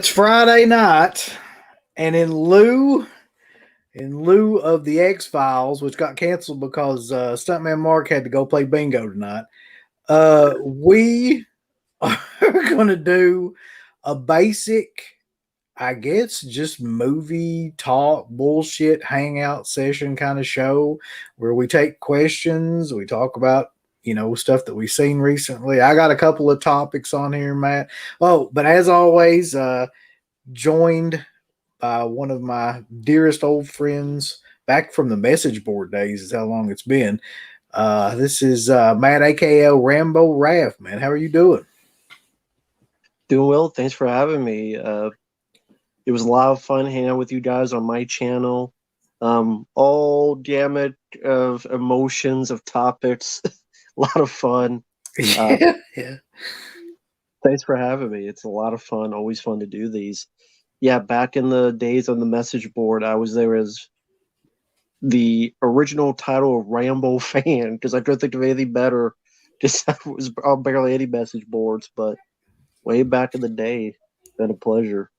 It's Friday night, and in lieu of the X-Files, which got canceled because Stuntman Mark had to go play bingo tonight, we are going to do a basic, I guess, just movie talk, bullshit, hangout session kind of show where we take questions, we talk about stuff that we've seen recently. I got a couple of topics on here, Matt. Oh, but as always, joined by one of my dearest old friends back from the message board days is how long it's been. This is Matt, aka Rambo Raph. Man, how are you doing? Doing well. Thanks for having me. It was a lot of fun hanging out with you guys on my channel. All gamut of emotions, of topics. A lot of fun. Yeah. Thanks for having me. It's a lot of fun. Always fun to do these. Yeah, back in the days on the message board, I was there as the original title of Rambo fan because I couldn't think of anything better. Just I was on barely any message boards, but way back in the day, been a pleasure.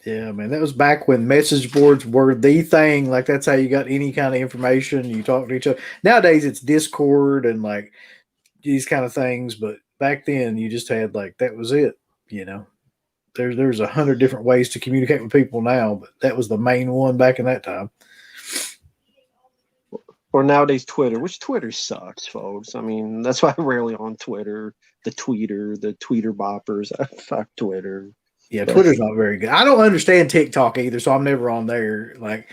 Yeah, man, that was back when message boards were the thing. Like that's how you got any kind of information. You talk to each other. Nowadays, it's Discord and like these kind of things. But back then, you just had like that was it. There's 100 different ways to communicate with people now, but that was the main one back in that time. Or nowadays Twitter, which Twitter sucks, folks. I mean, that's why I'm rarely on Twitter. The tweeter boppers. Fuck Twitter. Yeah, Twitter's not very good. I don't understand TikTok either, so I'm never on there. Like,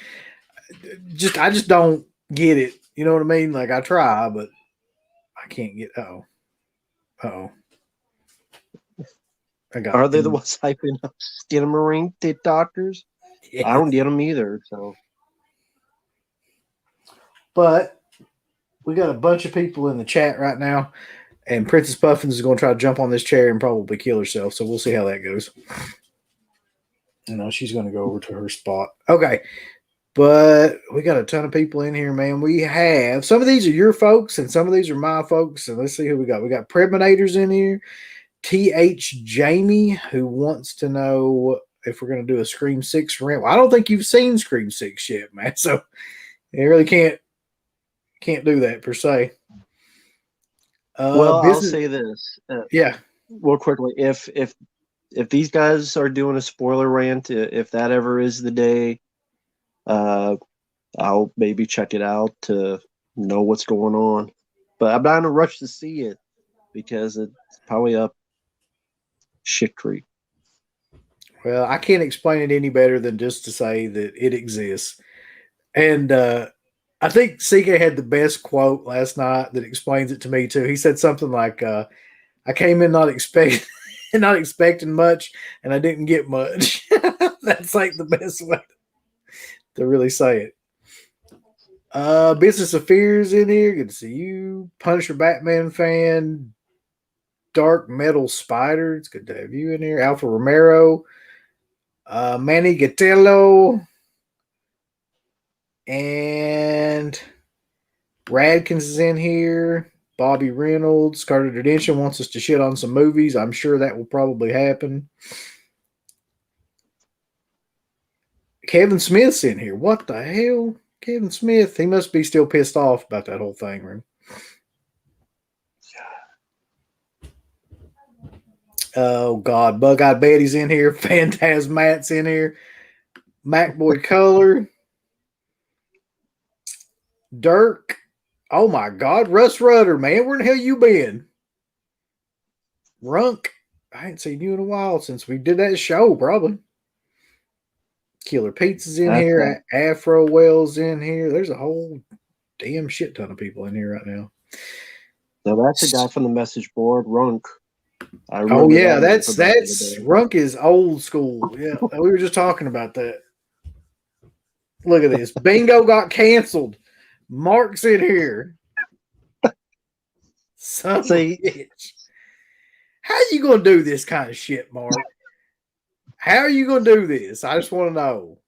I just don't get it. You know what I mean? Like, I try, but I can't get. Oh. Are they the ones hyping up Skinamarink TikTokers? Yeah. I don't get them either. So, but we got a bunch of people in the chat right now, and Princess Puffins is going to try to jump on this chair and probably kill herself. So we'll see how that goes. She's going to go over to her spot. Okay. But we got a ton of people in here, man. We have some of these are your folks, and some of these are my folks. So let's see who we got. We got Preminators in here. TH Jamie, who wants to know if we're going to do a Scream 6 rant. Well, I don't think you've seen Scream 6 yet, man. So you really can't do that per se. I'll say this. Yeah. Real quickly, if these guys are doing a spoiler rant, if that ever is the day, I'll maybe check it out to know what's going on. But I'm not in a rush to see it because it's probably up shit creek. Well, I can't explain it any better than just to say that it exists. And I think CK had the best quote last night that explains it to me too. He said something like, I came in not expecting much, and I didn't get much. That's like the best way to really say it. Business of Fears in here. Good to see you. Punisher Batman fan. Dark Metal Spider. It's good to have you in here. Alpha Romero. Manny Gatello. And Radkins is in here. Bobby Reynolds. Carter Tradition wants us to shit on some movies. I'm sure that will probably happen. Kevin Smith's in here. What the hell? Kevin Smith. He must be still pissed off about that whole thing, right? Oh, God. Bug-Eyed Betty's in here. Phantasmat's in here. MacBoy Color. Dirk. Oh, my God. Russ Rudder, man. Where the hell you been? Runk. I ain't seen you in a while since we did that show, probably. Killer Pizza's in here. Afro Wells in here. There's a whole damn shit ton of people in here right now. Now, that's a guy from the message board, Runk. Oh yeah, that's Runk is old school. Yeah, we were just talking about that. Look at this. Bingo got canceled. Mark's in here. Son of a bitch. How you gonna do this kind of shit, Mark? How are you gonna do this? I just want to know.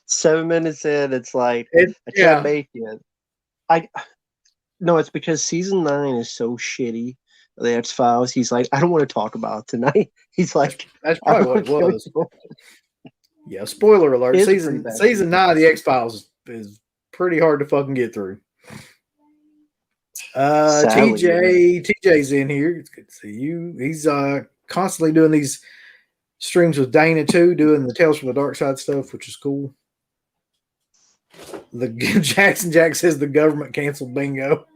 7 minutes in, it's like I can't make it. No, it's because season 9 is so shitty the X-Files. He's like, I don't want to talk about it tonight. He's like, that's probably what it was. Yeah, spoiler alert. Season 9 of the X-Files is pretty hard to fucking get through. Sadly, TJ's in here. It's good to see you. He's constantly doing these streams with Dana too, doing the Tales from the Dark Side stuff, which is cool. The Jackson Jack says the government canceled bingo.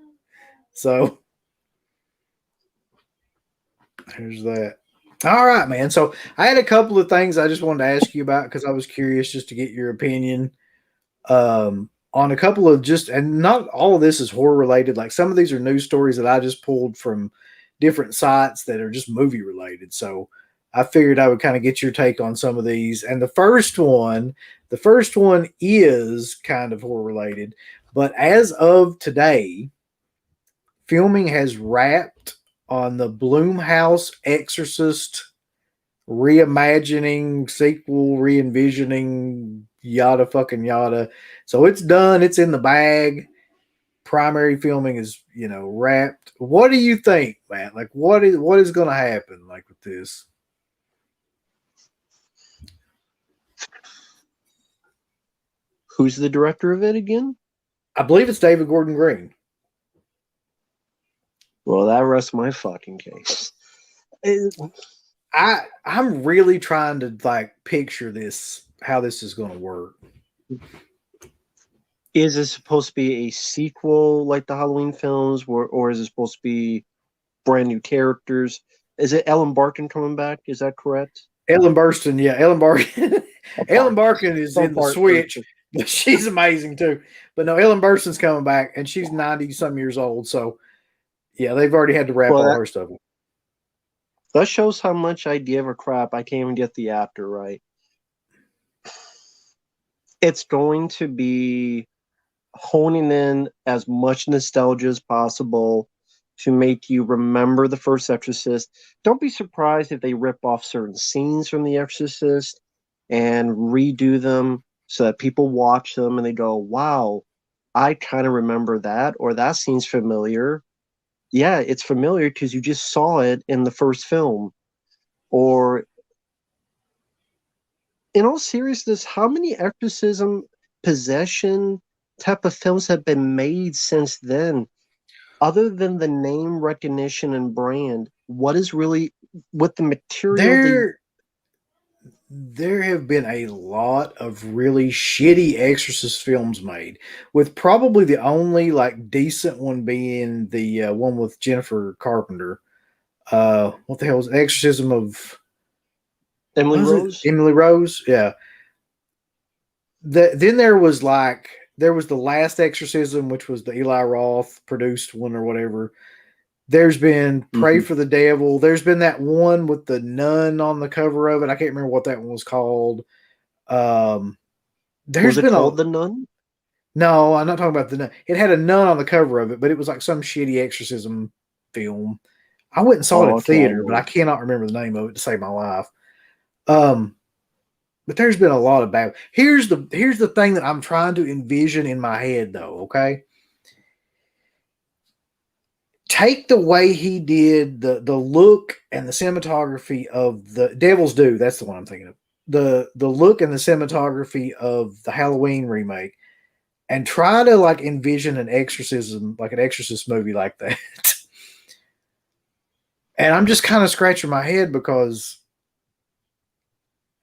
So there's that. All right, man. So I had a couple of things I just wanted to ask you about because I was curious just to get your opinion on a couple of and not all of this is horror related. Like some of these are news stories that I just pulled from different sites that are just movie related. So I figured I would kind of get your take on some of these. And the first one is kind of horror related, but as of today, filming has wrapped on the Blumhouse Exorcist reimagining, sequel, re-envisioning, yada fucking yada. So it's done. It's in the bag. Primary filming is, wrapped. What do you think, man? Like, what is going to happen, like, with this? Who's the director of it again? I believe it's David Gordon Green. Well, that rests my fucking case. I'm really trying to like picture this, how this is going to work. Is it supposed to be a sequel like the Halloween films, or is it supposed to be brand new characters? Is it Ellen Barkin coming back? Is that correct? Ellen Burstyn, yeah. Ellen Barkin is in the Switch, but she's amazing too. But no, Ellen Burstyn's coming back, and she's 90-some years old. So, yeah, they've already had to wrap all her stuff. That shows how much I give a crap. I can't even get the actor right. It's going to be honing in as much nostalgia as possible to make you remember the first Exorcist. Don't be surprised if they rip off certain scenes from The Exorcist and redo them so that people watch them and they go, wow, I kind of remember that, or that scene's familiar. Yeah, it's familiar because you just saw it in the first film. Or, in all seriousness, how many exorcism, possession type of films have been made since then? Other than the name recognition and brand, what is really with the material? There have been a lot of really shitty Exorcist films made, with probably the only like decent one being the one with Jennifer Carpenter. What the hell was it? Exorcism of Emily Rose? Emily Rose, yeah. Then there was the Last Exorcism, which was the Eli Roth produced one or whatever. There's been Pray for the Devil. There's been that one with the nun on the cover of it. I can't remember what that one was called. Was it called The Nun? No, I'm not talking about the nun. It had a nun on the cover of it, but it was like some shitty exorcism film. I went and saw it in theater, but I cannot remember the name of it to save my life. But there's been a lot of bad. Here's the thing that I'm trying to envision in my head, though. Okay. Take the way he did the look and the cinematography of the Devil's Due. That's the one I'm thinking of. The look and the cinematography of the Halloween remake, and try to like envision an Exorcist movie like that. And I'm just kind of scratching my head because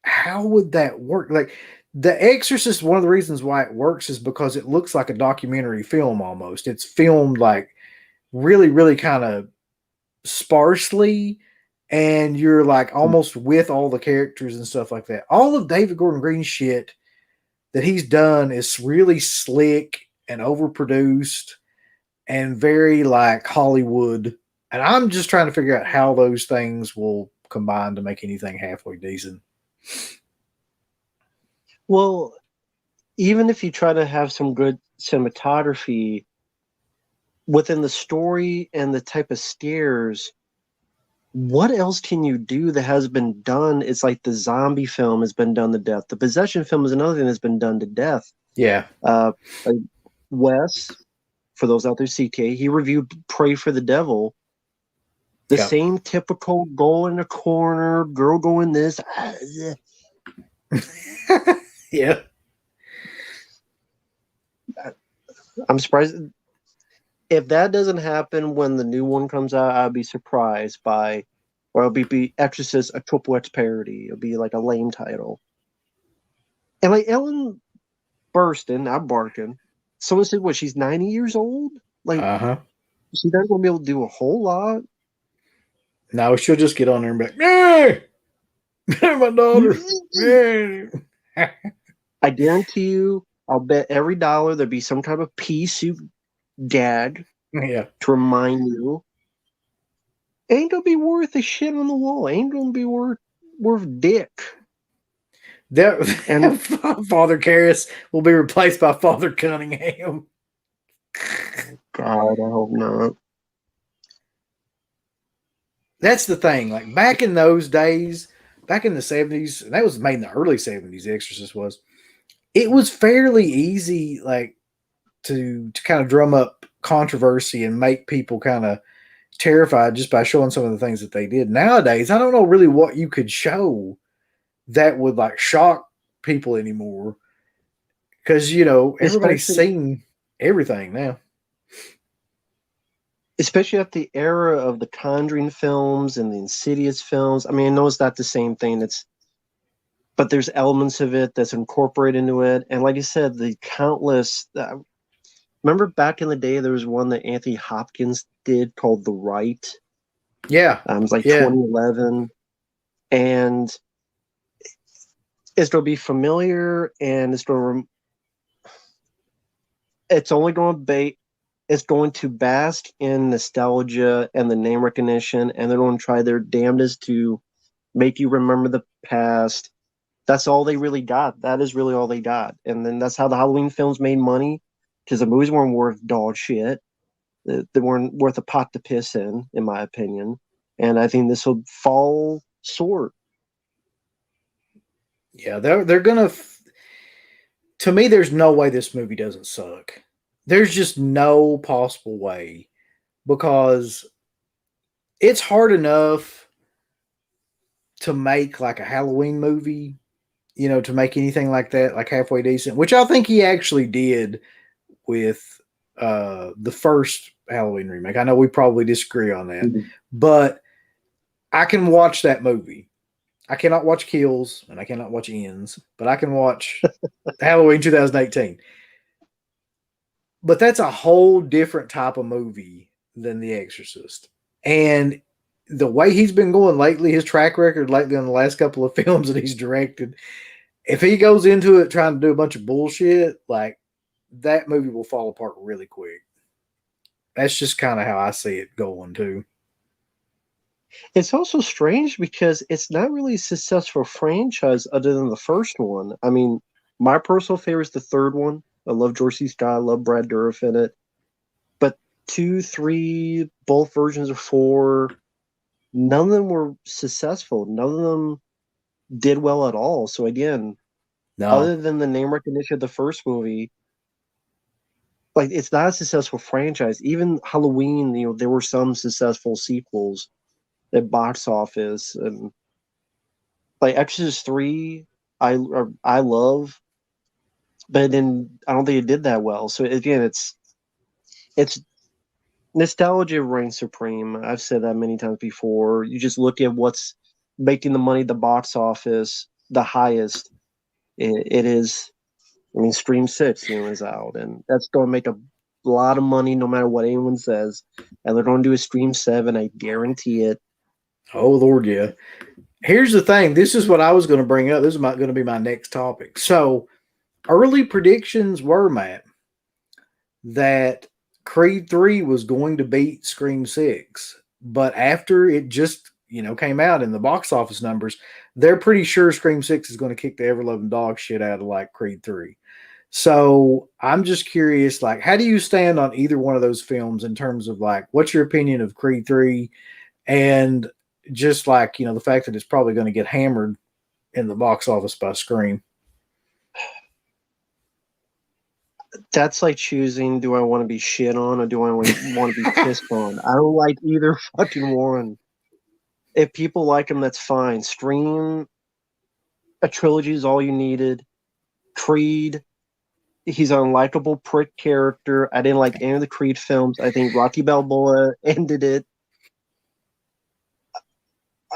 how would that work? Like The Exorcist, one of the reasons why it works is because it looks like a documentary film almost. It's filmed like really, really kind of sparsely, and you're like almost with all the characters and stuff like that. All of David Gordon Green's shit that he's done is really slick and overproduced and very like Hollywood. And I'm just trying to figure out how those things will combine to make anything halfway decent. Well, even if you try to have some good cinematography within the story and the type of scares, what else can you do that has been done? It's like the zombie film has been done to death. The possession film is another thing that's been done to death. Yeah. Wes, for those out there, CK, he reviewed Pray for the Devil. The Yep. same typical go in the corner, girl going this. Yeah. I'm surprised. If that doesn't happen when the new one comes out, I'd be surprised by, or it'll be Exorcist, a triple X parody. It'll be like a lame title. And like Ellen Burstyn, not Barkin. Someone said, what, she's 90 years old? Like, she's not going to be able to do a whole lot. No, she'll just get on there and be like, "Hey, my daughter." Hey. I guarantee you, I'll bet every dollar there'll be some kind of pea soup gag Yeah. to remind you. Ain't gonna be worth a shit on the wall. Ain't gonna be worth dick. And Father Karras will be replaced by Father Cunningham. God, I hope not. That's the thing. Like back in those days, back in the 70s, and that was made in the early 70s, The Exorcist was, it was fairly easy, like, to kind of drum up controversy and make people kind of terrified just by showing some of the things that they did. Nowadays, I don't know really what you could show that would like shock people anymore. Because, you know, everybody's seen everything now. Especially at the era of the Conjuring films and the Insidious films. I mean, I know it's not the same thing. But there's elements of it that's incorporated into it. And like I said, the countless. Remember back in the day, there was one that Anthony Hopkins did called The Rite. Yeah, it was like 2011, and it's going to be familiar, and it's going to bask in nostalgia and the name recognition, and they're going to try their damnedest to make you remember the past. That's all they really got. That is really all they got. And then that's how the Halloween films made money, because the movies weren't worth dog shit. They weren't worth a pot to piss in my opinion. And I think this will fall short. Yeah, they're gonna. To me, there's no way this movie doesn't suck. There's just no possible way, because it's hard enough to make like a Halloween movie, you know, to make anything like that, like halfway decent, which I think he actually did with the first Halloween remake. I know we probably disagree on that, but I can watch that movie. I cannot watch Kills and I cannot watch Ends, but I can watch Halloween 2018. But that's a whole different type of movie than The Exorcist. And the way he's been going lately, his track record lately on the last couple of films that he's directed, if he goes into it trying to do a bunch of bullshit, like that movie will fall apart really quick. That's just kind of how I see it going too. It's also strange because it's not really a successful franchise other than the first one. I mean, my personal favorite is the third one. I love George C. Scott. I love Brad Dourif in it. But 2, 3, both versions of 4, none of them were successful. None of them did well at all. So again, other than the name recognition of the first movie, like it's not a successful franchise. Even Halloween, you know, there were some successful sequels at box office, and like Exorcist 3, I love, but then I don't think it did that well. So again, it's nostalgia reigns supreme. I've said that many times before. You just look at what's making the money at the box office the highest. It is, I mean, Scream 6, you know, is out, and that's going to make a lot of money no matter what anyone says. And they're going to do a Scream 7, I guarantee it. Oh, Lord, yeah. Here's the thing. This is what I was going to bring up. This is going to be my next topic. So, early predictions were, Matt, that Creed 3 was going to beat Scream 6. But after it just, you know, came out in the box office numbers, they're pretty sure Scream 6 is going to kick the ever-loving dog shit out of, like, Creed 3. So, I'm just curious, like, how do you stand on either one of those films in terms of, like, what's your opinion of Creed 3? And just like, you know, the fact that it's probably going to get hammered in the box office by Scream. That's like choosing, do I want to be shit on or do I want to be pissed on? I don't like either fucking one. If people like him, that's fine. Scream, a trilogy is all you needed. Creed, he's an unlikable prick character. I didn't like any of the Creed films. I think Rocky Balboa ended it.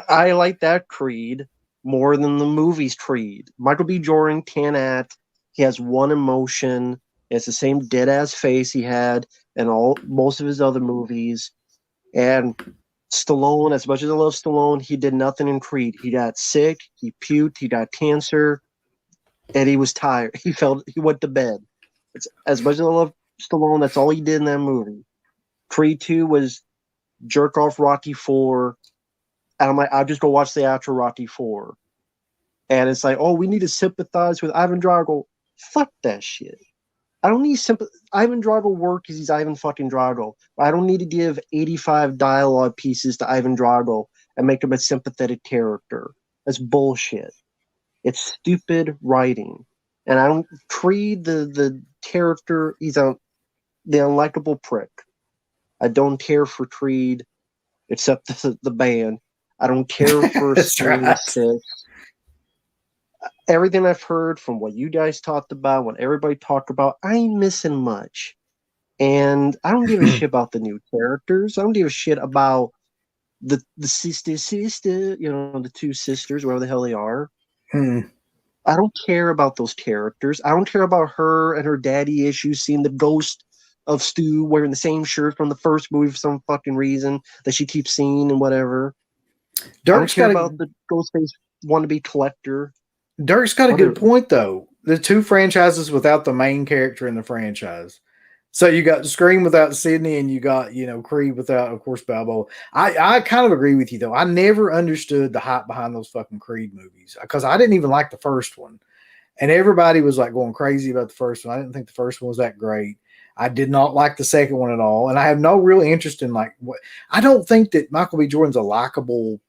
I like that Creed more than the movie's Creed. Michael B. Jordan can act. He has one emotion. It's the same dead ass face he had in most of his other movies. And Stallone, as much as I love Stallone, he did nothing in Creed. He got sick, he puked, he got cancer, and he was tired. He went to bed. As much as I love Stallone, that's all he did in that movie. Creed 2 was jerk off Rocky 4. And I'm like, I'll just go watch the actual Rocky 4. And it's like, oh, we need to sympathize with Ivan Drago. Fuck that shit. I don't need sympathy. Ivan Drago work because he's Ivan fucking Drago. I don't need to give 85 dialogue pieces to Ivan Drago and make him a sympathetic character. That's bullshit. It's stupid writing. And I don't Creed the character, he's the unlikable prick. I don't care for Creed except the band. I don't care for Scream 6. Everything I've heard from what you guys talked about, what everybody talked about, I ain't missing much. And I don't give a shit about the new characters. I don't give a shit about the sister, the two sisters, wherever the hell they are. I don't care about those characters. I don't care about her and her daddy issues, seeing the ghost of Stu wearing the same shirt from the first movie for some fucking reason that she keeps seeing and whatever. Dirk's I don't care about the Ghostface wannabe collector. Dirk's got a good point, though. The two franchises without the main character in the franchise. So you got Scream without Sidney, and you got, Creed without, of course, Balboa. I kind of agree with you, though. I never understood the hype behind those fucking Creed movies because I didn't even like the first one. And everybody was like going crazy about the first one. I didn't think the first one was that great. I did not like the second one at all. And I have no real interest in I don't think that Michael B. Jordan's a likable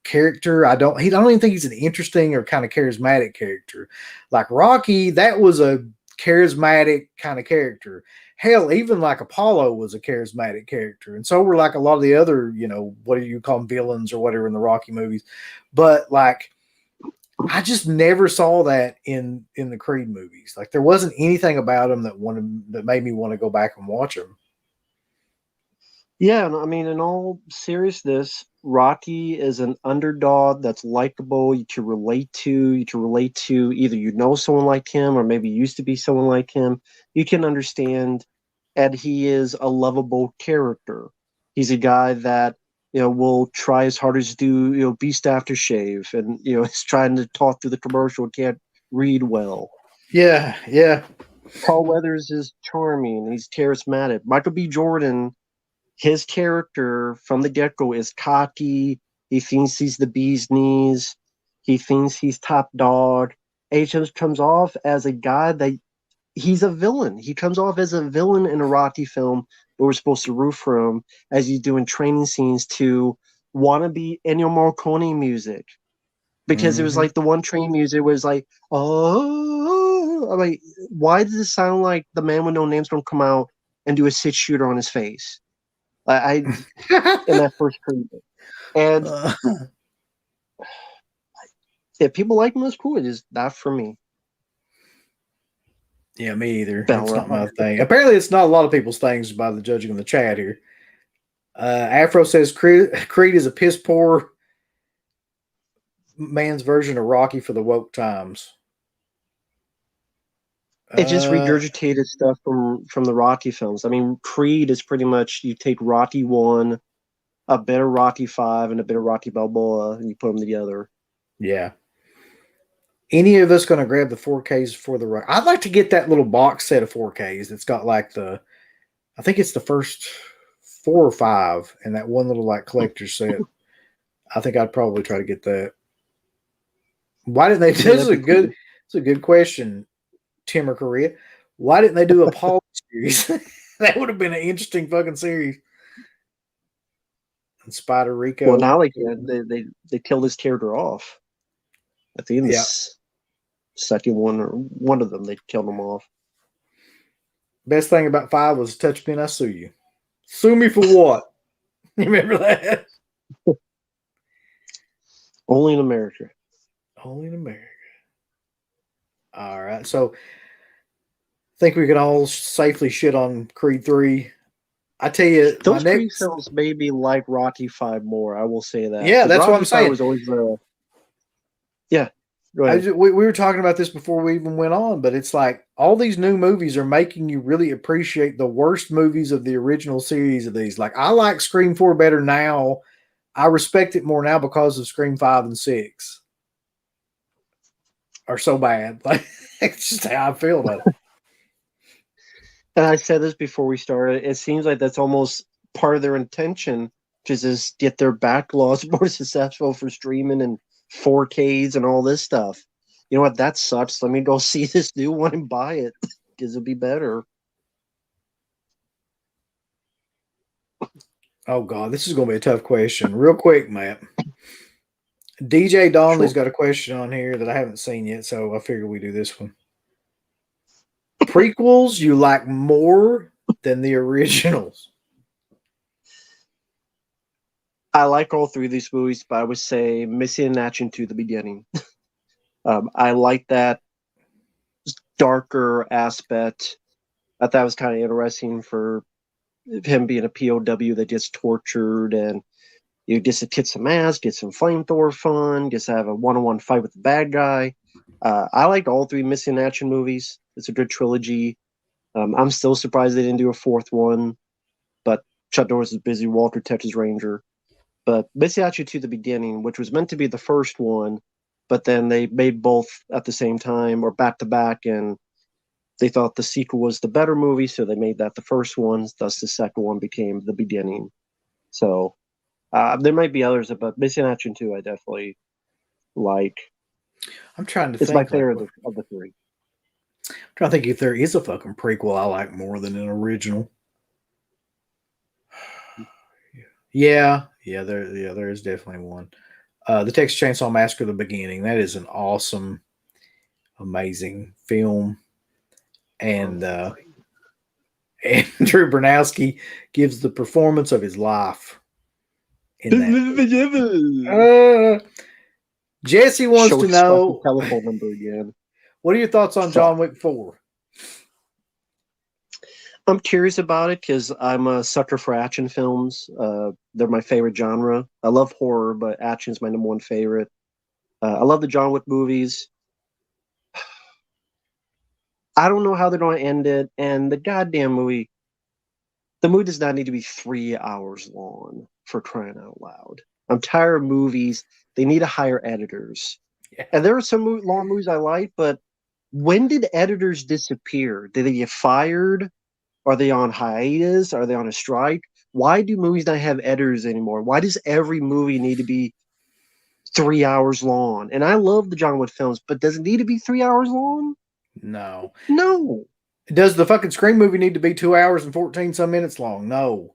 character. I don't even think he's an interesting or kind of charismatic character. Like Rocky, that was a charismatic kind of character. Hell, even like Apollo was a charismatic character. And so were like a lot of the other, what do you call them, villains or whatever in the Rocky movies. But like, I just never saw that in the Creed movies. Like there wasn't anything about them that made me want to go back and watch them. Yeah, I mean, in all seriousness, Rocky is an underdog that's likable. You can relate to. You can relate to either someone like him or maybe used to be someone like him. You can understand, and he is a lovable character. He's a guy that will try as hard as do Beast Aftershave, and is trying to talk through the commercial and can't read well. Yeah. Paul Weathers is charming. He's charismatic. Michael B. Jordan, his character from the get-go is cocky. He thinks he's the bee's knees. He thinks he's top dog. And he just comes off as a guy that he's a villain. He comes off as a villain in a Rocky film, but we're supposed to root for him as he's doing training scenes to wannabe Ennio Morricone music. Because it was like the one train music was like, oh, I'm like, why does it sound like the man with no name's gonna come out and do a 6-shooter on his face? I in that first Creed, and if people like him, that's cool. It is not for me. Yeah, me either. That's not my thing. Apparently, it's not a lot of people's things by the judging in the chat here. Afro says Creed is a piss poor man's version of Rocky for the woke times. It just regurgitated stuff from the Rocky films. I mean, Creed is pretty much you take Rocky 1, a bit of Rocky 5, and a bit of Rocky Balboa, and you put them together. Yeah. Any of us going to grab the 4Ks for the I'd like to get that little box set of 4Ks. It's got like I think it's the first 4 or 5 and that one little like collector set. I think I'd probably try to get that. Why didn't they? This is a good question, Tim or Korea. Why didn't they do a Paul series? That would have been an interesting fucking series. And Spider Rico. Well, now they killed his character off. At the end of the second one, or one of them, they killed him off. Best thing about 5 was touch me and I sue you. Sue me for what? You remember that? Only in America. Only in America. All right. So I think we can all safely shit on Creed 3. I tell you, my Those Creed next. films made me like Rocky 5 more. I will say that. Yeah, that's what I'm Rocky 5 saying. was always the. Yeah. Go ahead. We were talking about this before we even went on, but it's like all these new movies are making you really appreciate the worst movies of the original series of these. Like, I like Scream 4 better now. I respect it more now because of Scream 5 and 6 are so bad. Like, it's just how I feel about it. And I said this before we started. It seems like that's almost part of their intention to just get their backlogs more successful for streaming and 4Ks and all this stuff. You know what? That sucks. Let me go see this new one and buy it because it'll be better. Oh, God, this is going to be a tough question. Real quick, Matt. DJ Donnelly's got a question on here that I haven't seen yet, so I figure we do this one. Prequels you like more than the originals? I like all three of these movies, but I would say Missing in Action to the beginning. I like that darker aspect. I thought it was kind of interesting for him being a POW that gets tortured and you gets to kick some ass, get some flamethrower fun, gets to have a one-on-one fight with the bad guy. I liked all three Missing in Action movies. It's a good trilogy. I'm still surprised they didn't do a fourth one, but Chuck Norris is busy. Walter Texas Ranger. But Missing in Action to the beginning, which was meant to be the first one, but then they made both at the same time or back to back, and they thought the sequel was the better movie, so they made that the first one. Thus, the second one became the beginning. So there might be others, but Missing in Action 2, I definitely like. I'm trying to It's think. my favorite of the three. I'm trying to think if there is a fucking prequel I like more than an original. Yeah, there is definitely one. The Texas Chainsaw Massacre: The Beginning. That is an awesome, amazing film, and Andrew Bernowski gives the performance of his life in that. Jesse wants to know telephone number again. What are your thoughts on John Wick 4? I'm curious about it because I'm a sucker for action films. They're my favorite genre. I love horror, but action is my number one favorite. I love the John Wick movies. I don't know how they're going to end it, and the goddamn movie, the movie does not need to be 3 hours long, for crying out loud. I'm tired of movies. They need to hire editors. Yeah. And there are some long movies I like, but when did editors disappear? Did they get fired? Are they on hiatus? Are they on a strike? Why do movies not have editors anymore? Why does every movie need to be 3 hours long? And I love the John Wick films, but does it need to be 3 hours long? No. Does the fucking Scream movie need to be 2 hours and 14 some minutes long? No.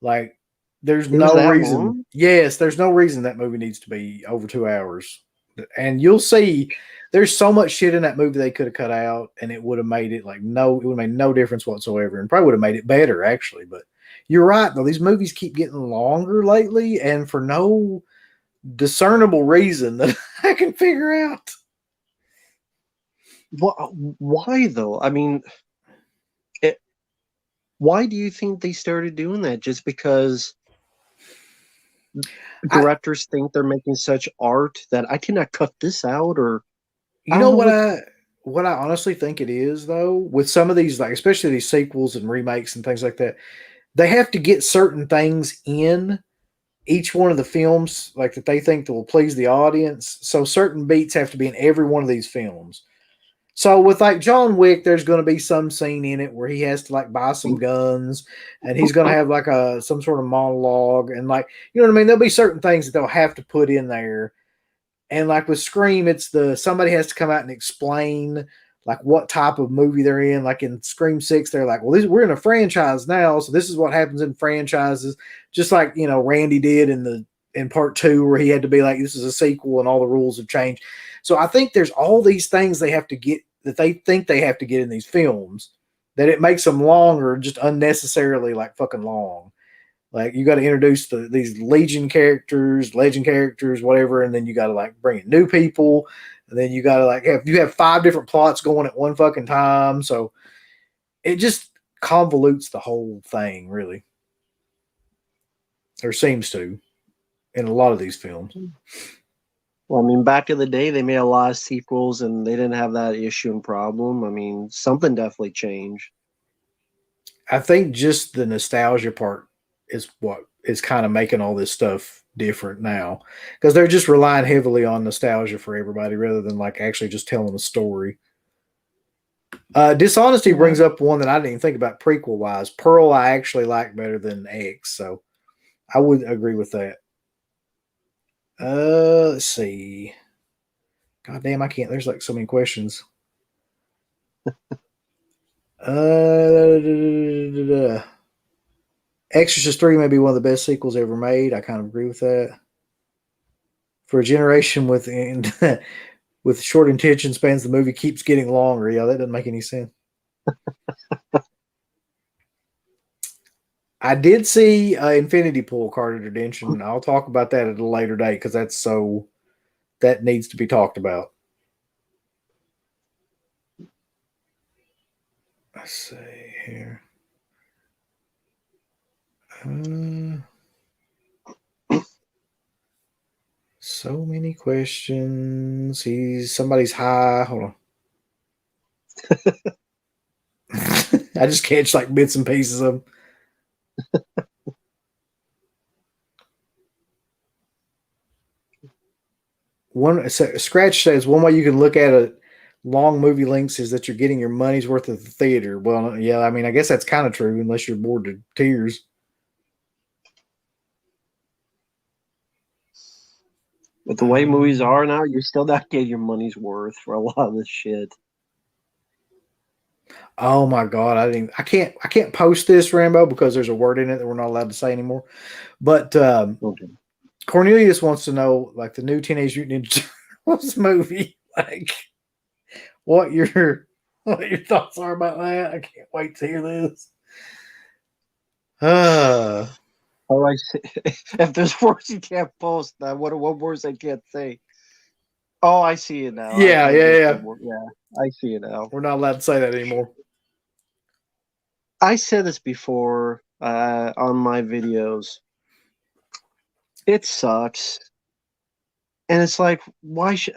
Like, there's no reason. Long? Yes, there's no reason that movie needs to be over 2 hours. And you'll see there's so much shit in that movie they could have cut out, and it would have made it it would have made no difference whatsoever, and probably would have made it better, actually. But you're right, though. These movies keep getting longer lately, and for no discernible reason that I can figure out. Why, though? I mean, why do you think they started doing that? Just because directors think they're making such art that I cannot cut this out? Or you know what I honestly think it is, though, with some of these, like especially these sequels and remakes and things like that, they have to get certain things in each one of the films, like that they think that will please the audience. So certain beats have to be in every one of these films. So with like John Wick, there's going to be some scene in it where he has to like buy some guns, and he's going to have like some sort of monologue, and like, you know what I mean? There'll be certain things that they'll have to put in there. And like with Scream, it's somebody has to come out and explain like what type of movie they're in. Like in Scream 6, they're like, well, we're in a franchise now, so this is what happens in franchises. Just like, you know, Randy did in part 2, where he had to be like, this is a sequel and all the rules have changed. So I think there's all these things they have to get, that they think they have to get in these films, that it makes them longer, just unnecessarily like fucking long. Like you got to introduce these legend characters, legend characters, whatever, and then you got to like bring in new people, and then you got to like have 5 different plots going at one fucking time. So it just convolutes the whole thing, really, or seems to, in a lot of these films. Well, I mean, back in the day, they made a lot of sequels, and they didn't have that issue and problem. I mean, something definitely changed. I think just the nostalgia part is what is kind of making all this stuff different now, because they're just relying heavily on nostalgia for everybody rather than like actually just telling a story. Dishonesty brings up one that I didn't even think about prequel wise. Pearl I actually like better than X, so I would agree with that. Let's see. God damn, I can't. There's like so many questions. Exorcist 3 may be one of the best sequels ever made. I kind of agree with that. For a generation with with short attention spans, the movie keeps getting longer. Yeah, that doesn't make any sense. I did see Infinity Pool carded redemption. I'll talk about that at a later date because that needs to be talked about. Let's see here. So many questions. Somebody's high. Hold on. I just catch like bits and pieces of them. Scratch says one way you can look at a long movie lengths is that you're getting your money's worth at the theater. Well, yeah, I mean, I guess that's kind of true unless you're bored to tears. But the way movies are now, you're still not getting your money's worth for a lot of this shit. Oh my god, I can't post this, Rambo, because there's a word in it that we're not allowed to say anymore. But Okay. Cornelius wants to know, like, the new Teenage Mutant Ninja Turtles movie, like what your thoughts are about that. I can't wait to hear this. Oh, I see. If there's words you can't post, what words I can't say? Oh, I see it now. Yeah. Yeah, I see it now. We're not allowed to say that anymore. I said this before on my videos. It sucks. And it's like, why should...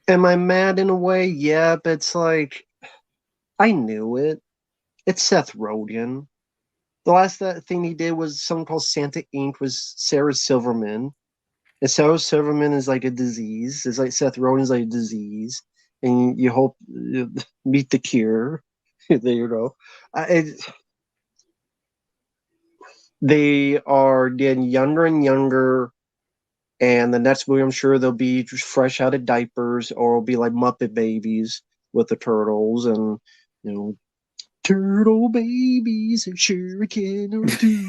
Am I mad in a way? Yeah, but it's like, I knew it. It's Seth Rogen. The last thing he did was something called Santa Inc. was Sarah Silverman. And Sarah Silverman is like a disease. It's like Seth Rogen's like a disease. And you hope you meet the cure. There you go. They are getting younger and younger. And the next movie, I'm sure they'll be just fresh out of diapers, or it'll be like Muppet Babies with the turtles, and turtle babies, a shuriken or two.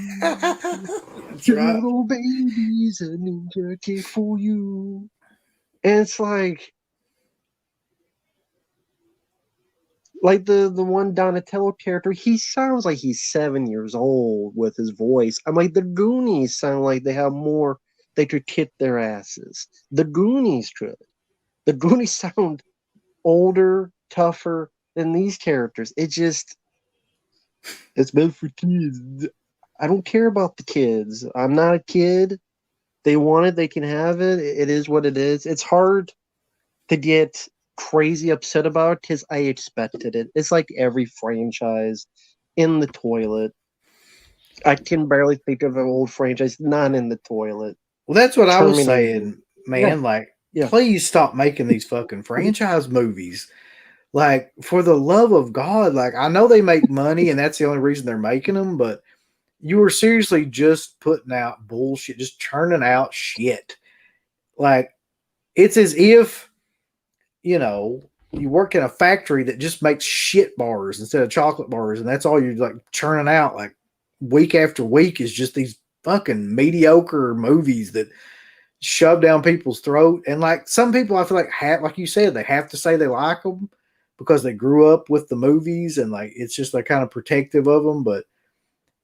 Turtle babies, a ninja kick for you. And it's like the one Donatello character, he sounds like he's 7 years old with his voice. I'm like, the Goonies sound like they have more. They could kick their asses. The Goonies could. The Goonies sound older, tougher than these characters. It's meant for kids. I don't care about the kids. I'm not a kid. They want it, they can have it. It is what it is. It's hard to get crazy upset about because I expected it. It's like every franchise in the toilet. I can barely think of an old franchise not in the toilet. Well, that's what I was saying, man. Please stop making these fucking franchise movies. Like, for the love of God, like, I know they make money and that's the only reason they're making them, but you were seriously just putting out bullshit, just churning out shit. Like, it's as if, you work in a factory that just makes shit bars instead of chocolate bars, and that's all you're like churning out, like, week after week is just these fucking mediocre movies that shove down people's throat. And like some people, I feel like you said, they have to say they like them because they grew up with the movies, and like it's just they're kind of protective of them. But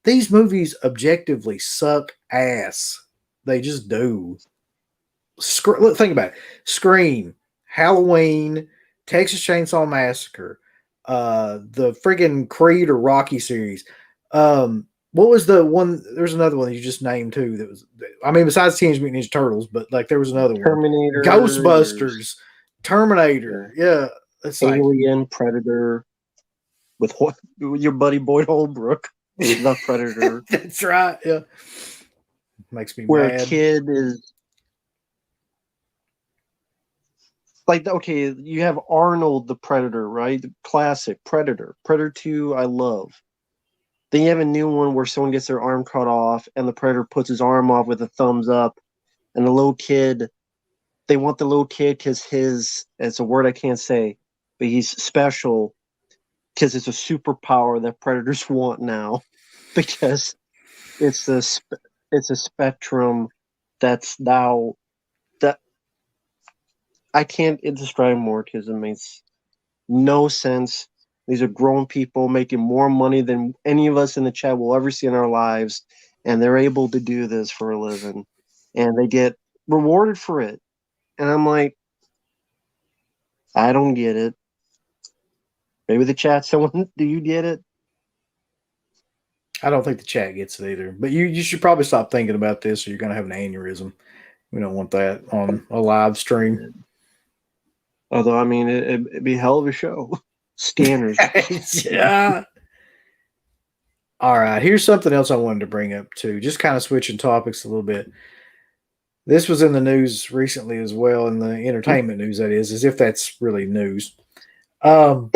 these movies objectively suck ass. They just do. Look, think about it. Scream, Halloween, Texas Chainsaw Massacre, the friggin' Creed or Rocky series. What was the one? There's another one you just named too. That was, I mean, besides Teenage Mutant Ninja Turtles, but like there was another Terminator, one. Ghostbusters, Terminator. Yeah, it's like Alien, Predator, with your buddy Boyd Holbrook, the Predator. That's right. Yeah, makes me where mad. A kid is like, okay, you have Arnold the Predator, right? The classic Predator, Predator 2. I love. Then you have a new one where someone gets their arm cut off, and the Predator puts his arm off with a thumbs up, and the little kid. They want the little kid because it's a word I can't say, but he's special because it's a superpower that predators want now, because it's a spectrum that's now that I can't describe more because it makes no sense. These are grown people making more money than any of us in the chat will ever see in our lives, and they're able to do this for a living, and they get rewarded for it. And I'm like, I don't get it. Maybe the chat, someone, do you get it? I don't think the chat gets it either. But you should probably stop thinking about this, or you're going to have an aneurysm. We don't want that on a live stream. Although, I mean, it'd be a hell of a show. Scanners. Yeah. All right. Here's something else I wanted to bring up too. Just kind of switching topics a little bit. This was in the news recently as well, in the entertainment news, that is, as if that's really news. Adam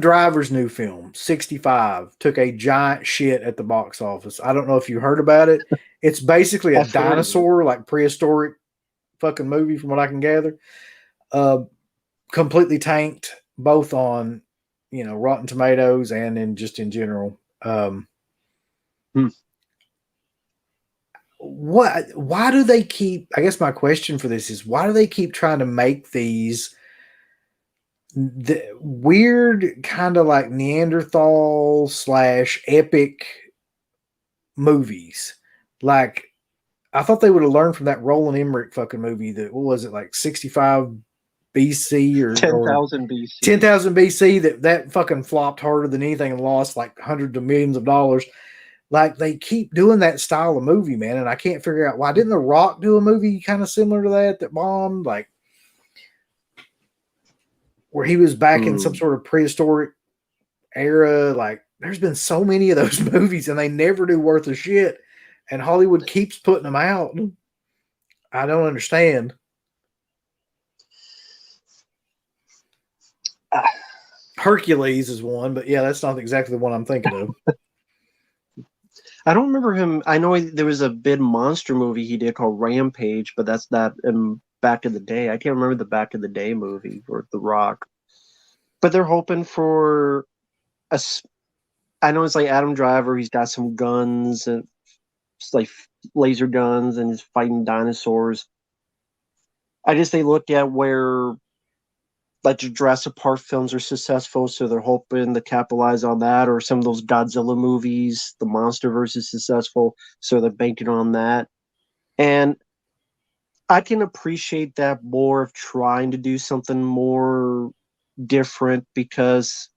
Driver's new film, 65, took a giant shit at the box office. I don't know if you heard about it. It's basically a dinosaur, like prehistoric fucking movie, from what I can gather. Completely tanked, both on, Rotten Tomatoes and in general. Why do they keep, I guess my question for this is, why do they keep trying to make these weird kind of like Neanderthal / epic movies? Like, I thought they would have learned from that Roland Emmerich fucking movie that, what was it, like 65 BC or 10,000 BC. 10,000 BC, that fucking flopped harder than anything and lost like hundreds of millions of dollars. Like, they keep doing that style of movie, man, and I can't figure out why. Didn't The Rock do a movie kind of similar to that bombed? Like, where he was back in some sort of prehistoric era. Like, there's been so many of those movies, and they never do worth a shit. And Hollywood keeps putting them out. I don't understand. Hercules is one, but yeah, that's not exactly the one I'm thinking of. I don't remember him. I know there was a big monster movie he did called Rampage, but that's not in Back in the Day. I can't remember the Back in the Day movie for The Rock. But they're hoping for I know it's like Adam Driver. He's got some guns, and it's like laser guns, and he's fighting dinosaurs. I guess they look at where like the Jurassic Park films are successful, so they're hoping to capitalize on that, or some of those Godzilla movies, the MonsterVerse is successful, so they're banking on that. And I can appreciate that more, of trying to do something more different, because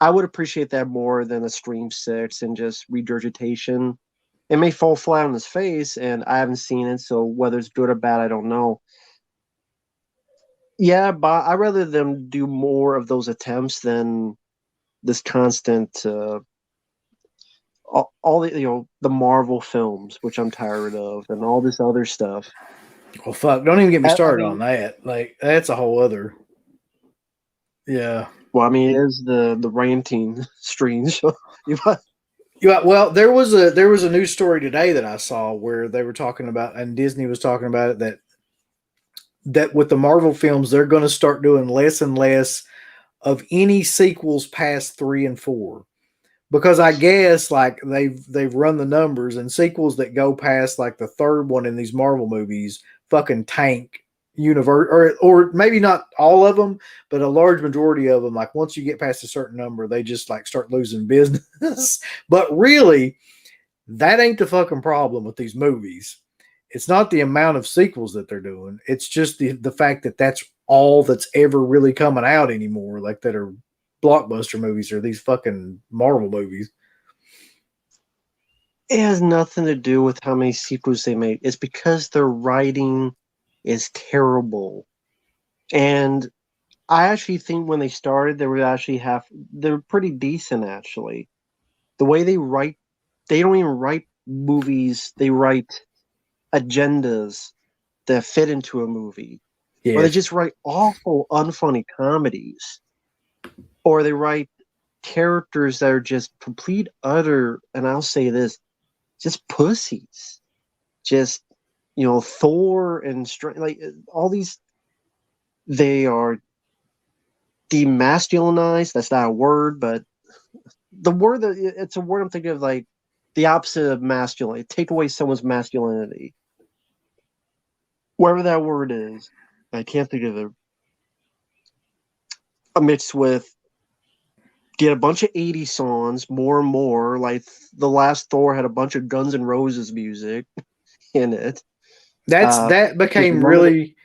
I would appreciate that more than a Scream 6 and just regurgitation. It may fall flat on his face, and I haven't seen it, so whether it's good or bad, I don't know. Yeah, but I'd rather them do more of those attempts than this constant all the the Marvel films, which I'm tired of, and all this other stuff. Well, fuck! Don't even get me started on that. Like, that's a whole other. Yeah. Well, I mean, it is the Ranting stream. So well, there was a news story today that I saw where they were talking about, and Disney was talking about it, that with the Marvel films, they're going to start doing less and less of any sequels past 3 and 4, because I guess like they've run the numbers, and sequels that go past like the third one in these Marvel movies fucking tank universe, or maybe not all of them, but a large majority of them, like once you get past a certain number, they just like start losing business. But really, that ain't the fucking problem with these movies. It's not the amount of sequels that they're doing. It's just the fact that that's all that's ever really coming out anymore, like that are blockbuster movies or these fucking Marvel movies. It has nothing to do with how many sequels they make. It's because their writing is terrible. And I actually think when they started, they're pretty decent actually. The way they write, they don't even write movies, they write agendas that fit into a movie. Yeah. Or they just write awful, unfunny comedies. Or they write characters that are just complete, utter, and I'll say this, just pussies. Just, Thor and like all these, they are demasculinized. That's not a word, but it's a word I'm thinking of, like the opposite of masculine. Take away someone's masculinity. Wherever that word is, I can't think of it. Mixed with get a bunch of 80s songs, more and more. Like the last Thor had a bunch of Guns N' Roses music in it. That became really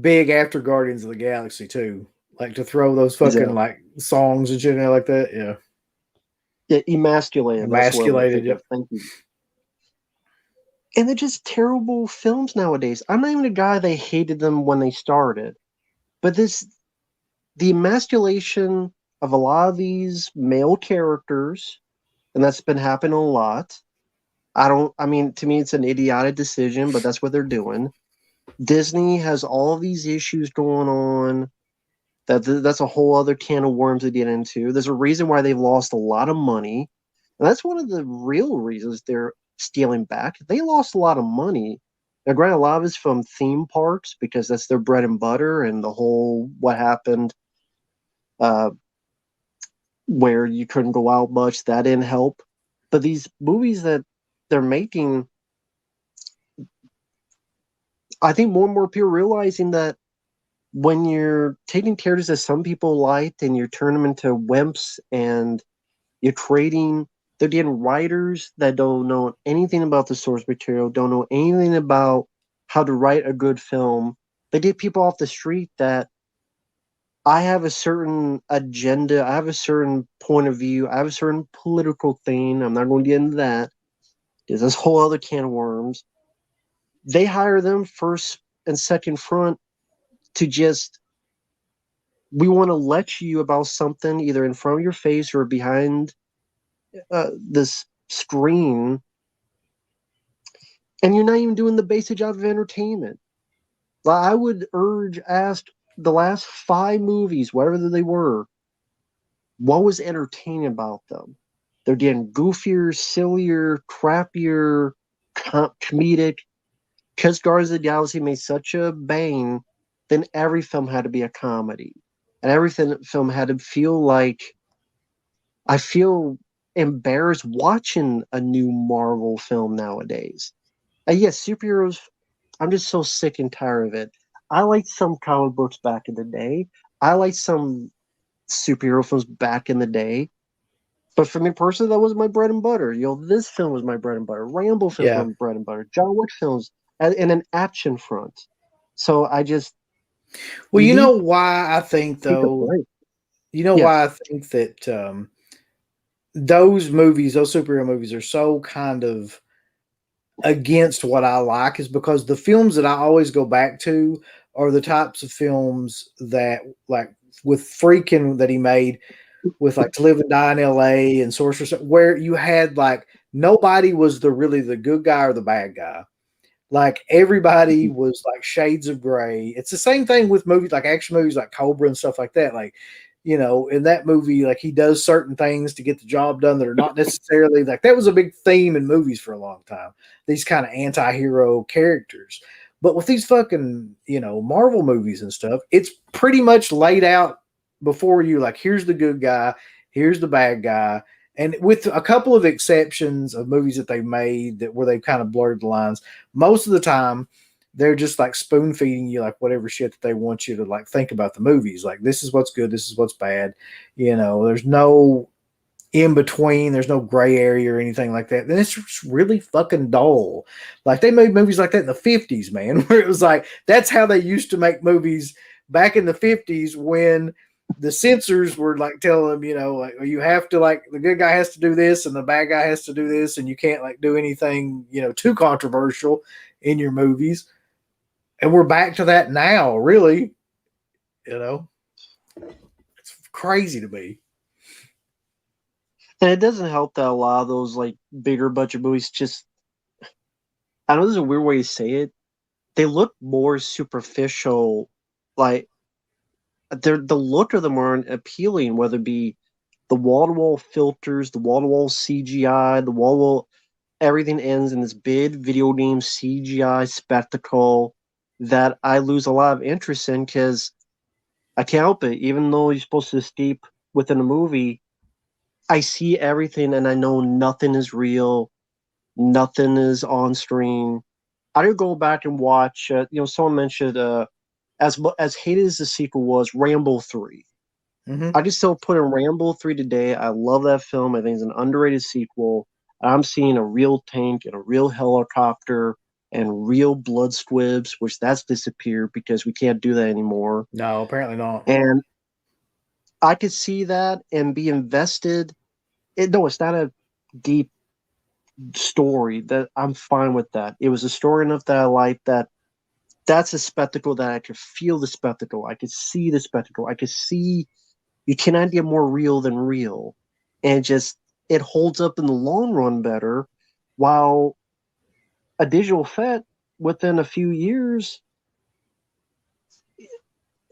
big after Guardians of the Galaxy too. Like to throw those fucking like songs and shit like that. Yeah. Yeah, emasculated. Emasculated. Yep. Thank you. And they're just terrible films nowadays. I'm not even a guy that hated them when they started, but the emasculation of a lot of these male characters, and that's been happening a lot. To me, it's an idiotic decision, but that's what they're doing. Disney has all these issues going on. That's a whole other can of worms to get into. There's a reason why they've lost a lot of money. And that's one of the real reasons they're scaling back. They lost a lot of money. Now, granted, a lot of it's from theme parks because that's their bread and butter, and the whole what happened where you couldn't go out much, that didn't help. But these movies that they're making, I think more and more people realizing that when you're taking characters that some people liked and you turn them into wimps and you're they're getting writers that don't know anything about the source material, don't know anything about how to write a good film. They get people off the street that I have a certain agenda, I have a certain point of view, I have a certain political thing. I'm not going to get into that. There's this whole other can of worms. They hire them first and second front to just, we want to let you about something either in front of your face or behind this screen, and you're not even doing the basic job of entertainment. I would ask the last 5 movies, whatever they were, what was entertaining about them? They're getting goofier, sillier, crappier, comedic. Because Guardians of the Galaxy made such a bang, then every film had to be a comedy. And every film had to feel like, I feel embarrassed watching a new Marvel film nowadays. Yes, superheroes, I'm just so sick and tired of it. I liked some comic books back in the day. I liked some superhero films back in the day. But for me personally, that was my bread and butter. This film was my bread and butter. Rambo films were my bread and butter. John Wick films in an action front. So I just... Well, you know why I think, though? You know why I think that those movies, those superhero movies, are so kind of against what I like is because the films that I always go back to are the types of films that, like with Freakin' that he made with like To Live and Die in LA and Sorcerer's, where you had like nobody was really the good guy or the bad guy. Like everybody was like shades of gray. It's the same thing with movies like action movies like Cobra and stuff like that. Like, in that movie, like he does certain things to get the job done that are not necessarily like that was a big theme in movies for a long time. These kind of anti-hero characters. But with these fucking, Marvel movies and stuff, it's pretty much laid out before you. Like, here's the good guy, here's the bad guy. And with a couple of exceptions of movies that they've made where they've kind of blurred the lines, most of the time they're just like spoon feeding you like whatever shit that they want you to like think about the movies. Like this is what's good, this is what's bad. There's no in between, there's no gray area or anything like that. Then it's just really fucking dull. Like they made movies like that in the 50s, man, where it was like that's how they used to make movies back in the 50s when the censors were like telling them, like you have to like the good guy has to do this and the bad guy has to do this, and you can't like do anything, too controversial in your movies. And we're back to that now, really. It's crazy to me. And it doesn't help that a lot of those like bigger budget movies just, I know this is a weird way to say it, they look more superficial. Like the look of them aren't appealing, whether it be the wall-to-wall filters, the wall-to-wall CGI, the wall-to-wall, everything ends in this big video game CGI spectacle that I lose a lot of interest in because I can't help it. Even though you're supposed to steep within a movie, I see everything and I know nothing is real, nothing is on screen. I did go back and watch. Someone mentioned as hated as the sequel was, Rambo 3. Mm-hmm. I can still put in Rambo 3 today. I love that film. I think it's an underrated sequel. I'm seeing a real tank and a real helicopter and real blood squibs, which that's disappeared because we can't do that anymore. No, apparently not. And I could see that and be invested. It's not a deep story. That I'm fine with that. It was a story enough that I liked that. That's a spectacle that I could feel the spectacle. I could see the spectacle. I could see you cannot get more real than real. And it holds up in the long run better, while a digital effect within a few years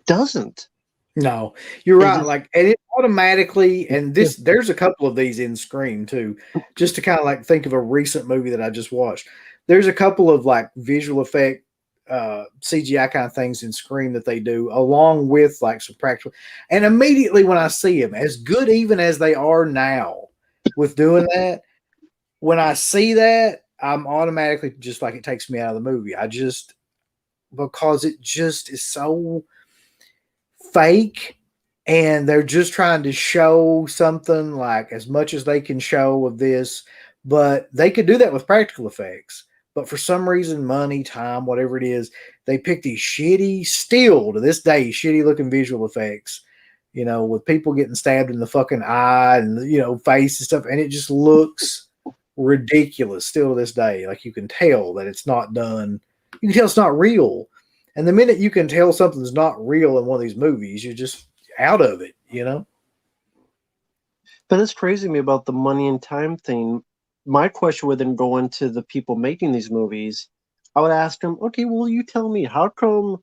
doesn't. No, you're right. Like, and it automatically, and there's a couple of these in Scream too, just to kind of like think of a recent movie that I just watched. There's a couple of like visual effect, CGI kind of things in Scream that they do, along with like some practical. And immediately when I see them, as good even as they are now with doing that, when I see that, I'm automatically just like it takes me out of the movie. Because it just is so fake, and they're just trying to show something like as much as they can show of this, but they could do that with practical effects. But for some reason, money, time, whatever it is, they pick these still to this day, shitty looking visual effects, with people getting stabbed in the fucking eye and, face and stuff. And it just looks ridiculous still to this day. Like you can tell that it's not done. You can tell it's not real. And the minute you can tell something's not real in one of these movies, you're just out of it, But it's crazy to me about the money and time thing. My question would then go into the people making these movies. I would ask them, okay, well, you tell me, how come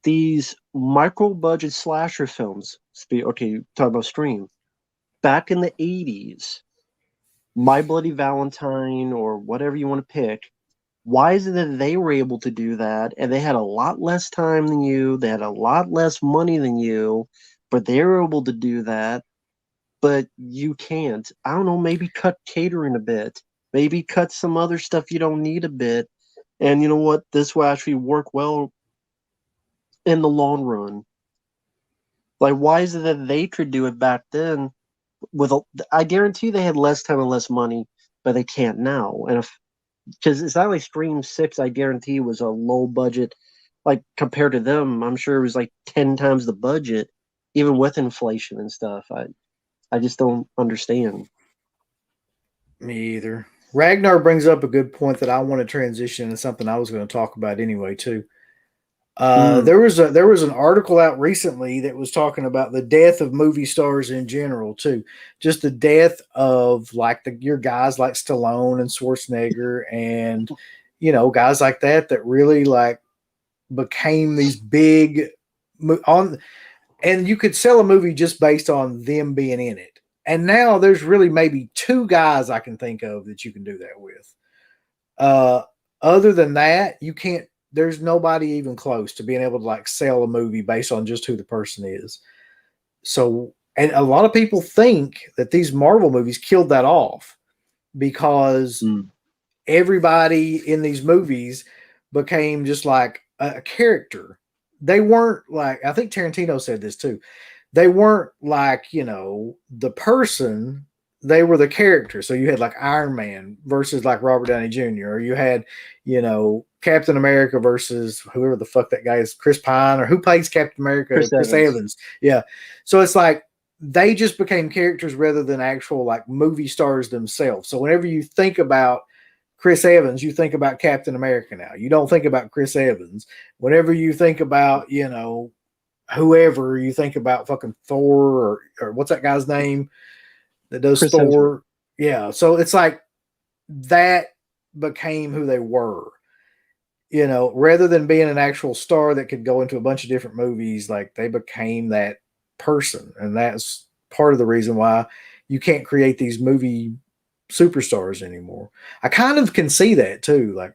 these micro-budget slasher films, talk about Scream, back in the 80s, My Bloody Valentine or whatever you want to pick, why is it that they were able to do that and they had a lot less time than you, they had a lot less money than you, but they were able to do that, but you can't? I don't know, maybe cut catering a bit, maybe cut some other stuff you don't need a bit, and you know what, this will actually work well in the long run. Like, why is it that they could do it back then I guarantee they had less time and less money, but they can't now. And because it's not like Scream 6, I guarantee was a low budget, like compared to them. I'm sure it was like 10 times the budget, even with inflation and stuff. I just don't understand. Me either. Ragnar brings up a good point that I want to transition into something I was going to talk about anyway too. There was an article out recently that was talking about the death of movie stars in general too. Just the death of like your guys like Stallone and Schwarzenegger and guys like that really like became these big and you could sell a movie just based on them being in it. And now there's really maybe two guys I can think of that you can do that with. Other than that, you can't. There's nobody even close to being able to like sell a movie based on just who the person is. So, and a lot of people think that these Marvel movies killed that off because everybody in these movies became just like a character. They weren't like, I think Tarantino said this too. They weren't like, the person, they were the character. So you had like Iron Man versus like Robert Downey Jr., or you had, Captain America versus whoever the fuck that guy is, Chris Pine, or who plays Captain America, Chris Evans. Yeah. So it's like they just became characters rather than actual like movie stars themselves. So whenever you think about Chris Evans, you think about Captain America now. You don't think about Chris Evans. Whenever you think about, whoever, you think about fucking Thor, or what's that guy's name that does Chris Thor? Hemsworth. Yeah. So it's like that became who they were. Rather than being an actual star that could go into a bunch of different movies, like they became that person. And that's part of the reason why you can't create these movie superstars anymore. I kind of can see that too, like,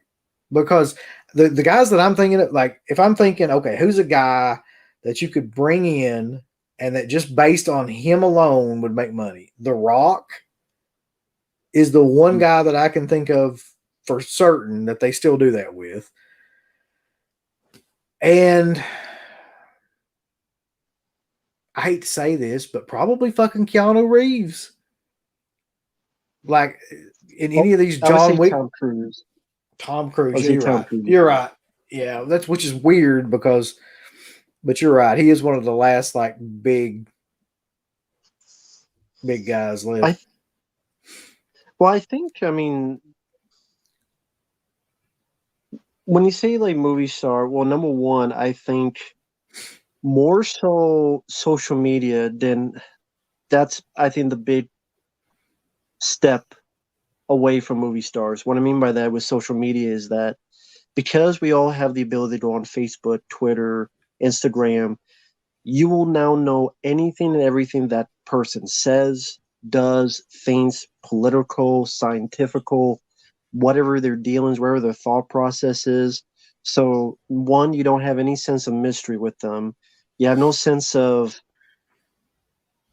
because the guys that I'm thinking of, like, if I'm thinking, okay, who's a guy that you could bring in and that just based on him alone would make money? The Rock is the one guy that I can think of for certain that they still do that with. And I hate to say this, but probably fucking Keanu Reeves. Like in any of these I would John say Wick, Tom Cruise. Tom I Cruise. would Yeah, say you're Tom right. Cruise. You're right. Yeah, that's which is weird but you're right. He is one of the last like big guys left. I well, I think, I mean, when you say like movie star, well, number one, I think more so social media than that's, I think, the big step away from movie stars. What I mean by that with social media is that because we all have the ability to go on Facebook, Twitter, Instagram, you will now know anything and everything that person says, does, thinks, political, scientifical, whatever their dealings, wherever their thought process is. So, one, you don't have any sense of mystery with them. You have no sense of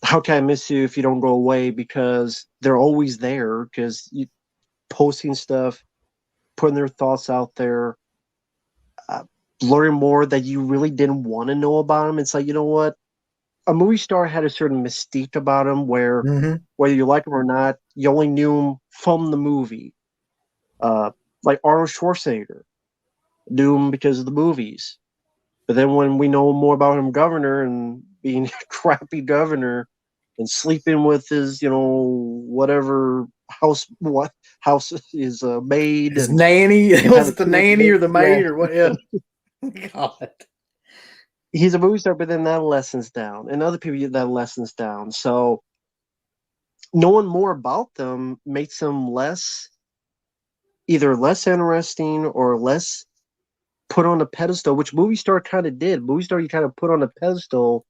how can I miss you if you don't go away, because they're always there, because you posting stuff, putting their thoughts out there, uh, learning more that you really didn't want to know about them. It's like, you know what? A movie star had a certain mystique about him where Mm-hmm. whether you like him or not, you only knew him from the movie. Uh, like Arnold Schwarzenegger, knew him because of the movies. But then when we know more about him, governor, and being a crappy governor and sleeping with his, whatever house is maid, His and nanny. Was have a it the kid with the nanny maid. or the Yeah, maid or what? Yeah. God. he's a movie star, but then that lessens down, and other people that lessens down. So knowing more about them makes them either less interesting or less put on a pedestal, which movie star kind of did. Movie star, you kind of put on a pedestal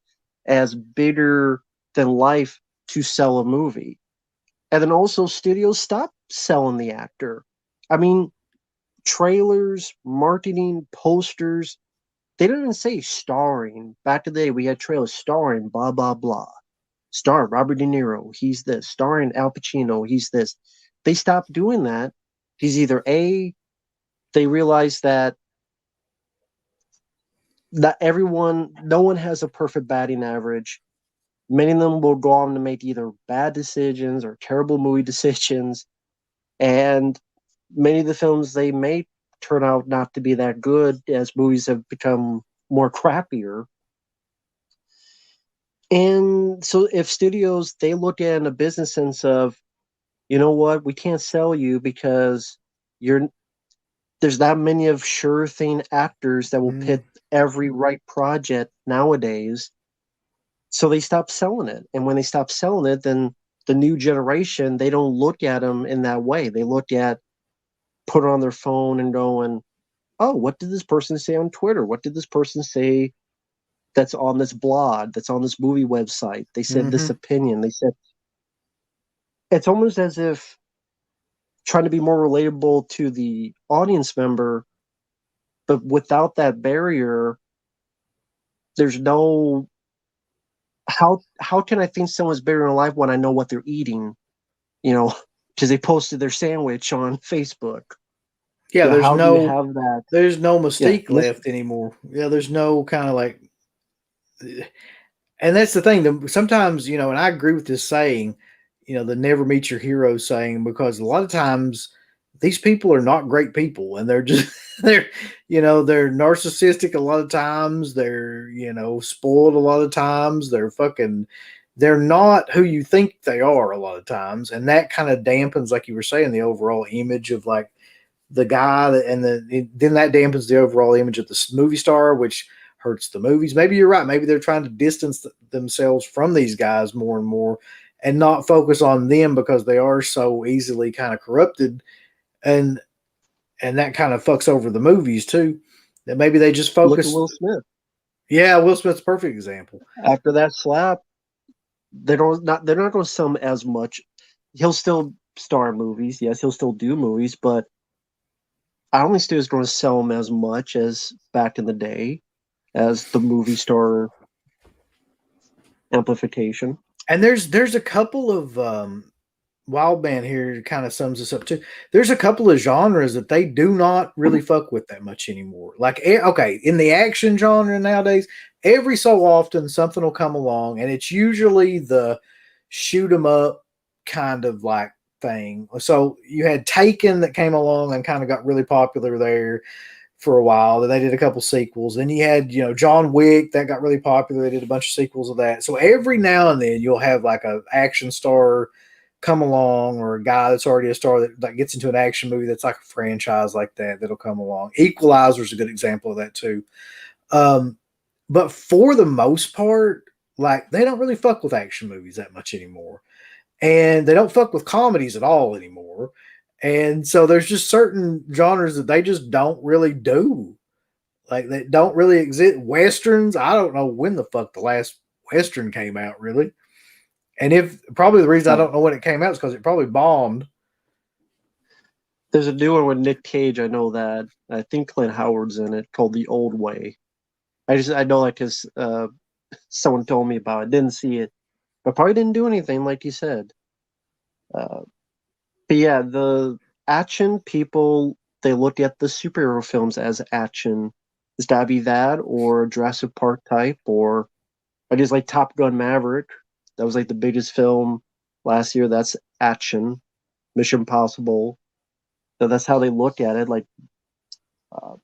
as bigger than life to sell a movie. And then also studios stopped selling the actor. I mean, trailers, marketing, posters, they didn't even say starring. Back in the day, we had trailers starring blah, blah, blah. Starring Robert De Niro, he's this. Starring Al Pacino, he's this. They stopped doing that. He's either A, they realized that no one has a perfect batting average. Many of them will go on to make either bad decisions or terrible movie decisions. And many of the films they make turn out not to be that good as movies have become more crappier. And so if studios, they look at it in a business sense of, you know what, we can't sell you because you're there's that many of sure thing actors that will Mm. pit every right project nowadays. So they stop selling it. And when they stop selling it, then the new generation, they don't look at them in that way. They look at put it on their phone and going, oh, what did this person say on Twitter? What did this person say that's on this blog, that's on this movie website? They said this Mm-hmm. opinion. They said it's almost as if trying to be more relatable to the audience member, but without that barrier, there's no how can I think someone's bigger in life when I know what they're eating? You know, because they posted their sandwich on Facebook. Yeah, Yeah, how do you have that? there's no Yeah, mystique left anymore. Yeah, there's no kind of like, and that's the thing. Sometimes, you know, and I agree with this saying, you know, the never meet your hero saying, because a lot of times these people are not great people, and they're just they're, you know, they're narcissistic a lot of times. They're, you know, spoiled a lot of times. They're not who you think they are a lot of times, and that kind of dampens, like you were saying, the overall image of like the guy then that dampens the overall image of the movie star, which hurts the movies. Maybe you're right. Maybe they're trying to distance themselves from these guys more and more, and not focus on them because they are so easily kind of corrupted, and that kind of fucks over the movies too. That maybe they just look at focus. Will Smith. Yeah, Will Smith's a perfect example. After that slap, they're not going to sell him as much. He'll still star in movies. Yes, he'll still do movies, but I don't think Stu's going to sell him as much as back in the day as the movie star amplification. And there's a couple of Wild Man here kind of sums this up too. There's a couple of genres that they do not really fuck with that much anymore. Like, okay, in the action genre nowadays, every so often something will come along, and it's usually the shoot 'em up kind of like thing. So you had Taken that came along and kind of got really popular there for a while. Then they did a couple sequels. Then you had, you know, John Wick that got really popular. They did a bunch of sequels of that. So every now and then you'll have like a action star come along, or a guy that's already a star that gets into an action movie that's like a franchise like that that'll come along. Equalizer's a good example of that too. But for the most part, like they don't really fuck with action movies that much anymore, and they don't fuck with comedies at all anymore. And so there's just certain genres that they just don't really do. Like they don't really exist. Westerns, I don't know when the fuck the last Western came out, really. And if probably the reason I don't know when it came out is because it probably bombed. There's a new one with Nick Cage. I know that. I think Clint Howard's in it, called The Old Way. I know like because someone told me about it. Didn't see it, but probably didn't do anything like you said. But yeah, the action people, they look at the superhero films as action. It's gotta be that or Jurassic Park type, or I just like Top Gun Maverick. That was like the biggest film last year. That's action. Mission Impossible. So that's how they look at it. Like uh,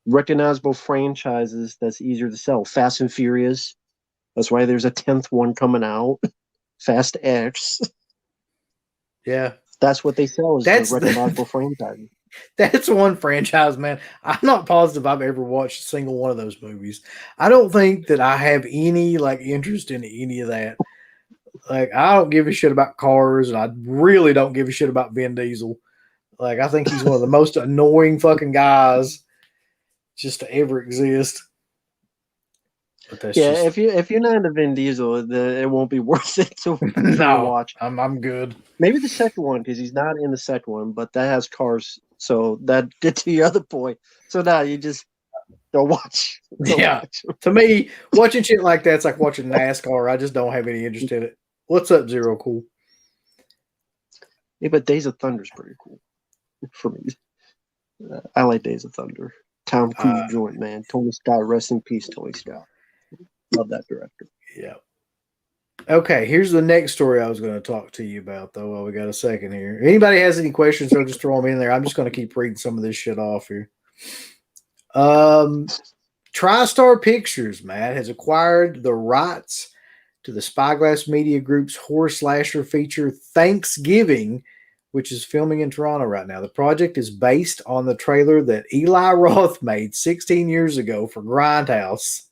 recognizable franchises that's easier to sell. Fast and Furious. That's why there's a 10th one coming out. Fast X. Yeah. That's what they sell is the recognizable franchise. That's one franchise, man. I'm not positive I've ever watched a single one of those movies. I don't think that I have any like interest in any of that. Like, I don't give a shit about cars, and I really don't give a shit about Vin Diesel. Like, I think he's one of the most annoying fucking guys just to ever exist. But that's if you're not into Vin Diesel, it won't be worth it to watch. I'm good. Maybe the second one, because he's not in the second one, but that has cars, so that gets to your other point. So now you just don't watch. Watch. To me, watching shit like that's like watching NASCAR. I just don't have any interest in it. What's up, Zero Cool? Yeah, but Days of Thunder is pretty cool for me. I like Days of Thunder. Tom Cruise joint, man. Tony Scott, rest in peace, Tony Scott. Love that director. Yeah. Okay, here's the next story I was going to talk to you about, though. Well, we got a second here. If anybody has any questions, they'll just throw them in there. I'm just going to keep reading some of this shit off here. TriStar Pictures, Matt, has acquired the rights to the Spyglass Media Group's horror slasher feature Thanksgiving, which is filming in Toronto right now. The project is based on the trailer that Eli Roth made 16 years ago for Grindhouse.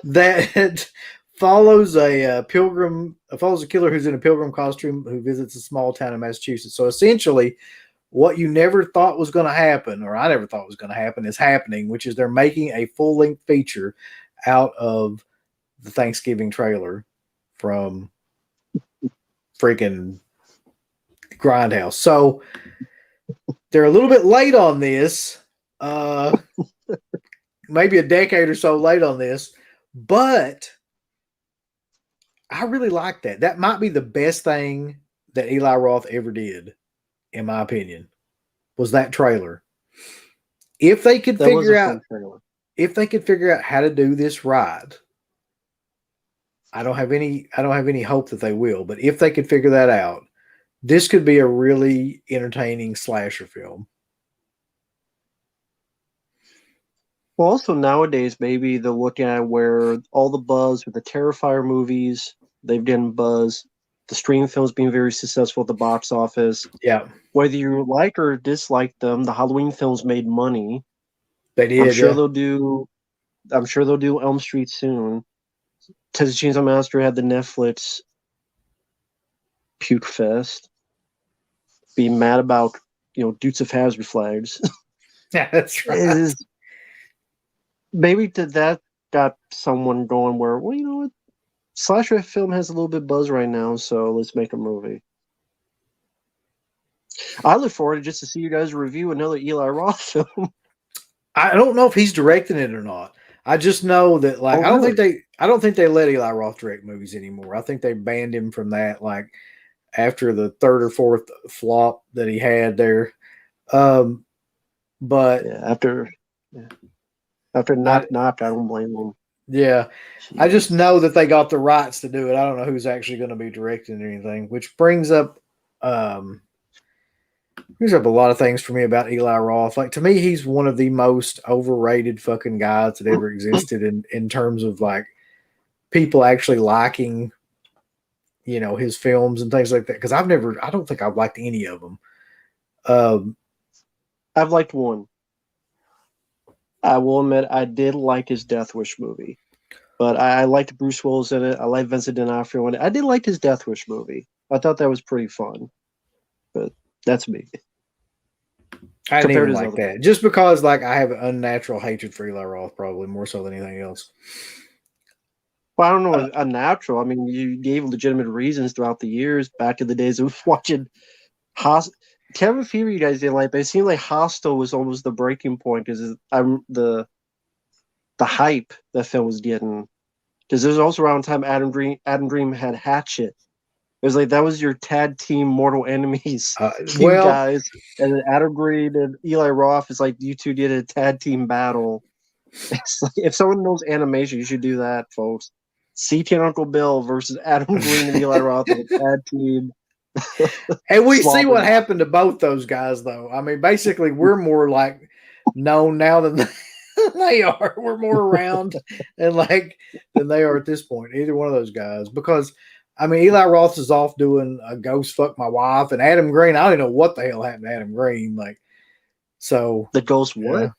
That follows a killer who's in a pilgrim costume who visits a small town in Massachusetts. So essentially, what you never thought was going to happen, or I never thought was going to happen, is happening, which is they're making a full-length feature out of the Thanksgiving trailer from freaking Grindhouse. So they're a little bit late on this. Maybe a decade or so late on this, but I really like that. That might be the best thing that Eli Roth ever did, in my opinion. was that trailer. If they could That was figure a out fun trailer. if they could figure out how to do this right, I don't have any hope that they will, but if they could figure that out, this could be a really entertaining slasher film. Well, also nowadays, maybe they're looking at where all the buzz with the Terrifier movies, they've done buzz. The stream films being very successful at the box office. Yeah, Whether you like or dislike them, the Halloween films made money. they did. Yeah, I'm sure they'll do Elm Street soon. Texas Chainsaw Massacre had the Netflix puke fest. Be mad about Dukes of Hazzard flags. yeah, that's right. Is maybe that got someone going where, well, you know what, slasher film has a little bit of buzz right now, so let's make a movie. I look forward to just to see you guys review another Eli Roth film. I don't know if he's directing it or not. I just know that Oh, I don't really? think they let Eli Roth direct movies anymore. I think they banned him from that after the third or fourth flop that he had there. But Yeah, after Knock Knock, I don't blame him. yeah, Jeez. I just know that they got the rights to do it. I don't know who's actually going to be directing anything, which brings up a lot of things for me about Eli Roth. Like, to me, he's one of the most overrated fucking guys that ever existed in terms of like people actually liking, his films and things like that. Because I don't think I've liked any of them. I've liked one. I will admit I did like his Death Wish movie, but I liked Bruce Willis in it. I liked Vincent D'Onofrio in it. I did like his Death Wish movie. I thought that was pretty fun, but that's me. I didn't even like that. Just because I have an unnatural hatred for Eli Roth, probably more so than anything else. Well, I don't know, unnatural. I mean, you gave legitimate reasons throughout the years. Back in the days of watching Kevin Fever, you guys didn't like, but it seemed like Hostel was almost the breaking point because the hype that film was getting. Because there's also around the time Adam Dream had Hatchet. It was like that was your tag team mortal enemies, guys, and then Adam Green and Eli Roth. It's like you two did a tag team battle. It's like, if someone knows animation, you should do that, folks. CT and Uncle Bill versus Adam Green and Eli Roth in a tag team. And we see what happened to both those guys, though. I mean, basically, we're more known now than they are. We're more around and than they are at this point. Either one of those guys, because I mean, Eli Roth is off doing a Ghost Fuck My Wife, and Adam Green. I don't even know what the hell happened to Adam Green. The Ghost what?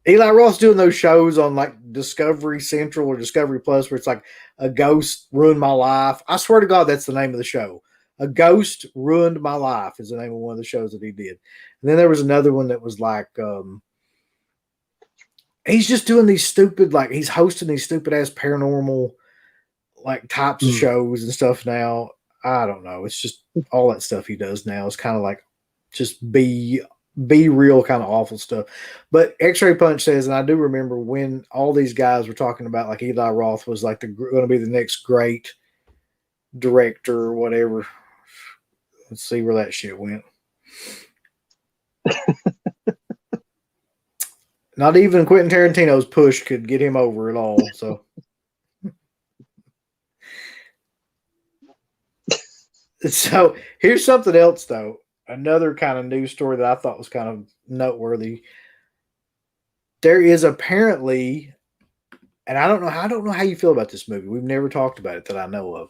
Eli Roth's doing those shows on Discovery Central or Discovery Plus, where it's like a ghost ruined my life. I swear to God, that's the name of the show. A Ghost Ruined My Life is the name of one of the shows that he did. And then there was another one that was he's just doing these stupid, he's hosting these stupid ass paranormal types of shows and stuff now. I don't know. It's just all that stuff he does now is kind of just be real kind of awful stuff. But X-Ray Punch says, and I do remember when all these guys were talking about Eli Roth was going to be the next great director or whatever. Let's see where that shit went. Not even Quentin Tarantino's push could get him over at all. So here's something else, though. Another kind of news story that I thought was kind of noteworthy. There is apparently, and I don't know how you feel about this movie. We've never talked about it that I know of.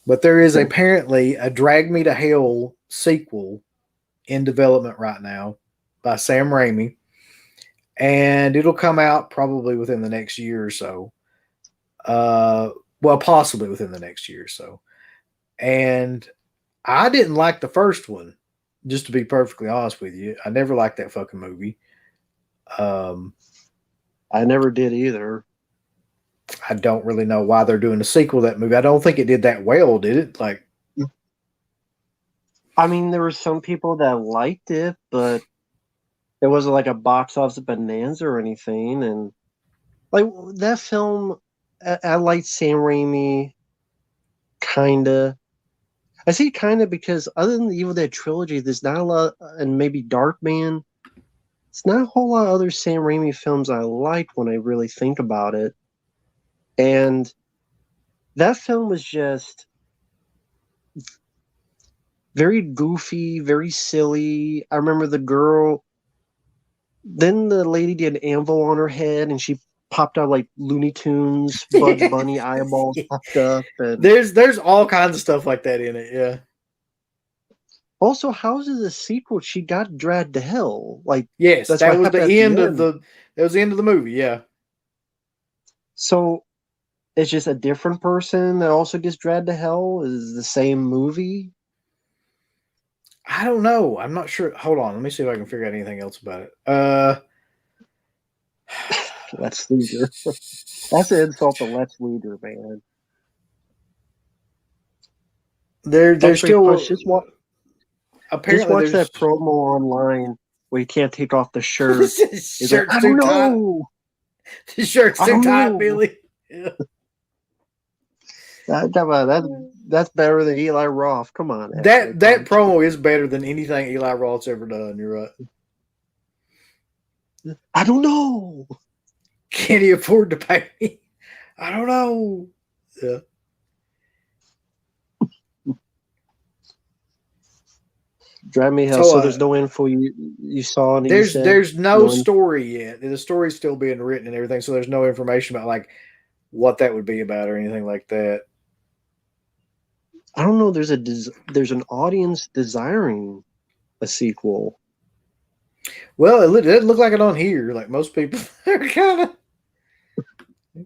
But there is apparently a Drag Me to Hell sequel in development right now by Sam Raimi. And it'll come out probably within the next year or so. Possibly within the next year or so. And I didn't like the first one, just to be perfectly honest with you. I never liked that fucking movie. I never did either. I don't really know why they're doing a sequel to that movie. I don't think it did that well, did it? I mean, there were some people that liked it, but it wasn't like a box office bonanza or anything. And that film, I liked Sam Raimi, kinda. I see kind of because other than the Evil Dead trilogy, there's not a lot, and maybe Darkman. It's not a whole lot of other Sam Raimi films I like when I really think about it. And that film was just very goofy, very silly. I remember the girl. Then the lady did an anvil on her head, and she popped out like Looney Tunes, Bugs Bunny eyeballs popped up. And there's all kinds of stuff like that in it. Yeah. also, how's it a sequel? She got dragged to hell. Like, Yes, that's that what was happened the at the end of end. that was the end of the movie. Yeah. So it's just a different person that also gets dragged to hell. Is the same movie? I don't know. I'm not sure. Hold on. Let me see if I can figure out anything else about it. Lex Luger. That's an insult to Lex Luger, man. There's That's pretty still push. Just apparently watch there's that promo online where you can't take off the shirt. He's like, shirt's I too don't tight. know. The shirt's I too don't tight, know. Billy. Yeah. That's better than Eli Roth. Come on, That Ashley. promo is better than anything Eli Roth's ever done. You're right. I don't know. Can he afford to pay me? I don't know. Yeah. Drive me hell. So there's no info you saw. And There's no story yet. The story's still being written and everything, so there's no information about like what that would be about or anything like that. I don't know. There's an audience desiring a sequel. Well, it didn't look like it on here. Like most people are kind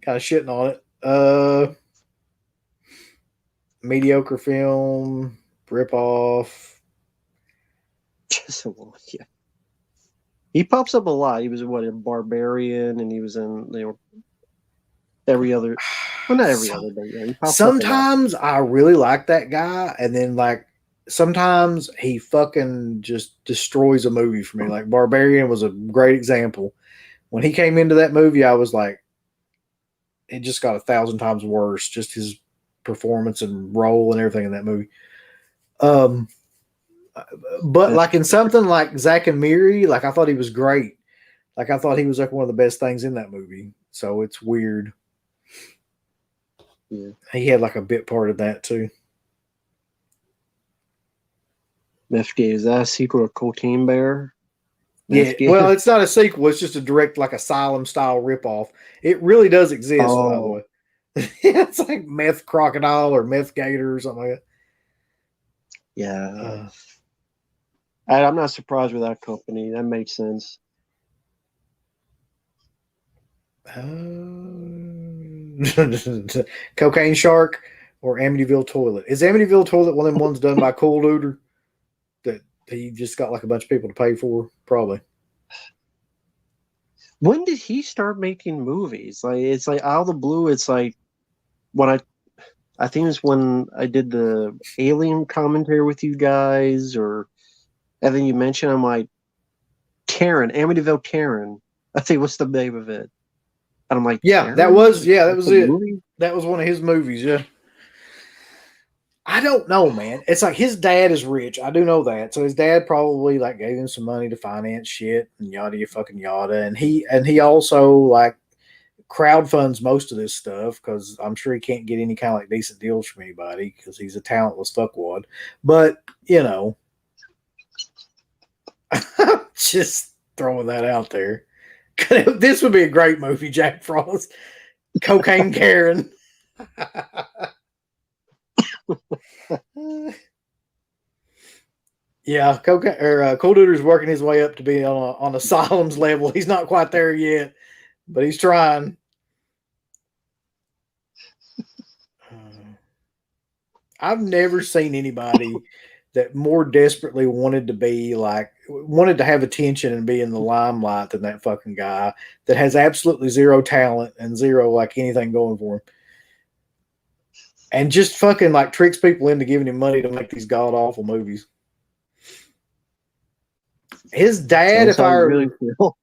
of shitting on it. Mediocre film, rip off. Just yeah. He pops up a lot. He was a Barbarian, and he was in every other. Well, not every other, but yeah, he pops sometimes up I really like that guy, and then like sometimes he fucking just destroys a movie for me. Like Barbarian was a great example. When he came into that movie, I was like, it just got 1,000 times worse. Just his performance and role and everything in that movie. But like in something like Zack and Miri, like I thought he was great. Like I thought he was like one of the best things in that movie. So it's weird. Yeah. He had like a bit part of that too. FK, is that a sequel to Cocaine Bear? Yeah, well, it's not a sequel. It's just a direct, like, Asylum style ripoff. It really does exist, by the way. It's like Meth Crocodile or Meth Gator or something like that. Yeah. I'm not surprised with that company. That makes sense. Cocaine Shark or Amityville Toilet. Is Amityville Toilet one of them ones done by Cool Looter that he just got like a bunch of people to pay for? Probably. When did he start making movies? Like it's like out of the blue. It's like when I think it's when I did the Alien commentary with you guys, and then you mentioned I'm like Amityville Karen. I think what's the name of it? And I'm like, yeah, Karen? that was it. Movie? That was one of his movies. Yeah. I don't know, man. It's like his dad is rich. I do know that. So his dad probably like gave him some money to finance shit and yada fucking yada. And he also like crowdfunds most of this stuff because I'm sure he can't get any kind of like decent deals from anybody because he's a talentless fuckwad. But you know, just throwing that out there. This would be a great movie, Jack Frost. Cocaine Karen. Yeah, Cold Duder's working his way up to be on Asylum's level. He's not quite there yet, but he's trying. I've never seen anybody that more desperately wanted to have attention and be in the limelight than that fucking guy that has absolutely zero talent and zero like anything going for him. And just fucking like tricks people into giving him money to make these god awful movies. His dad, if I really feel.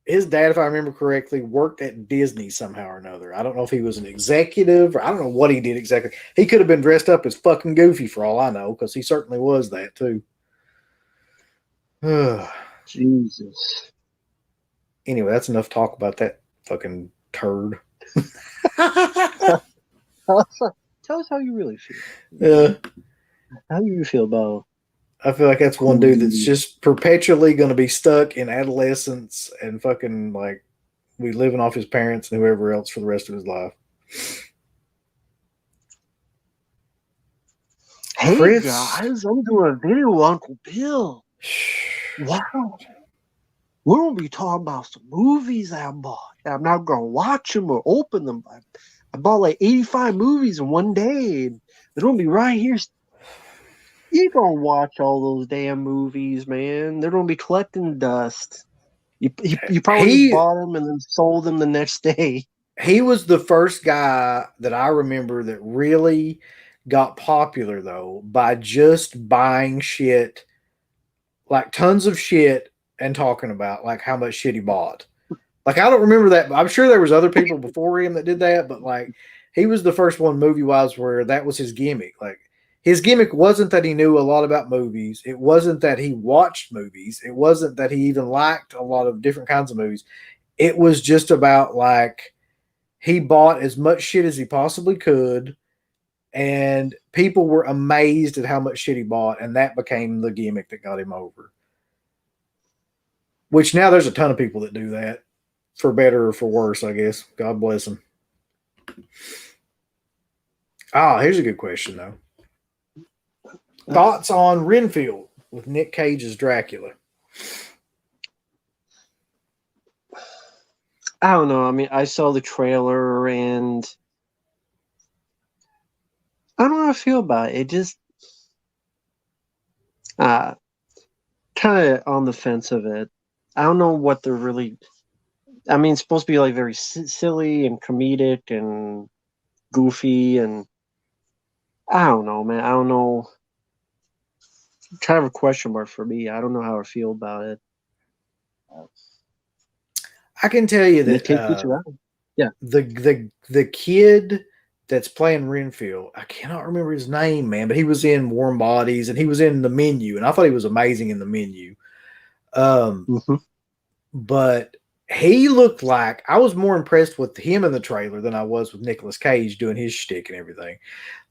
his dad, if I remember correctly, worked at Disney somehow or another. I don't know if he was an executive or I don't know what he did exactly. He could have been dressed up as fucking Goofy for all I know, because he certainly was that too. Jesus. Anyway, that's enough talk about that fucking turd. Tell us how you really feel. Yeah. How do you feel about? I feel like that's one dude that's just perpetually going to be stuck in adolescence and fucking like be living off his parents and whoever else for the rest of his life. Hey Chris, guys, I'm doing a video with Uncle Bill. Wow. We're going to be talking about some movies I bought. I'm not going to watch them or open them. I bought like 85 movies in one day. And they're going to be right here. You're going to watch all those damn movies, man. They're going to be collecting dust. You probably bought them and then sold them the next day. He was the first guy that I remember that really got popular, though, by just buying shit, like tons of shit, and talking about like how much shit he bought. Like, I don't remember that, but I'm sure there was other people before him that did that, but like he was the first one movie-wise where that was his gimmick. Like, his gimmick wasn't that he knew a lot about movies. It wasn't that he watched movies. It wasn't that he even liked a lot of different kinds of movies. It was just about like he bought as much shit as he possibly could, and people were amazed at how much shit he bought, and that became the gimmick that got him over. Which now there's a ton of people that do that, for better or for worse, I guess. God bless them. Here's a good question, though. Thoughts on Renfield with Nick Cage as Dracula? I don't know. I mean, I saw the trailer and I don't know how I feel about it. It just kind of on the fence of it. I don't know what they're really. I mean, it's supposed to be like very silly and comedic and goofy, and I don't know, man. I don't know. Kind of a question mark for me. I don't know how I feel about it. I can tell you that the kid that's playing Renfield, I cannot remember his name, man, but he was in Warm Bodies and he was in The Menu, and I thought he was amazing in The Menu. But he looked like, I was more impressed with him in the trailer than I was with Nicolas Cage doing his shtick and everything.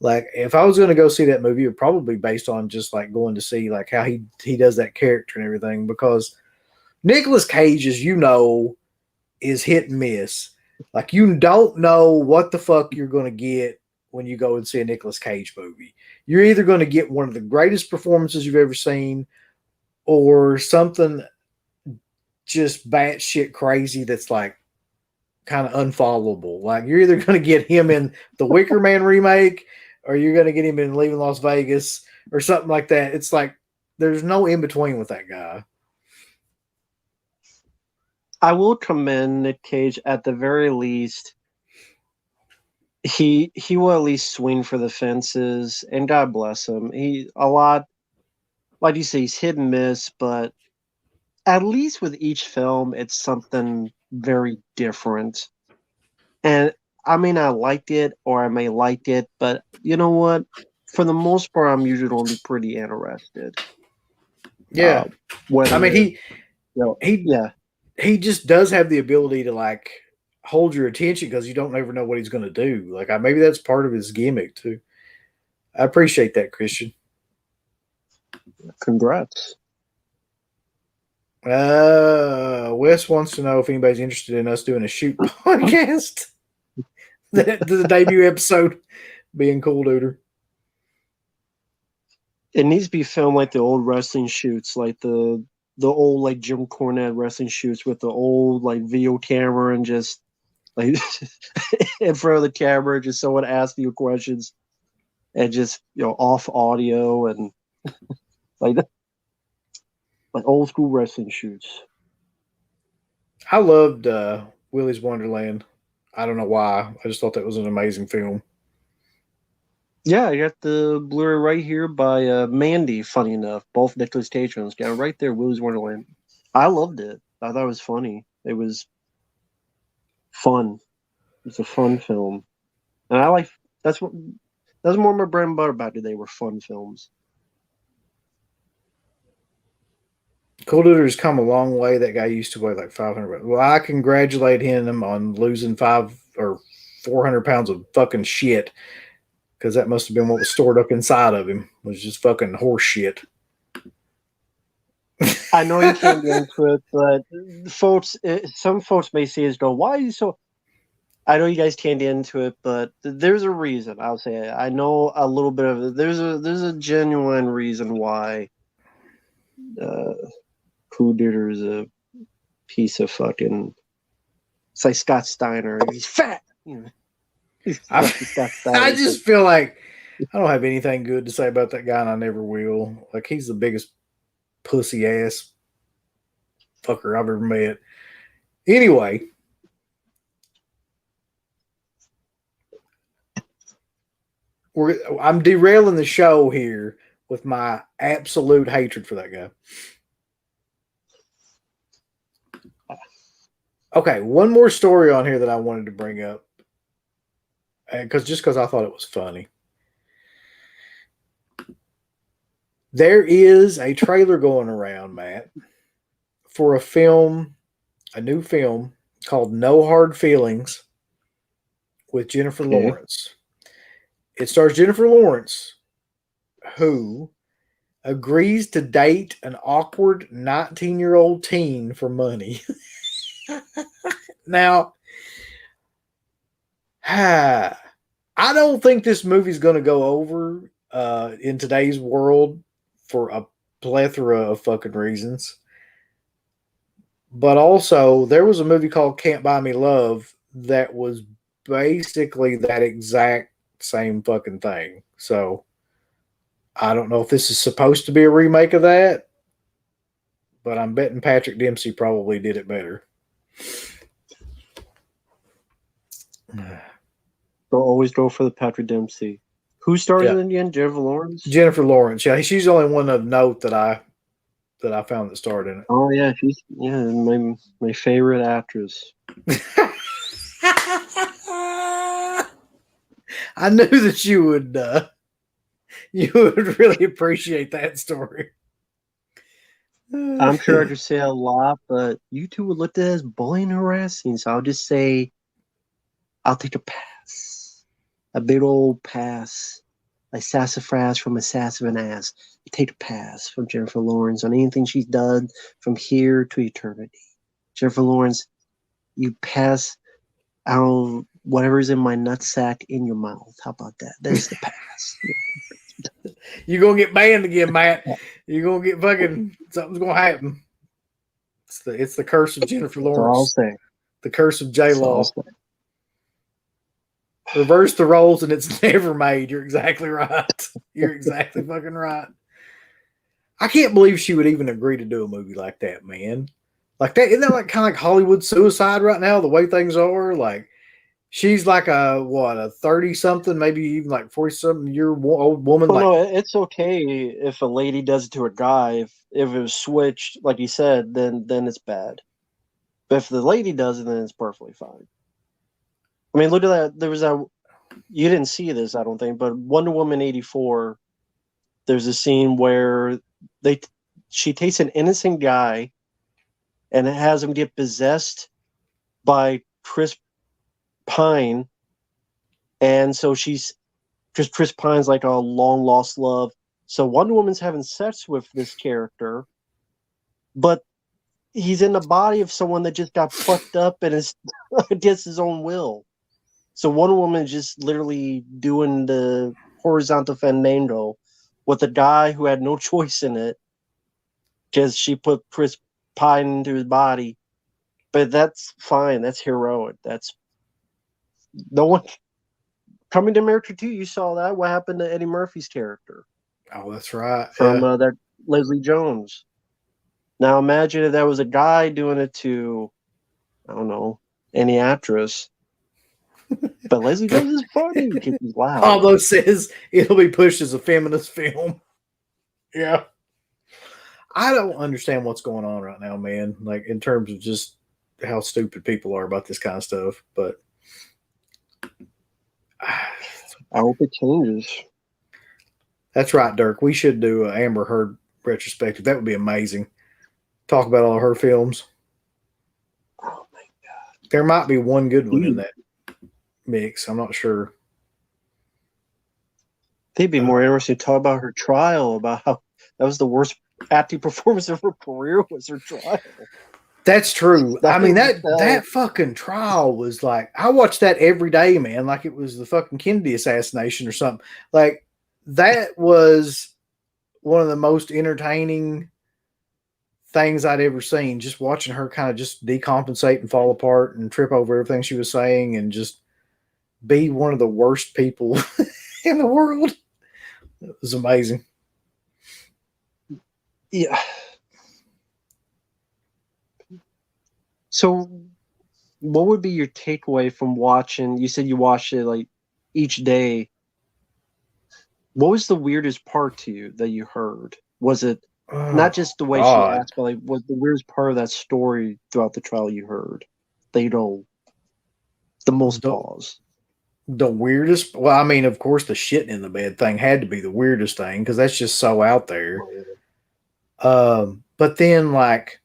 Like, if I was going to go see that movie, it would probably be based on just like going to see like how he does that character and everything, because Nicolas Cage, as you know, is hit and miss. Like, you don't know what the fuck you're going to get when you go and see a Nicolas Cage movie. You're either going to get one of the greatest performances you've ever seen or something just batshit crazy that's like kind of unfollowable. Like, you're either going to get him in the Wicker Man remake or you're going to get him in Leaving Las Vegas or something like that. It's like there's no in between with that guy. I will commend Nick Cage at the very least. He will at least swing for the fences, and God bless him. He a lot, like you say, he's hit and miss, but at least with each film, it's something very different. And I may not liked it, or I may liked it, but you know what? For the most part, I'm usually only pretty interested. Yeah, I mean he just does have the ability to like hold your attention because you don't ever know what he's going to do. Like, maybe that's part of his gimmick too. I appreciate that, Christian. Congrats. Wes wants to know if anybody's interested in us doing a shoot podcast. the debut episode being Cool Duder. It needs to be filmed like the old wrestling shoots, like the old like Jim Cornette wrestling shoots with the old like video camera and just like in front of the camera, just someone asking you questions and just off audio and like old school wrestling shoots. I loved Willy's Wonderland. I don't know why. I just thought that was an amazing film. Yeah, I got the Blu-ray right here by Mandy, funny enough. Both Nicolas Cage ones. Got it right there, Willy's Wonderland. I loved it. I thought it was funny. It was fun. It's a fun film, and I like that's more my bread and butter about it. They were fun films. Cool Duder's come a long way. That guy used to weigh like 500. Well, I congratulate him on losing 500 or 400 pounds of fucking shit, because that must have been what was stored up inside of him, was just fucking horse shit. I know you can't get into it, but some folks may see it as go, why are you so... I know you guys can't get into it, but there's a reason. I'll say I know a little bit of it. There's a genuine reason why Cool Duder is a piece of fucking... It's like Scott Steiner. He's fat. You know, I just feel like I don't have anything good to say about that guy, and I never will. Like, he's the biggest pussy ass fucker I've ever met. Anyway, I'm derailing the show here with my absolute hatred for that guy. Okay, one more story on here that I wanted to bring up, because I thought it was funny. There is a trailer going around, Matt, for a new film called No Hard Feelings with Jennifer Lawrence. It stars Jennifer Lawrence, who agrees to date an awkward 19-year-old teen for money. Now, I don't think this movie's going to go over in today's world for a plethora of fucking reasons. But also, there was a movie called Can't Buy Me Love that was basically that exact same fucking thing. So, I don't know if this is supposed to be a remake of that, but I'm betting Patrick Dempsey probably did it better. They'll always go for the Patrick Dempsey. Who stars in the end? Jennifer Lawrence? Jennifer Lawrence. Yeah, she's the only one of note that I found that starred in it. Oh yeah, she's my favorite actress. I knew that you would really appreciate that story. I'm sure I could say a lot, but you two would look at it as bullying and harassing, so I'll just say I'll take a pass. A big old pass. Like sassafras from a sass of an ass. You take a pass from Jennifer Lawrence on anything she's done from here to eternity. Jennifer Lawrence, you pass out whatever's in my nutsack in your mouth. How about that? There's the pass. You're going to get banned again, Matt. You're going to get fucking... Something's going to happen. It's the curse of Jennifer Lawrence. That's all I'll say. The curse of J-Law. Reverse the roles and it's never made. You're exactly right. You're exactly fucking right. I can't believe she would even agree to do a movie like that, man. Like that, isn't that like kind of like Hollywood suicide right now, the way things are? Like, she's like a 30-something, maybe even like 40-something year old woman. Well, no, it's okay if a lady does it to a guy. If it was switched, like you said, then it's bad. But if the lady does it, then it's perfectly fine. I mean, look at that. There was that. You didn't see this, I don't think, but Wonder Woman 84. There's a scene where she takes an innocent guy, and it has him get possessed by Chris Pine, and so because Chris Pine's like a long lost love. So Wonder Woman's having sex with this character, but he's in the body of someone that just got fucked up and is against his own will. So Wonder Woman is just literally doing the horizontal fandango with a guy who had no choice in it because she put Chris Pine into his body. But that's fine. That's heroic. That's no one. Coming to America too. You saw that. What happened to Eddie Murphy's character? Oh, that's right. From that Leslie Jones. Now imagine if that was a guy doing it to, I don't know, any actress. But Leslie Jones is funny because he's loud. Although says it'll be pushed as a feminist film. Yeah. I don't understand what's going on right now, man. Like, in terms of just how stupid people are about this kind of stuff. But I hope it changes. that's right, Dirk. We should do an Amber Heard retrospective. That would be amazing. Talk about all her films. Oh my god. There might be one good one in that mix. I'm not sure. They'd be more interesting to talk about her trial, about how that was the worst acting performance of her career was her trial. That's true. That I mean, in that fucking trial was like, I watched that every day, man. Like it was the fucking Kennedy assassination or something. Like that was one of the most entertaining things I'd ever seen. Just watching her kind of just decompensate and fall apart and trip over everything she was saying and just be one of the worst people in the world. It was amazing. Yeah. So, what would be your takeaway from watching? You said you watched it like each day. What was the weirdest part to you that you heard? Was it not just the way she asked, but like was the weirdest part of that story throughout the trial you heard? That you know, the most pause. The weirdest. Well, I mean, of course, the shitting in the bed thing had to be the weirdest thing because that's just so out there. But then, like,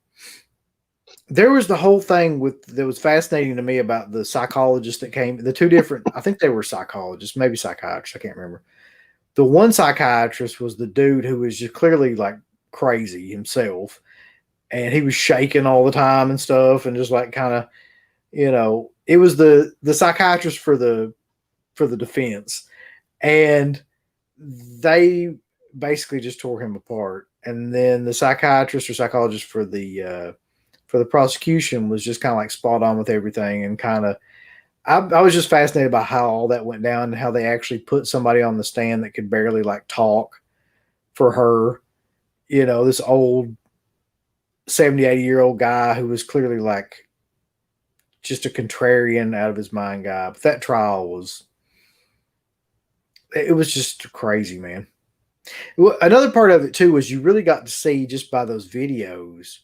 there was the whole thing that was fascinating to me about the psychologists that came. The two different, I think they were psychologists, maybe psychiatrists. I can't remember. The one psychiatrist was the dude who was just clearly like crazy himself, and he was shaking all the time and stuff, and just like kind of, it was the psychiatrist for the defense, and they basically just tore him apart. And then the psychiatrist or psychologist for the prosecution was just kind of like spot on with everything, and kind of I was just fascinated by how all that went down and how they actually put somebody on the stand that could barely like talk for her, this old 70, 80-year-old guy who was clearly like just a contrarian out of his mind guy. But that trial was just crazy, man. Another part of it too was you really got to see just by those videos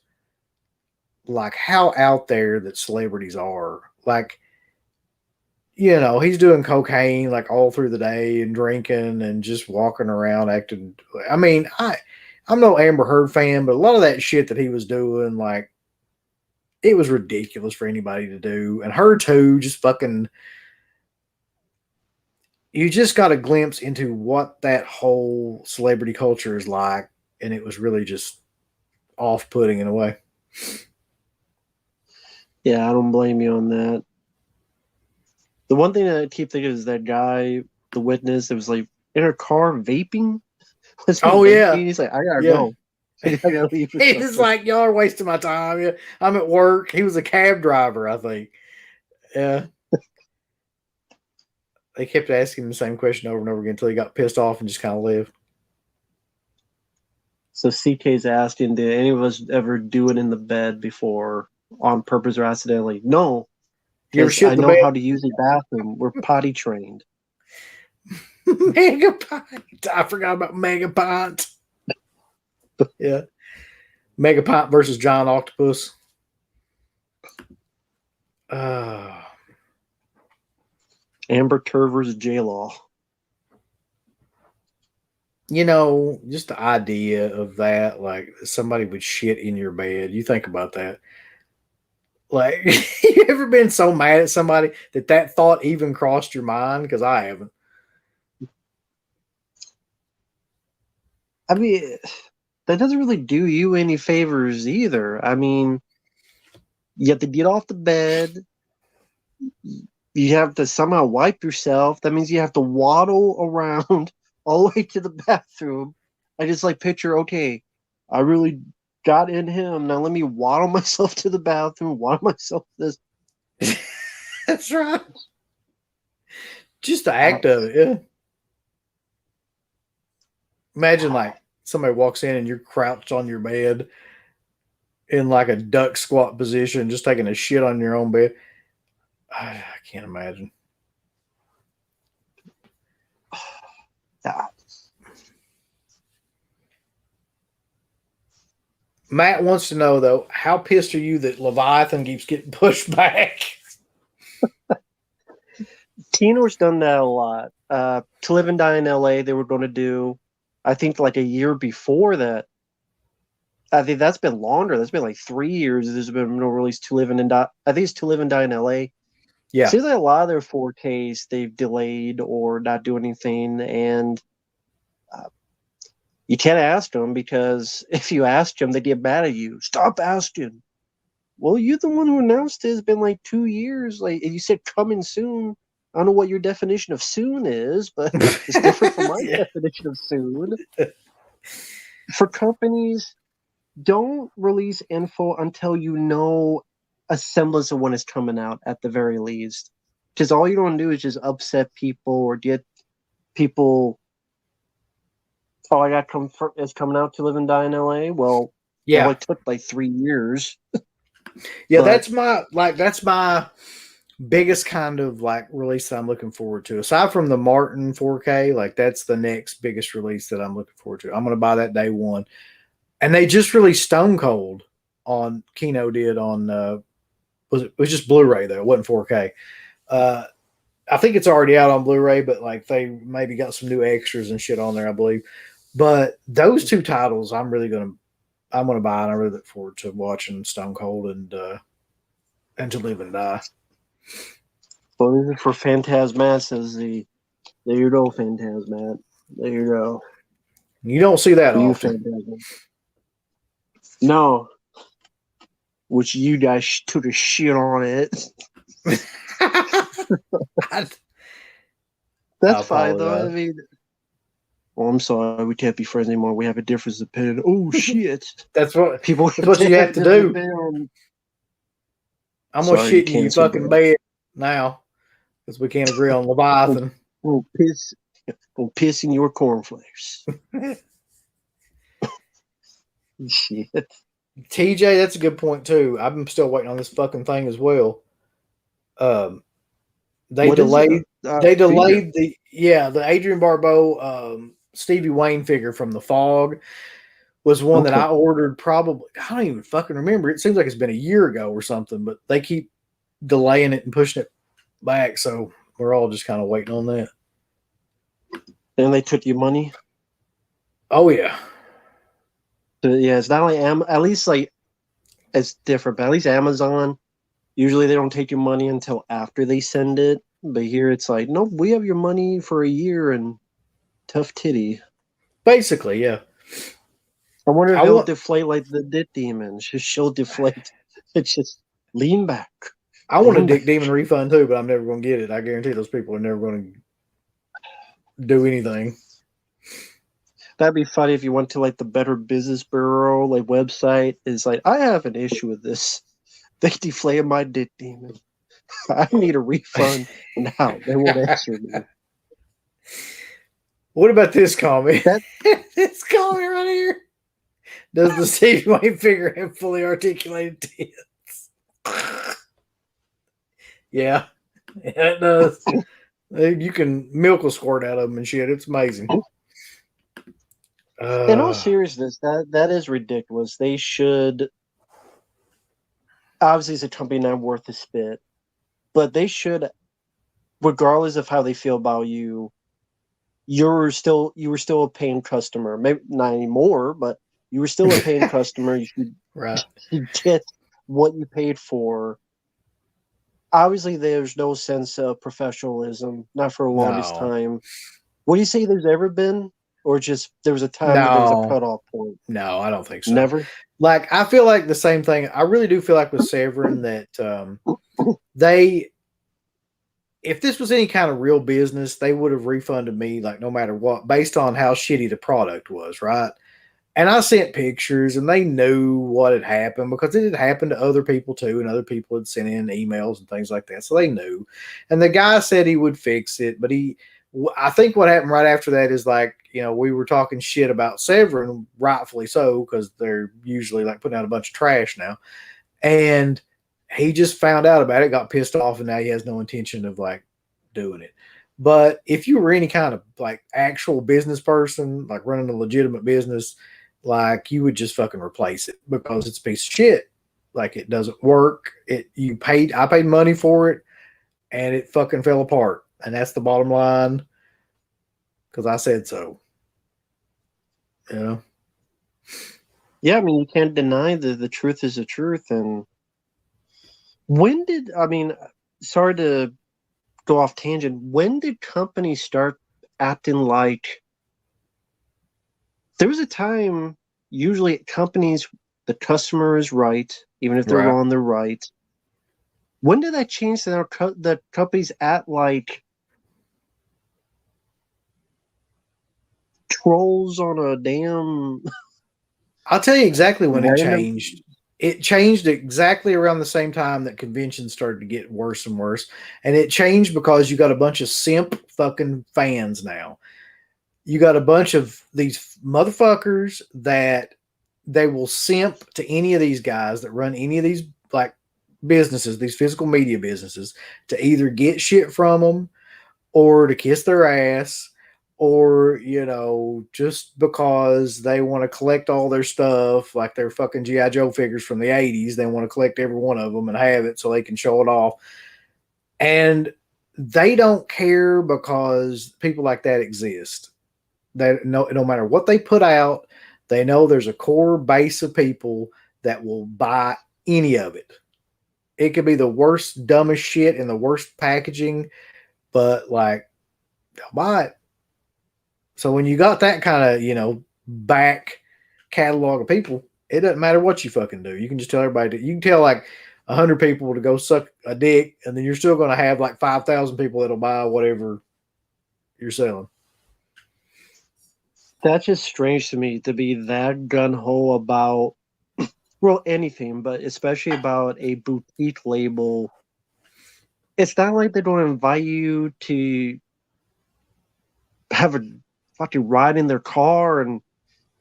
like how out there that celebrities are. Like, he's doing cocaine like all through the day and drinking and just walking around acting. I mean, I'm no Amber Heard fan, but a lot of that shit that he was doing, like, it was ridiculous for anybody to do. And her too, just fucking. You just got a glimpse into what that whole celebrity culture is like, and it was really just off-putting in a way. Yeah, I don't blame you on that. The one thing that I keep thinking is that guy, the witness, that was like in her car vaping. Yeah, he's like, I gotta go. I gotta leave. He's like, y'all are wasting my time. I'm at work. He was a cab driver, I think. Yeah. They kept asking him the same question over and over again until he got pissed off and just kind of left. So CK's asking, did any of us ever do it in the bed before on purpose or accidentally? No. Because I know how to use a bathroom. We're potty trained. Megapint. I forgot about Megapint. Yeah. Megapint versus John Octopus. Amber Turd versus J-Law. Just the idea of that, like somebody would shit in your bed. You think about that. Like, you ever been so mad at somebody that thought even crossed your mind? Because I haven't. I mean, that doesn't really do you any favors either. I mean, you have to get off the bed. You have to somehow wipe yourself. That means you have to waddle around all the way to the bathroom. I just like picture, okay, I really got in him. Now let me waddle myself to the bathroom, waddle myself this. That's right. Just the act of it, yeah. Imagine like somebody walks in and you're crouched on your bed in like a duck squat position, just taking a shit on your own bed. I can't imagine. Matt wants to know though, how pissed are you that Leviathan keeps getting pushed back? Tino's done that a lot. To Live and Die in LA, they were going to do, I think, like a year before that. I think that's been longer. That's been like 3 years. There's been no release To Live and Die. I think it's To Live and Die in LA. Yeah. Seems like a lot of their 4Ks they've delayed or not do anything, and you can't ask them because if you ask them, they get mad at you. Stop asking. Well, you're the one who announced it. It's been like 2 years. Like, and you said coming soon. I don't know what your definition of soon is, but it's different from my definition of soon. For companies, don't release info until you know a semblance of when it's coming out at the very least. Because all you want to do is just upset people or get people. Oh, it's coming out To Live and Die in LA. Well, Yeah. it only took like 3 years. Yeah, that's my biggest kind of like release that I'm looking forward to. Aside from the Martin 4K, like that's the next biggest release that I'm looking forward to. I'm going to buy that day one. And they just released Stone Cold on Kino did on it was just Blu-ray though, it wasn't 4K. I think it's already out on Blu-ray, but like they maybe got some new extras and shit on there, I believe. But those two titles I'm gonna buy, and I really look forward to watching Stone Cold and To Live and Die. Well, this is for Phantasmat, says there you go, Phantasmat. There you go. You don't see that often. No. Which you guys took a shit on it. That's fine, though. I mean, I'm sorry, we can't be friends anymore. We have a difference of opinion. Oh, shit. That's what people. That's what you have to do. I'm going to shit in your fucking bed now because we can't agree on Leviathan. We'll piss in your cornflakes. Shit. TJ, that's a good point too. I'm still waiting on this fucking thing as well. They delayed the Adrian Barbeau Stevie Wayne figure from The Fog was one that I ordered probably, I don't even fucking remember. It seems like it's been a year ago or something, but they keep delaying it and pushing it back, so we're all just kind of waiting on that. And they took your money? Oh yeah. So, yeah, it's not like at least like it's different, but at least Amazon, usually they don't take your money until after they send it. But here it's like, nope, we have your money for a year and tough titty. Basically, yeah. I wonder if they'll deflate like the Dick Demon. She'll deflate. It's just lean back. I want a Dick Demon refund too, but I'm never going to get it. I guarantee those people are never going to do anything. That'd be funny if you went to like the Better Business Bureau like website. It's like, I have an issue with this. They deflated my Dick Demon. I need a refund now. They won't answer me. What about this comment? This comment right here. Does the Stevie Wayne figure have fully articulated tits? Yeah, it does. You can milk a squirt out of them and shit. It's amazing. In all seriousness, that is ridiculous. They should. Obviously, it's a company not worth a spit, but they should, regardless of how they feel about you, you were still a paying customer. Maybe not anymore, but you were still a paying customer. You should get what you paid for. Obviously, there's no sense of professionalism, not for the longest time. What do you say there's ever been? Or just there was a time that there was a cutoff point? No, I don't think so. Never? Like, I feel like the same thing. I really do feel like with Severin that if this was any kind of real business, they would have refunded me, like, no matter what, based on how shitty the product was, right? And I sent pictures, and they knew what had happened because it had happened to other people too, and other people had sent in emails and things like that, so they knew. And the guy said he would fix it, but I think what happened right after that is, like, you know, we were talking shit about Severin, rightfully so, because they're usually like putting out a bunch of trash now. And he just found out about it, got pissed off, and now he has no intention of like doing it. But if you were any kind of like actual business person, like running a legitimate business, like you would just fucking replace it because it's a piece of shit. Like it doesn't work. I paid money for it and it fucking fell apart. And that's the bottom line because I said so. You know? Yeah, I mean, you can't deny that the truth is the truth. And sorry to go off tangent, when did companies start acting like, there was a time, usually companies, the customer is right, even if they're Right. wrong, they're right. When did that change to the companies act like trolls on a damn I'll tell you exactly when it random? changed. It changed exactly around the same time that conventions started to get worse and worse. And it changed because you got a bunch of simp fucking fans now. You got a bunch of these motherfuckers that they will simp to any of these guys that run any of these like businesses, these physical media businesses, to either get shit from them or to kiss their ass or just because they want to collect all their stuff like their fucking GI Joe figures from the 80s. They want to collect every one of them and have it so they can show it off, and they don't care because people like that exist. That no matter what they put out, they know there's a core base of people that will buy any of it. It could be the worst dumbest shit in the worst packaging, but like they'll buy it. So when you got that kind of, back catalog of people, it doesn't matter what you fucking do. You can just tell everybody you can tell like 100 people to go suck a dick, and then you're still going to have like 5,000 people that'll buy whatever you're selling. That's just strange to me to be that gun ho about, well, anything, but especially about a boutique label. It's not like they don't invite you to have a fucking ride in their car and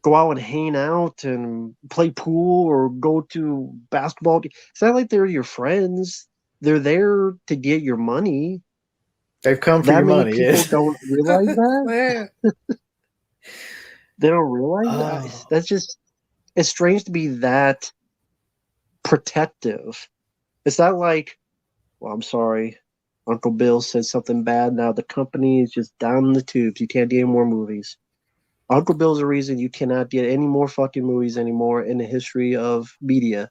go out and hang out and play pool or go to basketball. It's not like they're your friends. They're there to get your money. They've come for That your many money. people Yes. don't realize that. They don't realize that. Oh. That's just, it's strange to be that protective. It's not like, well, I'm sorry, Uncle Bill said something bad. Now the company is just down in the tubes. You can't do any more movies. Uncle Bill's the reason you cannot get any more fucking movies anymore in the history of media.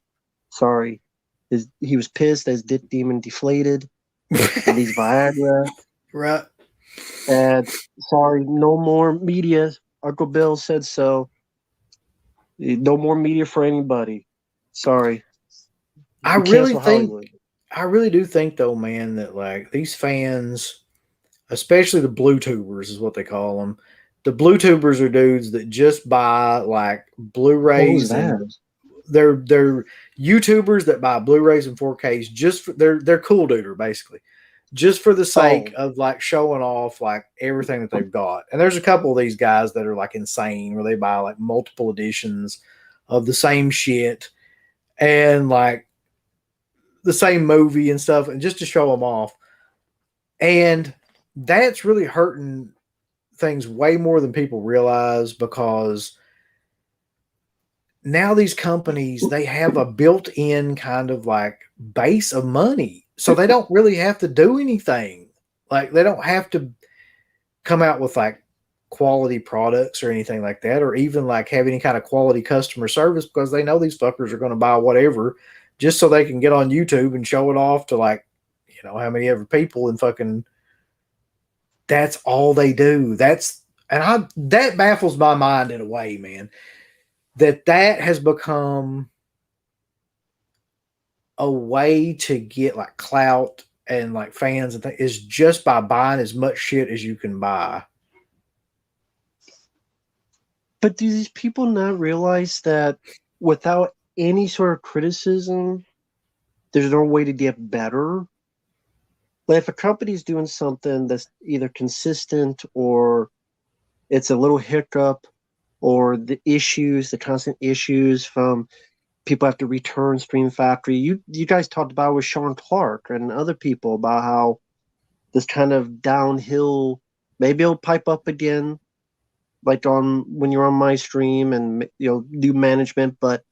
Sorry. He was pissed as Dick Demon deflated with these Viagra. Right. And sorry, no more media. Uncle Bill said so. No more media for anybody. Sorry. I really Cancel think Hollywood. I really do think though, man, that like these fans, especially the Blu-tubers is what they call them. The Blu-tubers are dudes that just buy like What was Blu-rays, and that? they're YouTubers that buy Blu-rays and 4Ks just for they're cool duder basically. Just for the sake Oh, of like showing off like everything that they've got. And there's a couple of these guys that are like insane where they buy like multiple editions of the same shit and like the same movie and stuff, and just to show them off. And that's really hurting things way more than people realize because now these companies they have a built-in kind of like base of money, so they don't really have to do anything. Like they don't have to come out with like quality products or anything like that, or even like have any kind of quality customer service because they know these fuckers are going to buy whatever just so they can get on YouTube and show it off to like how many ever people, and fucking that's all they do. That baffles my mind in a way, man. That has become a way to get like clout and like fans and things is just by buying as much shit as you can buy. but do these people not realize that without any sort of criticism, there's no way to get better? Like if a company's doing something that's either consistent or it's a little hiccup, or the constant issues from people have to return Stream Factory. You guys talked about with Sean Clark and other people about how this kind of downhill, maybe it'll pipe up again, like on when you're on my stream and do management, but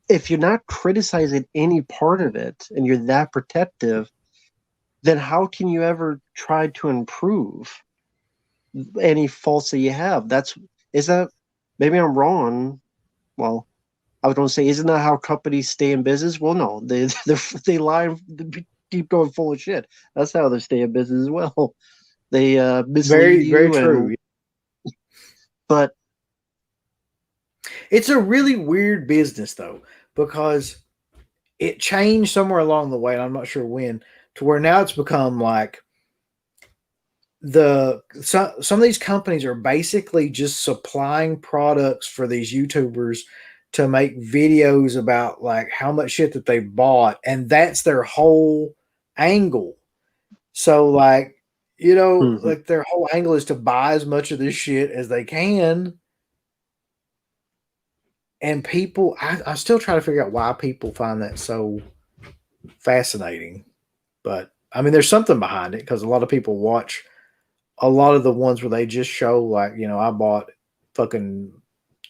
if you're not criticizing any part of it and you're that protective, then how can you ever try to improve any faults that you have? Is that maybe I'm wrong? Well, I was going to say, isn't that how companies stay in business? Well, no, they lie, keep going full of shit. That's how they stay in business as well. They mislead Very, very you, true. but it's a really weird business though, because it changed somewhere along the way, and I'm not sure when, to where now it's become like some of these companies are basically just supplying products for these YouTubers to make videos about like how much shit that they bought, and that's their whole angle. So like, like their whole angle is to buy as much of this shit as they can. And people, I still try to figure out why people find that so fascinating. But I mean, there's something behind it because a lot of people watch a lot of the ones where they just show like, I bought fucking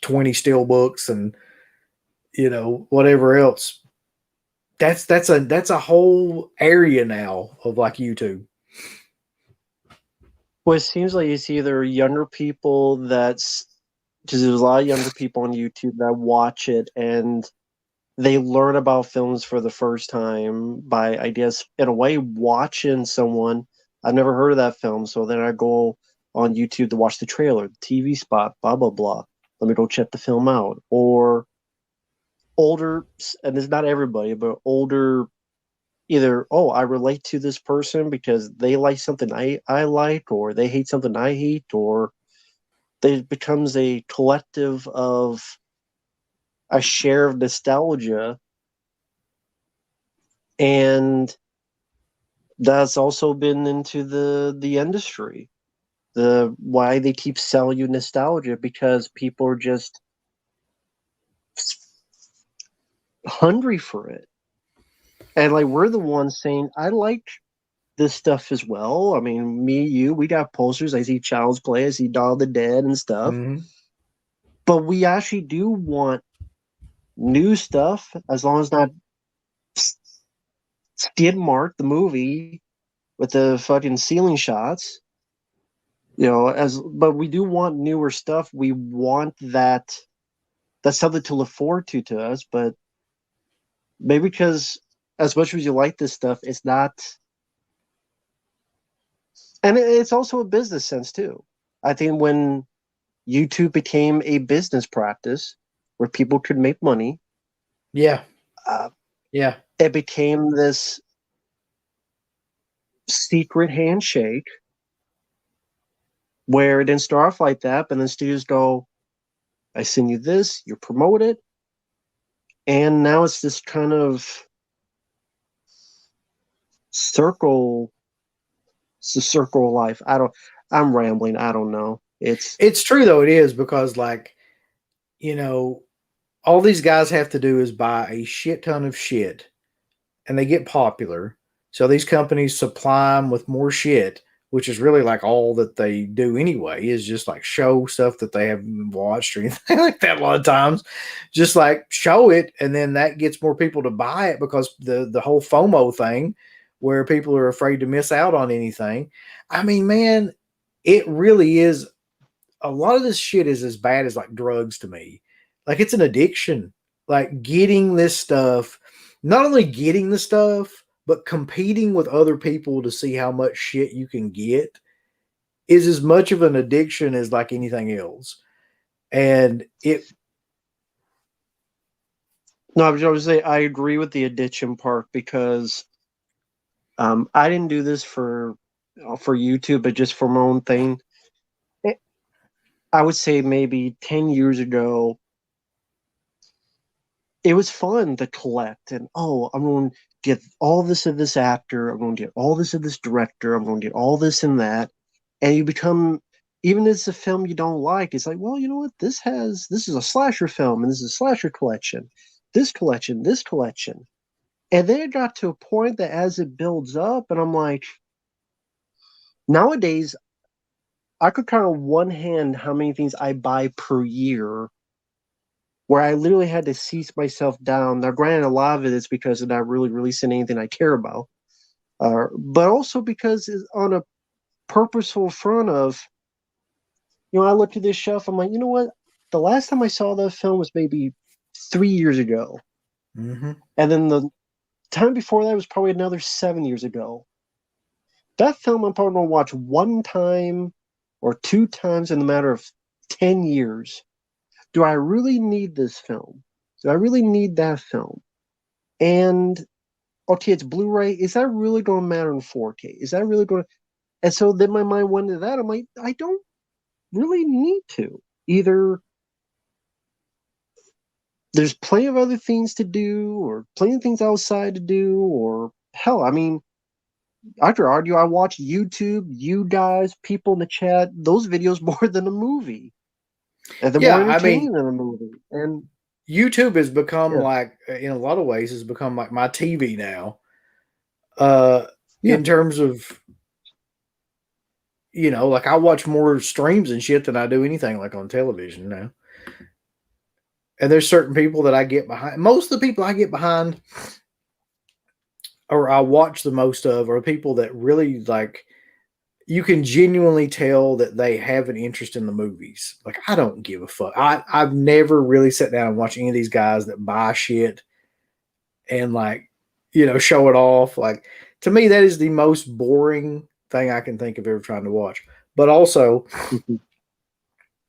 20 steel books and whatever else. That's a whole area now of like YouTube. well, it seems like it's either younger people because there's a lot of younger people on YouTube that watch it and they learn about films for the first time by, I guess, in a way, watching someone. I've never heard of that film, so then I go on YouTube to watch the trailer, the TV spot, blah, blah, blah. Let me go check the film out. Or older, and it's not everybody, but older, either, oh, I relate to this person because they like something I like, or they hate something I hate, or it becomes a collective of a share of nostalgia. And that's also been into the industry. Why they keep selling you nostalgia, because people are just hungry for it. And like we're the ones saying, I like this stuff as well. I mean, me, you, we got posters. I see Child's Play, I see Dawn of the Dead and stuff. Mm-hmm. But we actually do want new stuff, as long as not Skid Mark, the movie with the fucking ceiling shots. But we do want newer stuff. We want that's something to look forward to us. But maybe because as much as you like this stuff, it's not. And it's also a business sense too. I think when YouTube became a business practice where people could make money, Yeah. uh, Yeah. it became this secret handshake where it didn't start off like that, but then studios go, I send you this, you promote it, and now it's this kind of circle. It's the circle of life. I'm rambling. I don't know. It's true though. It is, because like, all these guys have to do is buy a shit ton of shit and they get popular. So these companies supply them with more shit, which is really like all that they do anyway, is just like show stuff that they haven't watched or anything like that a lot of times. Just like show it, and then that gets more people to buy it, because the whole FOMO thing where people are afraid to miss out on anything. I mean, man, it really is. A lot of this shit is as bad as like drugs to me. Like it's an addiction. Like getting this stuff, not only getting the stuff, but competing with other people to see how much shit you can get is as much of an addiction as like anything else. And No, I was going to say I agree with the addiction part, because I didn't do this for YouTube, but just for my own thing. I would say maybe 10 years ago, it was fun to collect, and I'm going to get all this of this actor, I'm going to get all this of this director, I'm going to get all this and that. And you become, even if it's a film you don't like, it's like, well, you know what? This is a slasher film, and this is a slasher collection, this collection, this collection. And then it got to a point that as it builds up, and I'm like, nowadays, I could count on one hand how many things I buy per year, where I literally had to cease myself down. Now, granted, a lot of it is because they're not really releasing anything I care about, but also because it's on a purposeful front of, I looked at this shelf, I'm like, you know what? The last time I saw that film was maybe 3 years ago. Mm-hmm. And then the time before that was probably another 7 years ago. That film I'm probably going to watch one time or two times in the matter of 10 years. Do I really need this film? Do I really need that film? And, okay, it's Blu-ray. Is that really going to matter in 4K? Is that really going to... And so then my mind went to that. I'm like, I don't really need to. Either there's plenty of other things to do, or plenty of things outside to do, or hell, I mean, I could argue I watch YouTube, you guys, people in the chat, those videos more than a movie. And they're more Yeah, I mean, entertaining than a movie. And YouTube has become yeah, like, in a lot of ways, has become like my TV now. Uh, yeah. in terms of, like I watch more streams and shit than I do anything like on television now. And there's certain people that I get behind. Most of the people I get behind, or I watch the most of, are people that really like. You can genuinely tell that they have an interest in the movies. Like I don't give a fuck. I've never really sat down and watched any of these guys that buy shit and like, show it off. Like to me, that is the most boring thing I can think of ever trying to watch. But also, Mhm.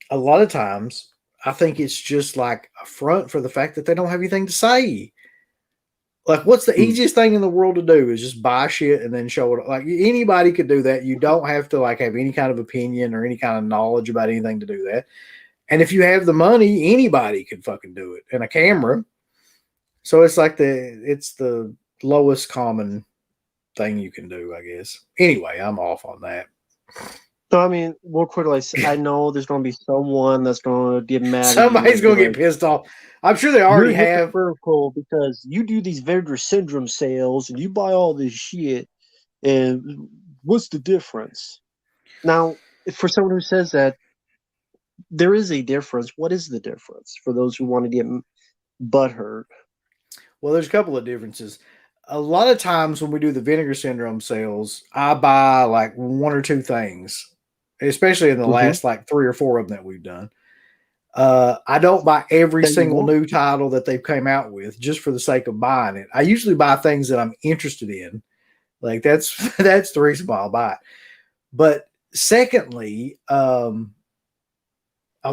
a lot of times, I think it's just like a front for the fact that they don't have anything to say. Like, what's the Mm. easiest thing in the world to do is just buy shit and then show it. Like, anybody could do that. You don't have to like have any kind of opinion or any kind of knowledge about anything to do that. And if you have the money, anybody could fucking do it, and a camera. So it's like it's the lowest common thing you can do, I guess. Anyway, I'm off on that. So, I mean, real quickly, I know there's going to be someone that's going to get mad at you Somebody's and be gonna get like, pissed off. I'm sure they you're already have. hypocritical because you do these Vinegar Syndrome sales and you buy all this shit. And what's the difference? Now, for someone who says that, there is a difference. What is the difference for those who want to get butthurt? Well, there's a couple of differences. A lot of times when we do the Vinegar Syndrome sales, I buy like one or two things, especially in the Mm-hmm. last like 3 or 4 of them that we've done. I don't buy every That you single want? new title that they've came out with just for the sake of buying it. I usually buy things that I'm interested in. Like that's that's the reason why I'll buy it. But secondly, a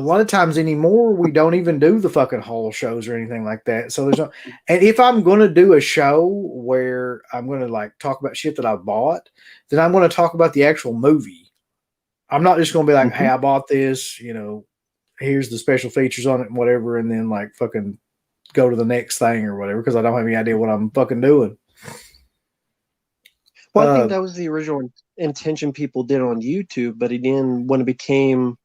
lot of times anymore we don't even do the fucking haul shows or anything like that. So there's no, and if I'm going to do a show where I'm going to like talk about shit that I bought, then I'm going to talk about the actual movie. I'm not just going to be like, Mm-hmm. hey, I bought this, here's the special features on it and whatever, and then like fucking go to the next thing or whatever because I don't have any idea what I'm fucking doing. Well, I think that was the original intention people did on YouTube, but again, when it became,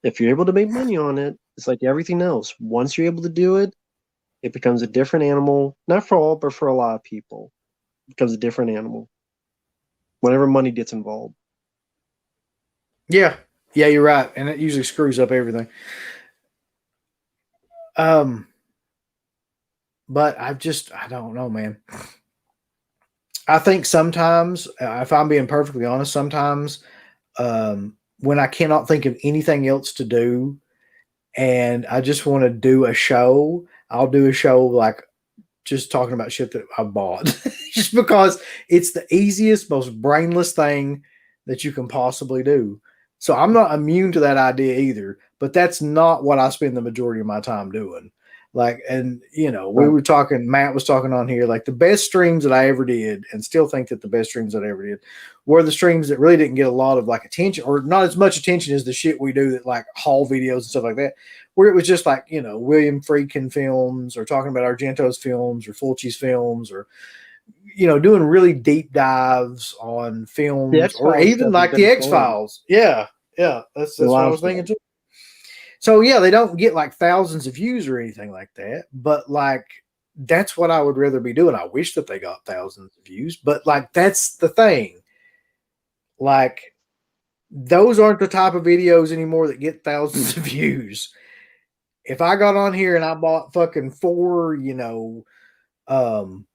if you're able to make money on it, it's like everything else. Once you're able to do it, it becomes a different animal. Not for all, but for a lot of people, it becomes a different animal. Whenever money gets involved. Yeah, you're right, and it usually screws up everything. But I don't know, man. I think sometimes, if I'm being perfectly honest, sometimes when I cannot think of anything else to do and I just want to do a show, I'll do a show like just talking about shit that I bought just because it's the easiest, most brainless thing that you can possibly do. So I'm not immune to that idea either, but that's not what I spend the majority of my time doing. Like, and we Right. were talking, Matt was talking on here, like the best streams that I ever did, and still think that the best streams that I ever did were the streams that really didn't get a lot of like attention or not as much attention as the shit we do that like haul videos and stuff like that, where it was just like, William Friedkin films or talking about Argento's films or Fulci's films or, doing really deep dives on The films X or Files even stuff has like the been X fun. Files. Yeah. Yeah. That's A what lot I of was thinking fun. too. So yeah, they don't get like thousands of views or anything like that, but like that's what I would rather be doing. I wish that they got thousands of views, but like that's the thing. Like those aren't the type of videos anymore that get thousands of views. If I got on here and I bought fucking 4, um,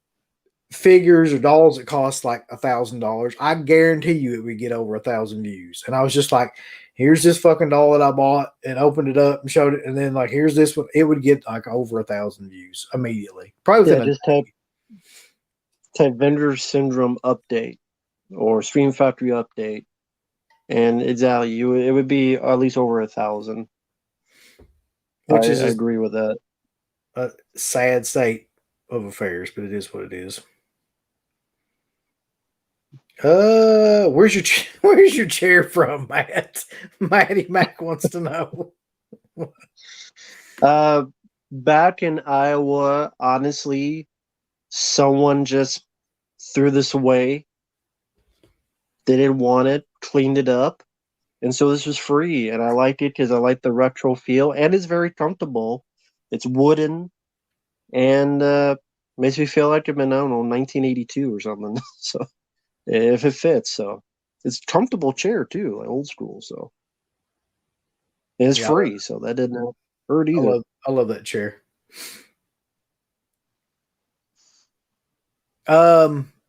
figures or dolls that cost like $1,000, I guarantee you it would get over 1,000 views. And I was just like, here's this fucking doll that I bought, and opened it up and showed it, and then like, here's this one. It would get like over 1,000 views immediately, probably Yeah, within a just day. type vendor syndrome update or Stream Factory update, and exactly it would be at least over 1,000. Which I is agree with that. a sad state of affairs, but it is what it is. Where's your chair from, Matt? Matty Mac wants to know. Back in Iowa, honestly, someone just threw this away. They didn't want it, cleaned it up, and so this was free, and I liked it because I like the retro feel, and it's very comfortable. It's wooden, and makes me feel like I'm in, I don't know, 1982 or something. So if it fits, so it's a comfortable chair too, like old school. So and it's free, so that didn't hurt either. I love that chair.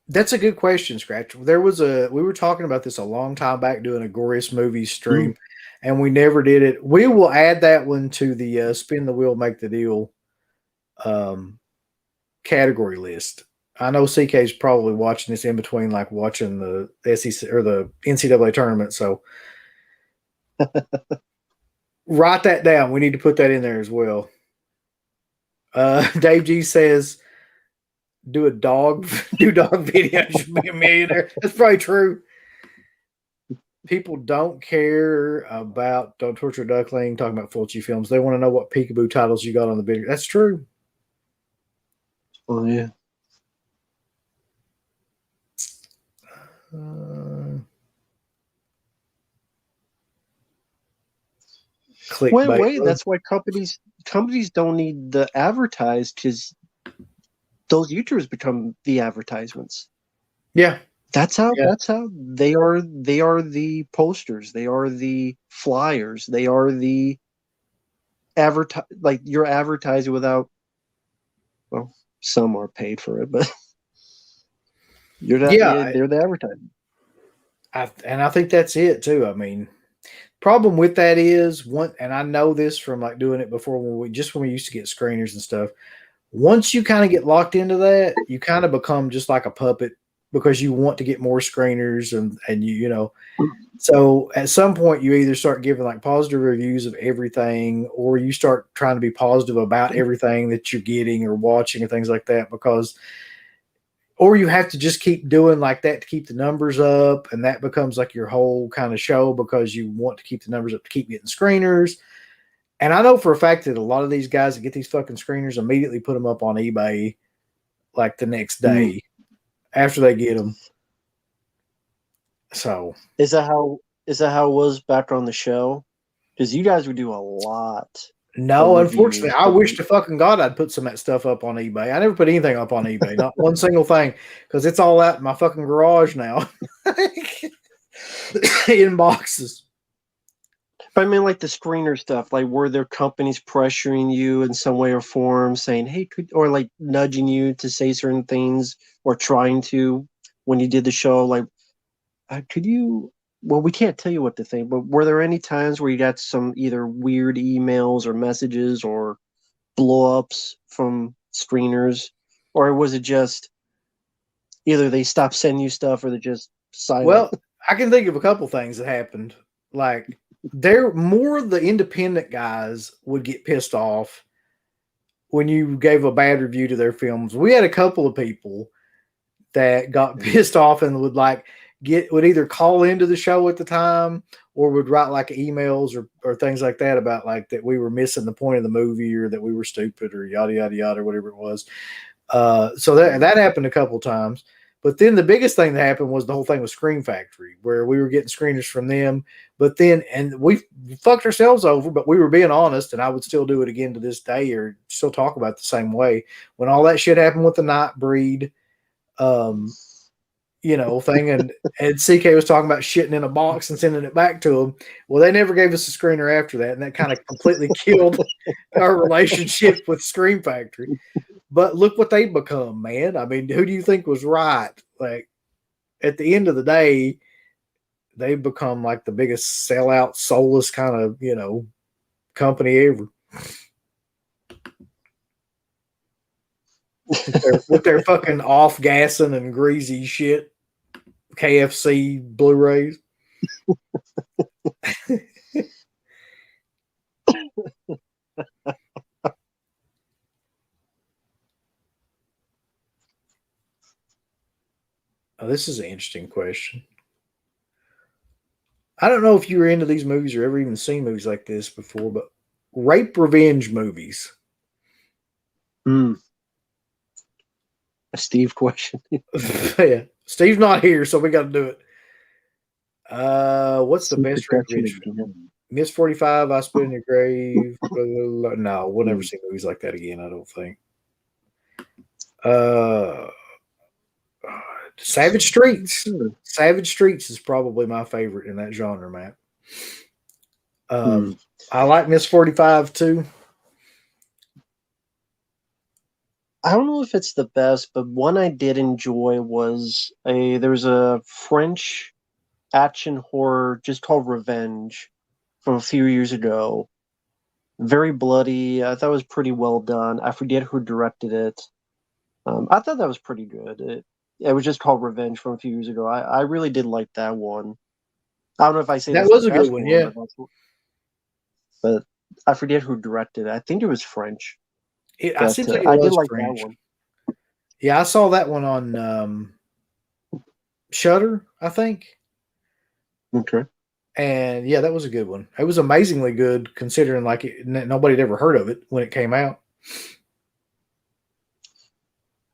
That's a good question, Scratch. We were talking about this a long time back, doing a Glorious Movies stream, and we never did it. We will add that one to the spin the wheel, make the deal category list. I know CK is probably watching this in between, like watching the SEC or the NCAA tournament. So write that down. We need to put that in there as well. Dave G says, do dog videos, you should be a millionaire. That's probably true. People don't care about Don't Torture Duckling, talking about Fulci films. They want to know what peekaboo titles you got on the video. That's true. Oh, yeah. Wait, that's why companies don't need the advertise, because those YouTubers become the advertisements. Yeah. That's how they are the posters, they are the flyers, they are the like you're advertising without, well, some are paid for it, but they're the advertising. And I think that's it too. I mean, problem with that is and I know this from like doing it before when we used to get screeners and stuff. Once you kind of get locked into that, you kind of become just like a puppet because you want to get more screeners and you know. So at some point you either start giving like positive reviews of everything, or you start trying to be positive about everything that you're getting or watching and things like that, or you have to just keep doing like that to keep the numbers up, and that becomes like your whole kind of show because you want to keep the numbers up to keep getting screeners. And I know for a fact that a lot of these guys that get these fucking screeners immediately put them up on eBay like the next day after they get them. So is that how it was back on the show? Because you guys would do a lot. No, unfortunately, I wish to fucking God I'd put some of that stuff up on eBay. I never put anything up on eBay, not one single thing, because it's all out in my fucking garage now in boxes. But I mean, like the screener stuff, like were there companies pressuring you in some way or form, saying, "Hey," or like nudging you to say certain things, or trying to when you did the show, like, could you? Well, we can't tell you what to think, but were there any times where you got some either weird emails or messages or blow-ups from screeners, or was it just either they stopped sending you stuff or they're just silent? Well, I can think of a couple things that happened. Like, the independent guys would get pissed off when you gave a bad review to their films. We had a couple of people that got pissed off and would either call into the show at the time or would write like emails or things like that about like that we were missing the point of the movie or that we were stupid or yada yada yada, whatever it was. So that happened a couple times. But then the biggest thing that happened was the whole thing with Screen Factory, where we were getting screeners from them. But then, and we fucked ourselves over, but we were being honest, and I would still do it again to this day, or still talk about it the same way. When all that shit happened with the Nite breed, thing, and CK was talking about shitting in a box and sending it back to him. Well, they never gave us a screener after that, and that kind of completely killed our relationship with Scream Factory. But look what they become, man. I mean, who do you think was right? Like, at the end of the day, they become like the biggest sellout, soulless kind of, company ever. with their fucking off gassing and greasy shit KFC Blu-rays. Oh, this is an interesting question. I don't know if you were into these movies or ever even seen movies like this before, but rape revenge movies. A Steve question. Yeah. Steve's not here, so we got to do it. What's the best rape revenge? Miss 45, I Spit in Your Grave. No, we'll never see movies like that again, I don't think. Savage Streets. Savage Streets is probably my favorite in that genre, Matt. I like Miss 45 too. I don't know if it's the best, but one I did enjoy was there's a French action horror just called Revenge from a few years ago. Very bloody. I thought it was pretty well done. I forget who directed it. I thought that was pretty good. It was just called Revenge from a few years ago. I really did like that one. I don't know if I say that was a good one, yeah. But I forget who directed it. I think it was French. I did like French. That one. Yeah, I saw that one on Shudder, I think. Okay. And yeah, that was a good one. It was amazingly good considering nobody had ever heard of it when it came out.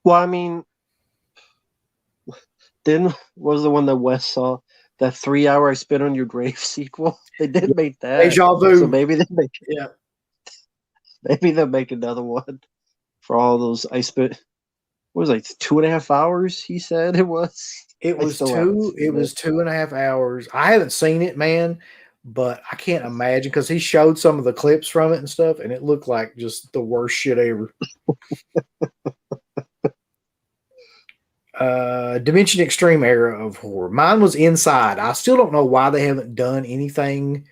Well, I mean, then was the one that Wes saw, that 3 hour I Spit on Your Grave sequel. They did make that. Deja Vu. So maybe they make maybe they'll make another one for all those I Spit. What was it, like 2.5 hours? He said it was. It was 2.5 hours. I haven't seen it, man, but I can't imagine because he showed some of the clips from it and stuff, and it looked like just the worst shit ever. Dimension Extreme era of horror. Mine was Inside. I still don't know why they haven't done anything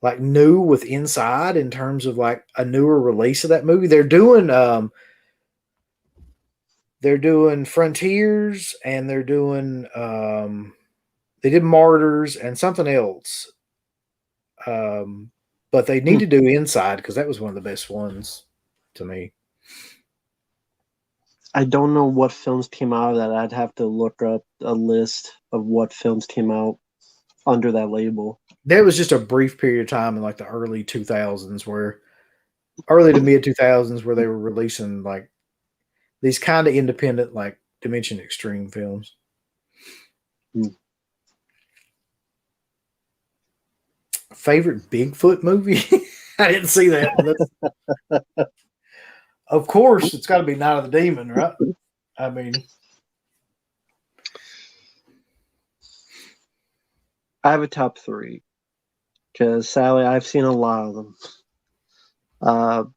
like new with Inside in terms of like a newer release of that movie. They're doing Frontiers, and they're doing they did Martyrs and something else. But they need to do Inside because that was one of the best ones to me. I don't know what films came out of that. I'd have to look up a list of what films came out under that label. There was just a brief period of time in like the early to mid 2000s where they were releasing like these kind of independent like Dimension Extreme films. Favorite Bigfoot movie? I didn't see that. Of course, it's got to be Night of the Demon, right? I mean, I have a top 3 because sadly I've seen a lot of them.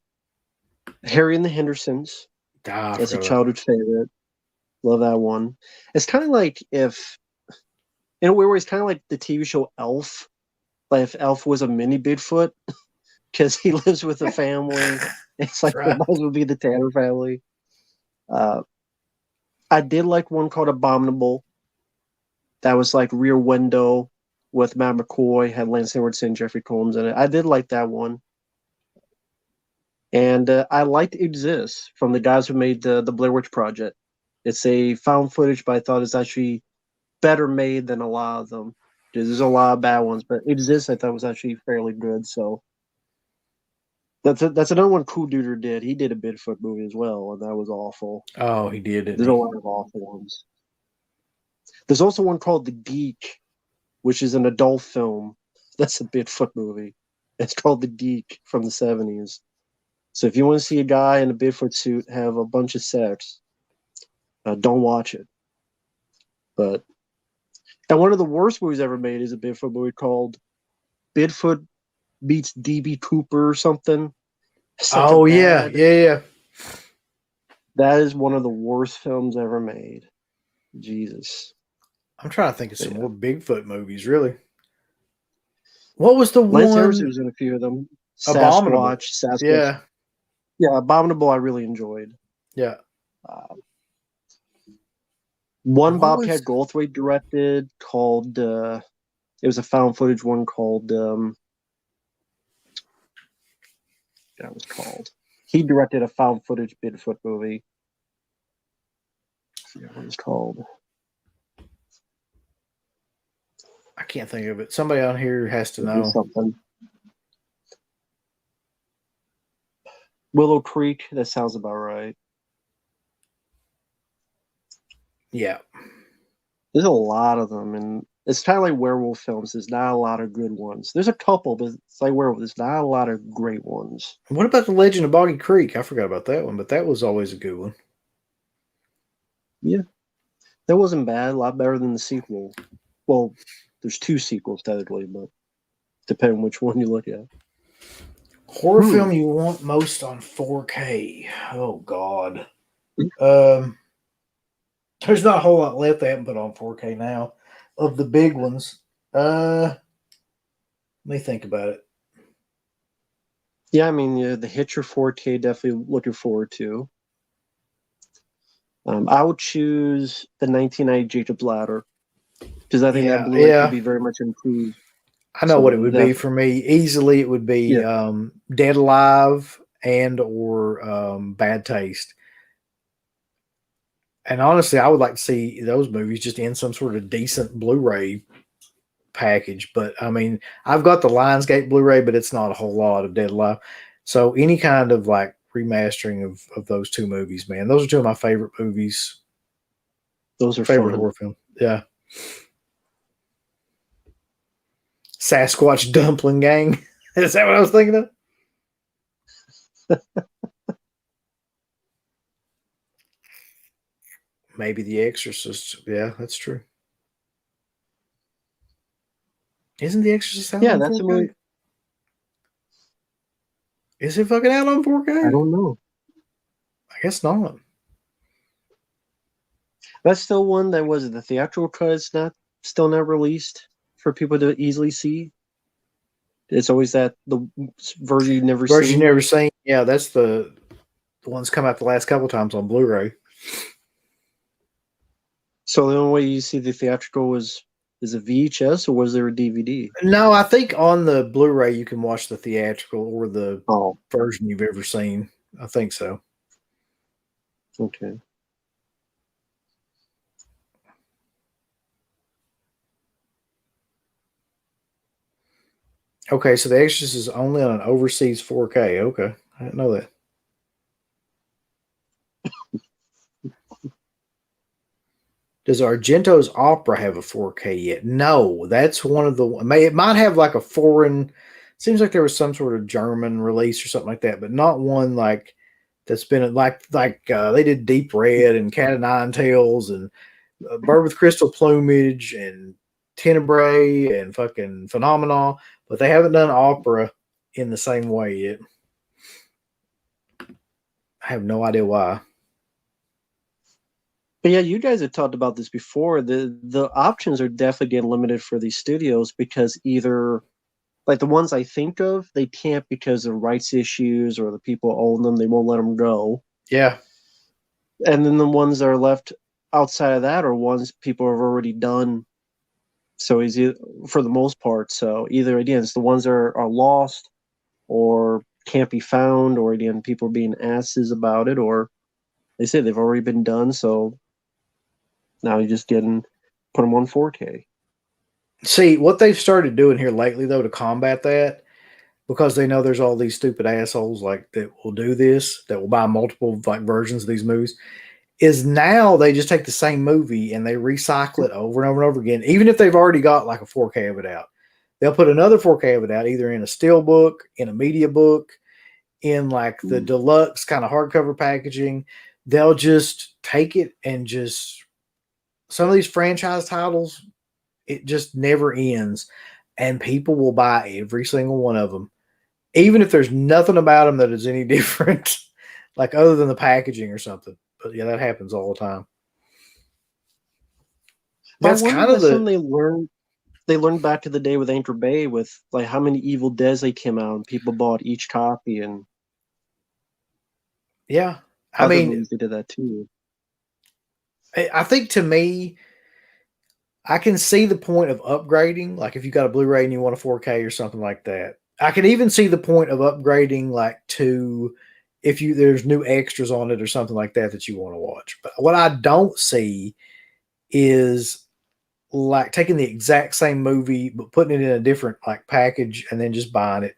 Harry and the Hendersons. That's a childhood favorite. Love that one. It's kind of like if, in a weird way, it's kind of like the TV show Elf. Like if Elf was a mini Bigfoot, because he lives with a family. It's like it might as well be the Tanner family. I did like one called Abominable. That was like Rear Window with Matt McCoy, had Lance Henriksen, Jeffrey Combs in it. I did like that one. And I liked Exist from the guys who made the Blair Witch Project. It's a found footage, but I thought it's actually better made than a lot of them. There's a lot of bad ones, but Exist I thought was actually fairly good. So that's another one Cool Duder did. He did a Bigfoot movie as well, and that was awful. Oh, he did. There's a lot of awful ones. There's also one called The Geek, which is an adult film. That's a Bigfoot movie. It's called The Geek from the 70s. So if you want to see a guy in a Bigfoot suit have a bunch of sex, don't watch it. But and one of the worst movies ever made is a Bigfoot movie called Bigfoot Meets DB Cooper or something. Oh yeah. That is one of the worst films ever made. Jesus. I'm trying to think of some more Bigfoot movies, really. What was the Lance one? Harrison was in a few of them. Abominable. Sasquatch. Yeah. Yeah, Abominable I really enjoyed. Yeah. One Bobcat Goldthwait directed called, it was a found footage one called, that was called. He directed a found footage Bigfoot movie. I forget what it's called. I can't think of it. Somebody on here has to know. Something. Willow Creek, that sounds about right. Yeah. There's a lot of them, and it's kind of like werewolf films. There's not a lot of good ones. There's a couple, but it's like werewolf. There's not a lot of great ones. What about The Legend of Boggy Creek? I forgot about that one, but that was always a good one. Yeah. That wasn't bad. A lot better than the sequel. Well, there's 2 sequels, technically, but depending on which one you look at. Horror film you want most on 4K? Oh, God. There's not a whole lot left they haven't put on 4K now of the big ones. Let me think about it. Yeah, I mean, the Hitcher 4K, definitely looking forward to. I would choose the 1990 Jacob's Ladder because I think that Blu-ray could be very much improved. I know what it would be for me. Easily, it would be Dead Alive and or Bad Taste. And honestly, I would like to see those movies just in some sort of decent Blu-ray package. But I mean, I've got the Lionsgate Blu-ray, but it's not a whole lot of Dead Alive. So any kind of like remastering of those 2 movies, man, those are 2 of my favorite movies. Those are favorite horror film. Yeah. Sasquatch Dumpling Gang. Is that what I was thinking of? Maybe The Exorcist. Yeah, that's true. Isn't The Exorcist out on 4K? That's a movie. Is it fucking out on 4K? I don't know. I guess not. That's still one that was the theatrical cut. It's still not released for people to easily see. It's always that the version you've never seen. Version you never seen. Yeah, that's the ones come out the last couple times on Blu-ray. So the only way you see the theatrical is a VHS, or was there a DVD? No, I think on the Blu-ray you can watch the theatrical or the version you've ever seen. I think so. Okay. Okay, so The Exorcist is only on an overseas 4K. Okay, I didn't know that. Does Argento's Opera have a 4K yet? No, that's one of the. It might have like a foreign. Seems like there was some sort of German release or something like that, but not one like that's been like they did Deep Red and Cat of Nine Tails and Bird with Crystal Plumage and Tenebrae and fucking Phenomenal, but they haven't done Opera in the same way yet. I have no idea why. But yeah, you guys have talked about this before. The options are definitely getting limited for these studios because either, like the ones I think of, they can't because of rights issues or the people own them. They won't let them go. Yeah. And then the ones that are left outside of that are ones people have already done. So easy for the most part. So either again, it's the ones that are lost or can't be found, or again, people are being asses about it, or they say they've already been done. So now you're just put them on 4K. See, what they've started doing here lately, though, to combat that, because they know there's all these stupid assholes like that will do this, that will buy multiple like versions of these movies, is now they just take the same movie and they recycle it over and over and over again, even if they've already got like a 4K of it out. They'll put another 4K of it out, either in a steel book, in a media book, in like the deluxe kind of hardcover packaging. They'll just take it and just some of these franchise titles, it just never ends, and people will buy every single one of them, even if there's nothing about them that is any different, like other than the packaging or something. But yeah, that happens all the time. But I That's wonder if kind of that's something the they learned back in the day with Anchor Bay, with like how many Evil Deads they came out and people bought each copy, and yeah. I other mean, movies they did that too. I think to me, I can see the point of upgrading. Like if you got a Blu-ray and you want a 4K or something like that. I can even see the point of upgrading, like to if you there's new extras on it or something like that that you want to watch. But what I don't see is like taking the exact same movie but putting it in a different like package and then just buying it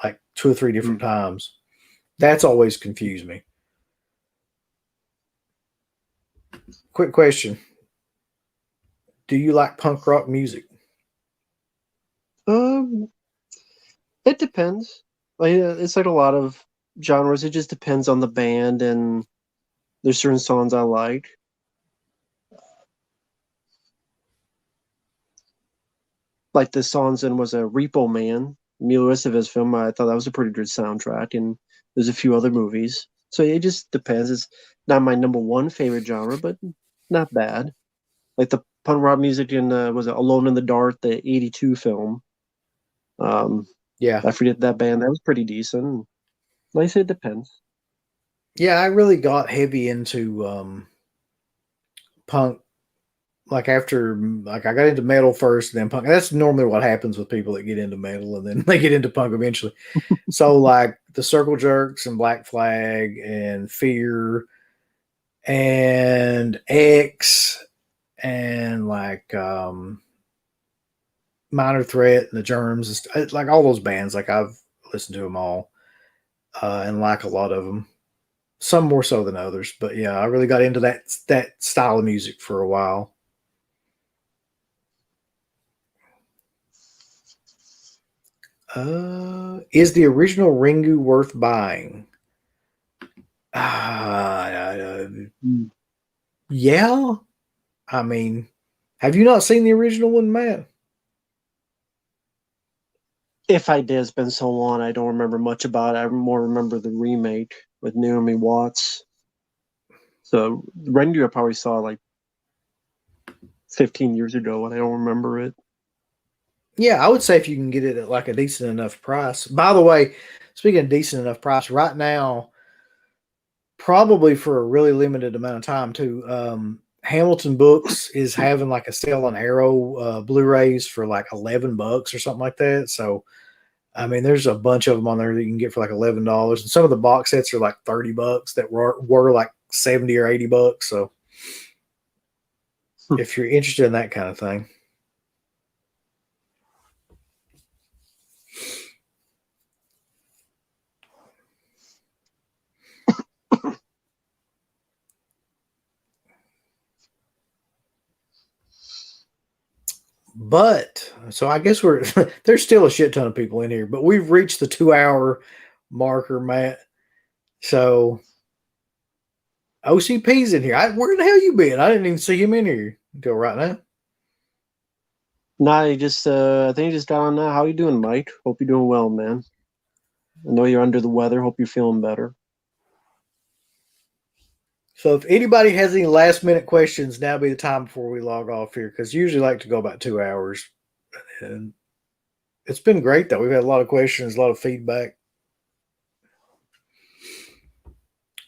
like 2 or 3 different times. That's always confused me. Quick question. Do you like punk rock music? Um, it depends. Like it's like a lot of genres. It just depends on the band, and there's certain songs I like. Like the songs in was a Repo Man, Emilio Estevez film. I thought that was a pretty good soundtrack, and there's a few other movies. So it just depends. It's not my number one favorite genre, but not bad. Like the punk rock music in was it Alone in the Dark, the '82 film. Um, Yeah. I forget that band. That was pretty decent. Like I said, it depends. Yeah, I really got heavy into punk like after like I got into metal first and then punk. That's normally what happens with people that get into metal and then they get into punk eventually. So like the Circle Jerks and Black Flag and Fear and X and like Minor Threat and the Germs, like all those bands, like I've listened to them all and like a lot of them. Some more so than others, but yeah, I really got into that style of music for a while. Is the original Ringu worth buying? Uh, Mm. yeah. I mean, have you not seen the original one, Matt? If I did, it's been so long, I don't remember much about it. I more remember the remake with Naomi Watts. So Rendu I probably saw like 15 years ago, and I don't remember it. Yeah, I would say if you can get it at like a decent enough price. By the way, speaking of decent enough price, right now, probably for a really limited amount of time too. Hamilton Books is having like a sale on Arrow Blu-rays for like $11 or something like that. So I mean, there's a bunch of them on there that you can get for like $11, and some of the box sets are like $30 that were like 70 or $80. So if you're interested in that kind of thing, but so I guess we're there's still a shit ton of people in here, but we've reached the 2 hour marker, Matt. So OCP's in here. Where the hell you been? I didn't even see him in here until right now. Nah, you just I think you just got on now. How you doing, Mike? Hope you're doing well, man. I know you're under the weather. Hope you're feeling better. So if anybody has any last minute questions, now be the time before we log off here, because usually like to go about 2 hours. And it's been great though. We've had a lot of questions, a lot of feedback.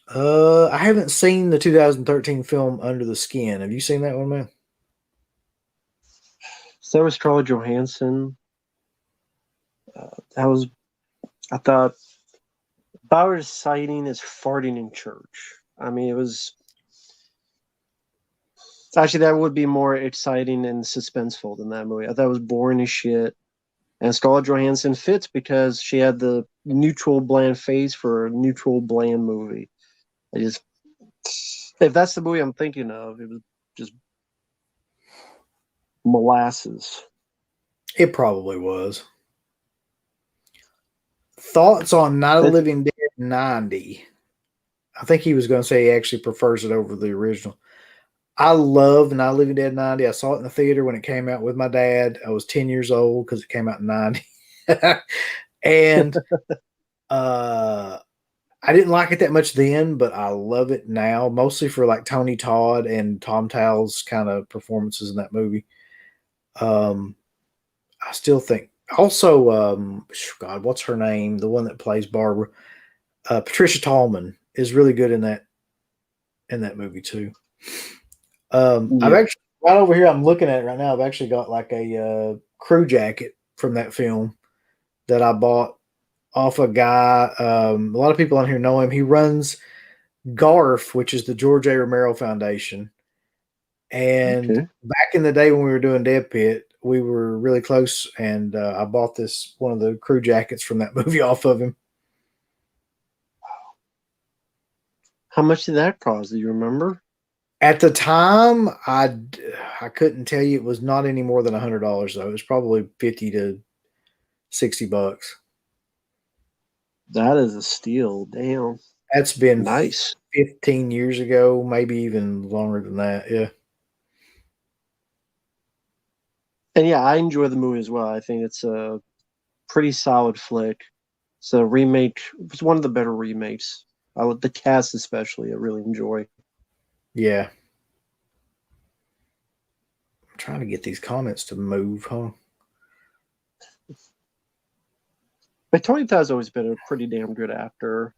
I haven't seen the 2013 film Under the Skin. Have you seen that one, man? So that was Scarlett Johansson. That was, I thought, Bauer's sighting is farting in church. I mean, it was actually that would be more exciting and suspenseful than that movie. I thought it was boring as shit. And Scarlett Johansson fits because she had the neutral bland face for a neutral bland movie. I just, if that's the movie I'm thinking of, it was just molasses. It probably was. Thoughts on Night of the Living Dead 90? I think he was going to say he actually prefers it over the original. I love Night of the Living Dead 90. I saw it in the theater when it came out with my dad. I was 10 years old because it came out in 90. And I didn't like it that much then, but I love it now, mostly for like Tony Todd and Tom Towles kind of performances in that movie. I still think also, God, what's her name? The one that plays Barbara, Patricia Tallman is really good in that movie too. I've Yeah. actually right over here. I'm looking at it right now. I've actually got like a crew jacket from that film that I bought off a guy. A lot of people on here know him. He runs GARF, which is the George A. Romero Foundation. And Okay. back in the day when we were doing Dead Pit, we were really close, and I bought one of the crew jackets from that movie off of him. How much did that cost? Do you remember? At the time, I couldn't tell you. It was not any more than $100 though. It was probably 50 to $60. That is a steal. Damn. That's been Nice. 15 years ago, maybe even longer than that. Yeah. And yeah, I enjoy the movie as well. I think it's a pretty solid flick. It's a remake. It's one of the better remakes. The cast especially, I really enjoy. Yeah. I'm trying to get these comments to move, huh? But Tony Todd's always been a pretty damn good actor.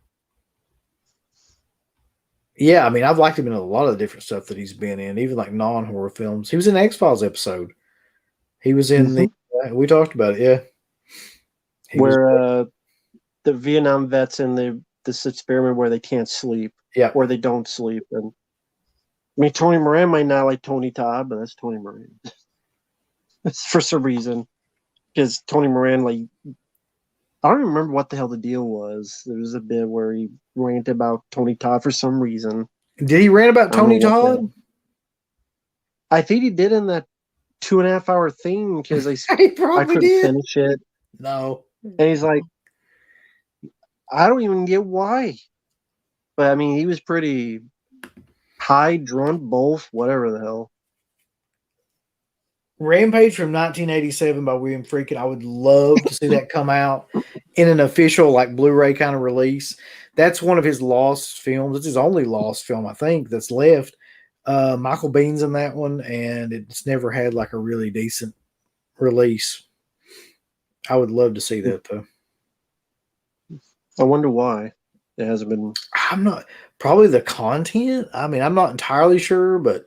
Yeah, I mean, I've liked him in a lot of different stuff that he's been in, even like non-horror films. He was in the X-Files episode. He was in we talked about it, yeah. Where the Vietnam vets in this experiment where they can't sleep. Yeah. Or they don't sleep. And I mean, Tony Moran might not like Tony Todd, but that's Tony Moran. For some reason. Because Tony Moran, like, I don't even remember what the hell the deal was. There was a bit where he ranted about Tony Todd for some reason. Did he rant about Tony Todd? I think he did in that 2.5 hour thing because I couldn't finish it. No. And he's like, I don't even get why. But I mean, he was pretty high, drunk, both, whatever the hell. Rampage from 1987 by William Friedkin. I would love to see that come out in an official like Blu-ray kind of release. That's one of his lost films. It's his only lost film, I think, that's left. Michael Bihn's in that one, and it's never had like a really decent release. I would love to see that though. I wonder why it hasn't been. I'm not probably the content. I mean, I'm not entirely sure, but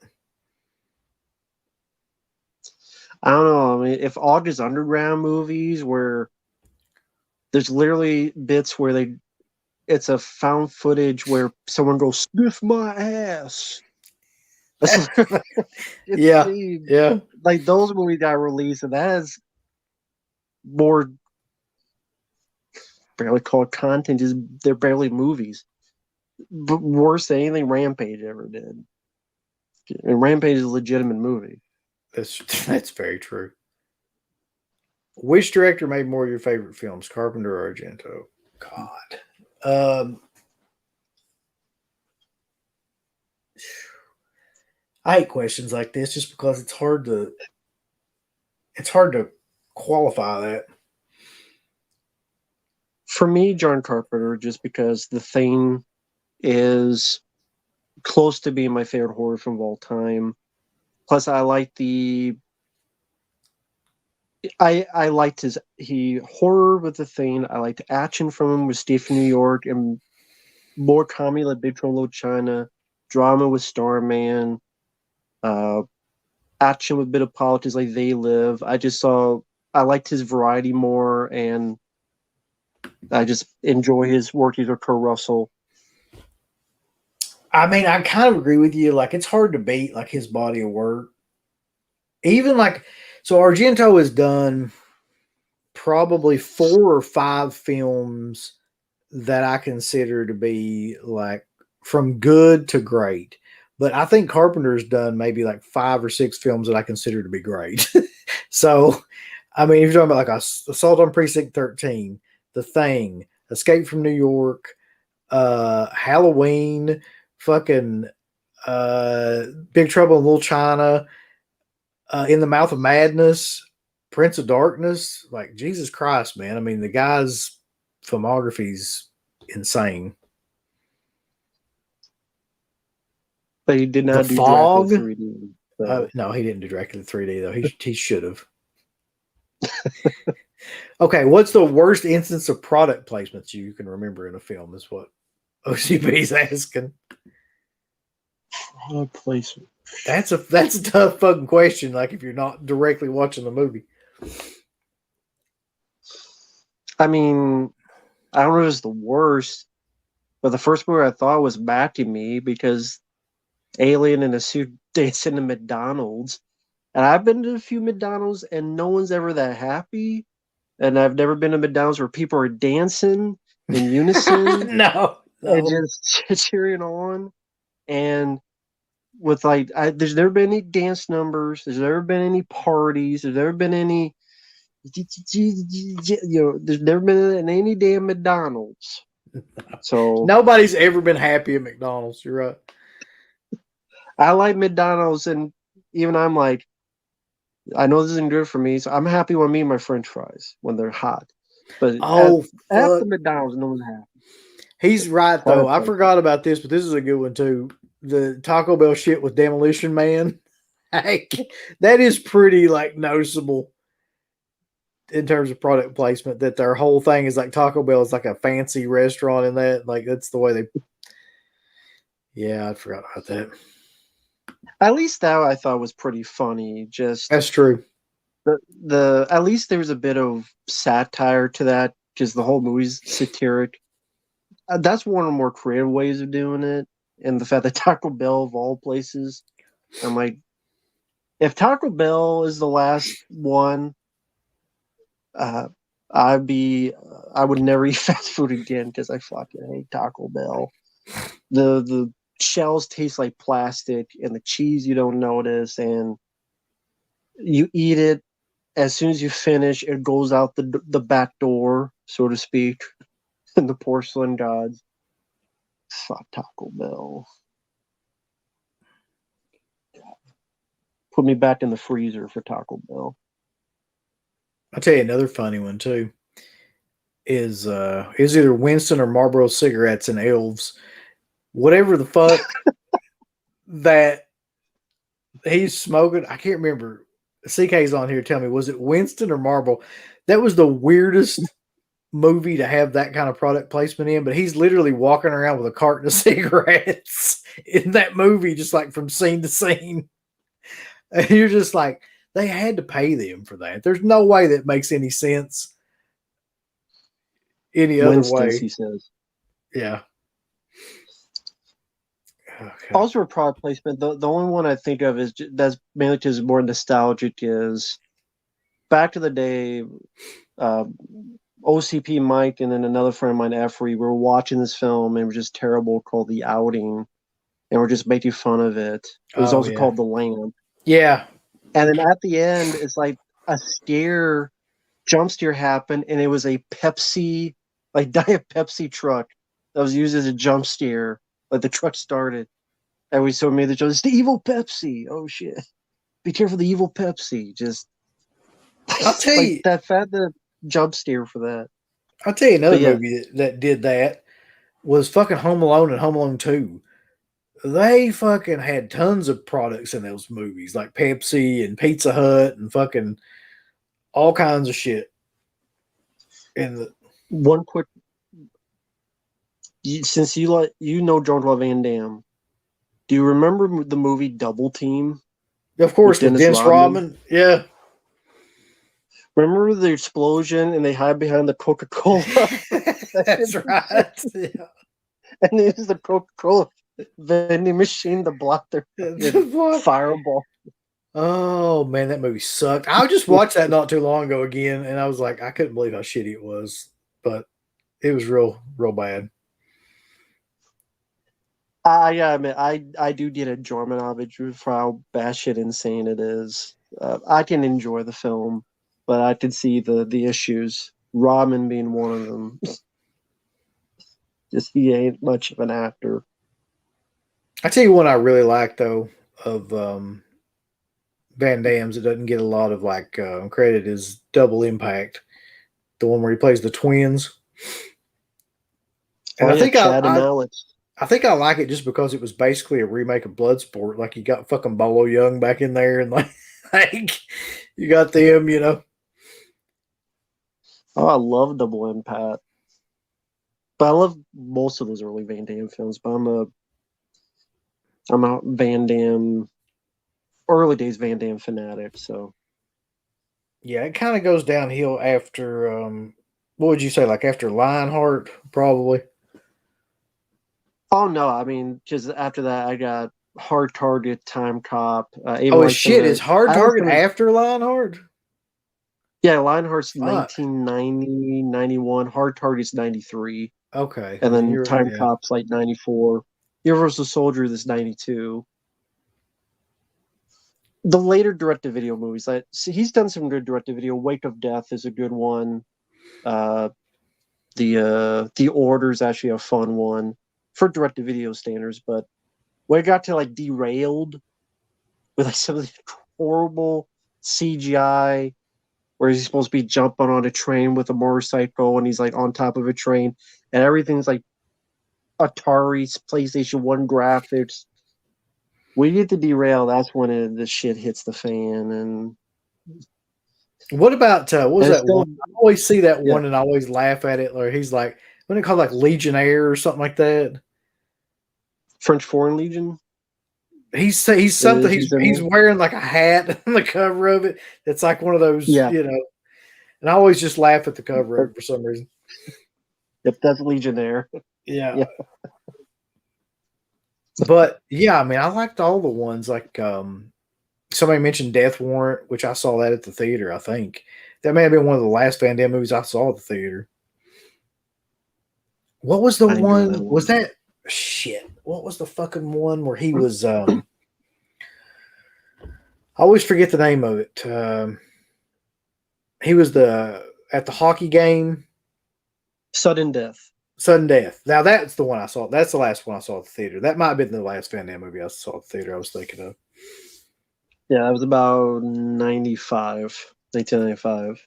I don't know. I mean, if August Underground movies where there's literally bits where it's a found footage where someone goes sniff my ass. Yeah. Like those movies got released, and that is more barely called content. Just they're barely movies. But worse than anything Rampage ever did. And Rampage is a legitimate movie. That's very true. Which director made more of your favorite films, Carpenter or Argento? God. I hate questions like this just because it's hard to qualify that. For me, John Carpenter, just because The Thing is close to being my favorite horror film of all time. Plus, I like I liked his horror with The Thing. I liked action from him with Steve from New York, and more comedy like Big Trouble in Little China, drama with Starman, action with a bit of politics like They Live. I liked his variety more, and I just enjoy his work with Kurt Russell. I mean, I kind of agree with you. Like, it's hard to beat like his body of work. Even like, so Argento has done probably 4 or 5 films that I consider to be like from good to great. But I think Carpenter's done maybe like 5 or 6 films that I consider to be great. So, I mean, if you're talking about like Assault on Precinct 13, The Thing, Escape from New York, Halloween, fucking Big Trouble in Little China, In the Mouth of Madness, Prince of Darkness. Like, Jesus Christ, man. I mean, the guy's filmography's insane. But he did The not do Dracula Fog. 3D. So. No, he didn't do Dracula 3D though. He should have. Okay, what's the worst instance of product placements you can remember in a film? Is what OCB's asking. Product placement. That's a tough fucking question. Like, if you're not directly watching the movie. I mean, I don't know if it's the worst, but the first movie I thought was Back to Me because alien in a suit dancing to McDonald's. And I've been to a few McDonald's and no one's ever that happy. And I've never been to McDonald's where people are dancing in unison. No. And just cheering on. And with like, there's never been any dance numbers. There's never been any parties. There's never been any, there's never been any damn McDonald's. So nobody's ever been happy at McDonald's. You're right. I like McDonald's, and even I'm like, I know this isn't good for me, so I'm happy when I eat my French fries when they're hot. But at the McDonald's, no one's happy. He's right though. I forgot about this, but this is a good one too. The Taco Bell shit with Demolition Man. That is pretty like noticeable in terms of product placement. That their whole thing is like Taco Bell is like a fancy restaurant, and that like that's the way they. Yeah, I forgot about that. At least that I thought was pretty funny. Just that's true. The at least there was a bit of satire to that because the whole movie's satiric. That's one of the more creative ways of doing it, and the fact that Taco Bell of all places, I'm like, if Taco Bell is the last one, I would never eat fast food again because I fucking hate Taco Bell. The shells taste like plastic, and the cheese you don't notice, and you eat it as soon as you finish, it goes out the back door, so to speak, in the porcelain gods. Fuck Taco Bell. Put me back in the freezer for Taco Bell. I'll tell you another funny one too. Is either Winston or Marlboro cigarettes and elves. Whatever the fuck that he's smoking, I can't remember. CK's on here. Tell me, was it Winston or Marlboro? That was the weirdest movie to have that kind of product placement in. But he's literally walking around with a carton of cigarettes in that movie, just like from scene to scene. And you're just like, they had to pay them for that. There's no way that makes any sense any other way. He says, yeah. Okay. Also, for product placement, the only one I think of is that's mainly because more nostalgic is back to the day. OCP Mike and then another friend of mine, Efrey, were watching this film and it was just terrible called The Outing, and we're just making fun of it. It was also called The Lamp. Yeah. And then at the end, it's like a jump scare happened, and it was a Pepsi, like Diet Pepsi truck that was used as a jump scare. Like the truck started, and we so made the joke. It's the evil Pepsi. Oh shit! Be careful, the evil Pepsi. Just I'll tell you that the jump scare for that. I'll tell you another movie that did that was fucking Home Alone and Home Alone 2. They fucking had tons of products in those movies, like Pepsi and Pizza Hut and fucking all kinds of shit. One quick. Since you know Jean-Claude Van Damme, do you remember the movie Double Team? Of course, with Dennis Rodman. Yeah. Remember the explosion and they hide behind the Coca-Cola? That's right. Yeah. And they use the Coca-Cola vending machine to block their fireball. Oh man, that movie sucked. I just watched that not too long ago again, and I was like, I couldn't believe how shitty it was, but it was real bad. Yeah, I mean, I do get enjoyment of it for how batshit insane it is. I can enjoy the film, but I can see the issues. Robin being one of them. Just he ain't much of an actor. I tell you one I really like though of Van Damme's. It doesn't get a lot of like credit is Double Impact, the one where he plays the twins. And Oh yeah, Chad and Alex. I think I like it just because it was basically a remake of Bloodsport. Like you got fucking Bolo Young back in there, and like you got them, you know. Oh, I love Double Impact. But I love most of those early Van Damme films. But I'm a Van Damme early days Van Damme fanatic. So Yeah, it kind of goes downhill after what would you say, like after Lionheart, probably. oh no, I mean just after that I got Hard Target, Time Cop, even Oh like shit, is Hard I like Target after Lionheart? yeah, Lionheart's Fuck. 1990, 91, Hard Target's 93, Okay. and then You're Time yeah. Cop's like 94. Universal Soldier is 92. The later direct-to-video movies, like he's done some good direct-to-video. Wake of Death is a good one. Uh, the Order is actually a fun one for direct-to-video standards. But when it got to like Derailed with like some of the horrible CGI, where he's supposed to be jumping on a train with a motorcycle and he's like on top of a train, and everything's like Atari's PlayStation 1 graphics. We get to Derail, that's when the shit hits the fan. And What about what was that still, one? I always see that yeah, one and I always laugh at it. Or he's like, what do they call like Legionnaire or something like that? French Foreign Legion. He's something. He's in He's there. wearing like a hat on the cover of it. It's like one of those, Yeah, you know. And I always just laugh at the cover of it for some reason. yep, that's Legionnaire. Yeah. Yeah, But yeah, I mean, I liked all the ones. Like somebody mentioned Death Warrant, which I saw that at the theater. I think that may have been one of the last Van Damme movies I saw at the theater. What was the I enjoy that one? one. Was that shit? What was the fucking one where he was? I always forget the name of it. He was the at the hockey game. Sudden Death. Sudden Death. Now that's the one I saw. That's the last one I saw at the theater. That might have been the last Van Damme movie I saw at the theater. I was thinking of. Yeah, that was about 1995.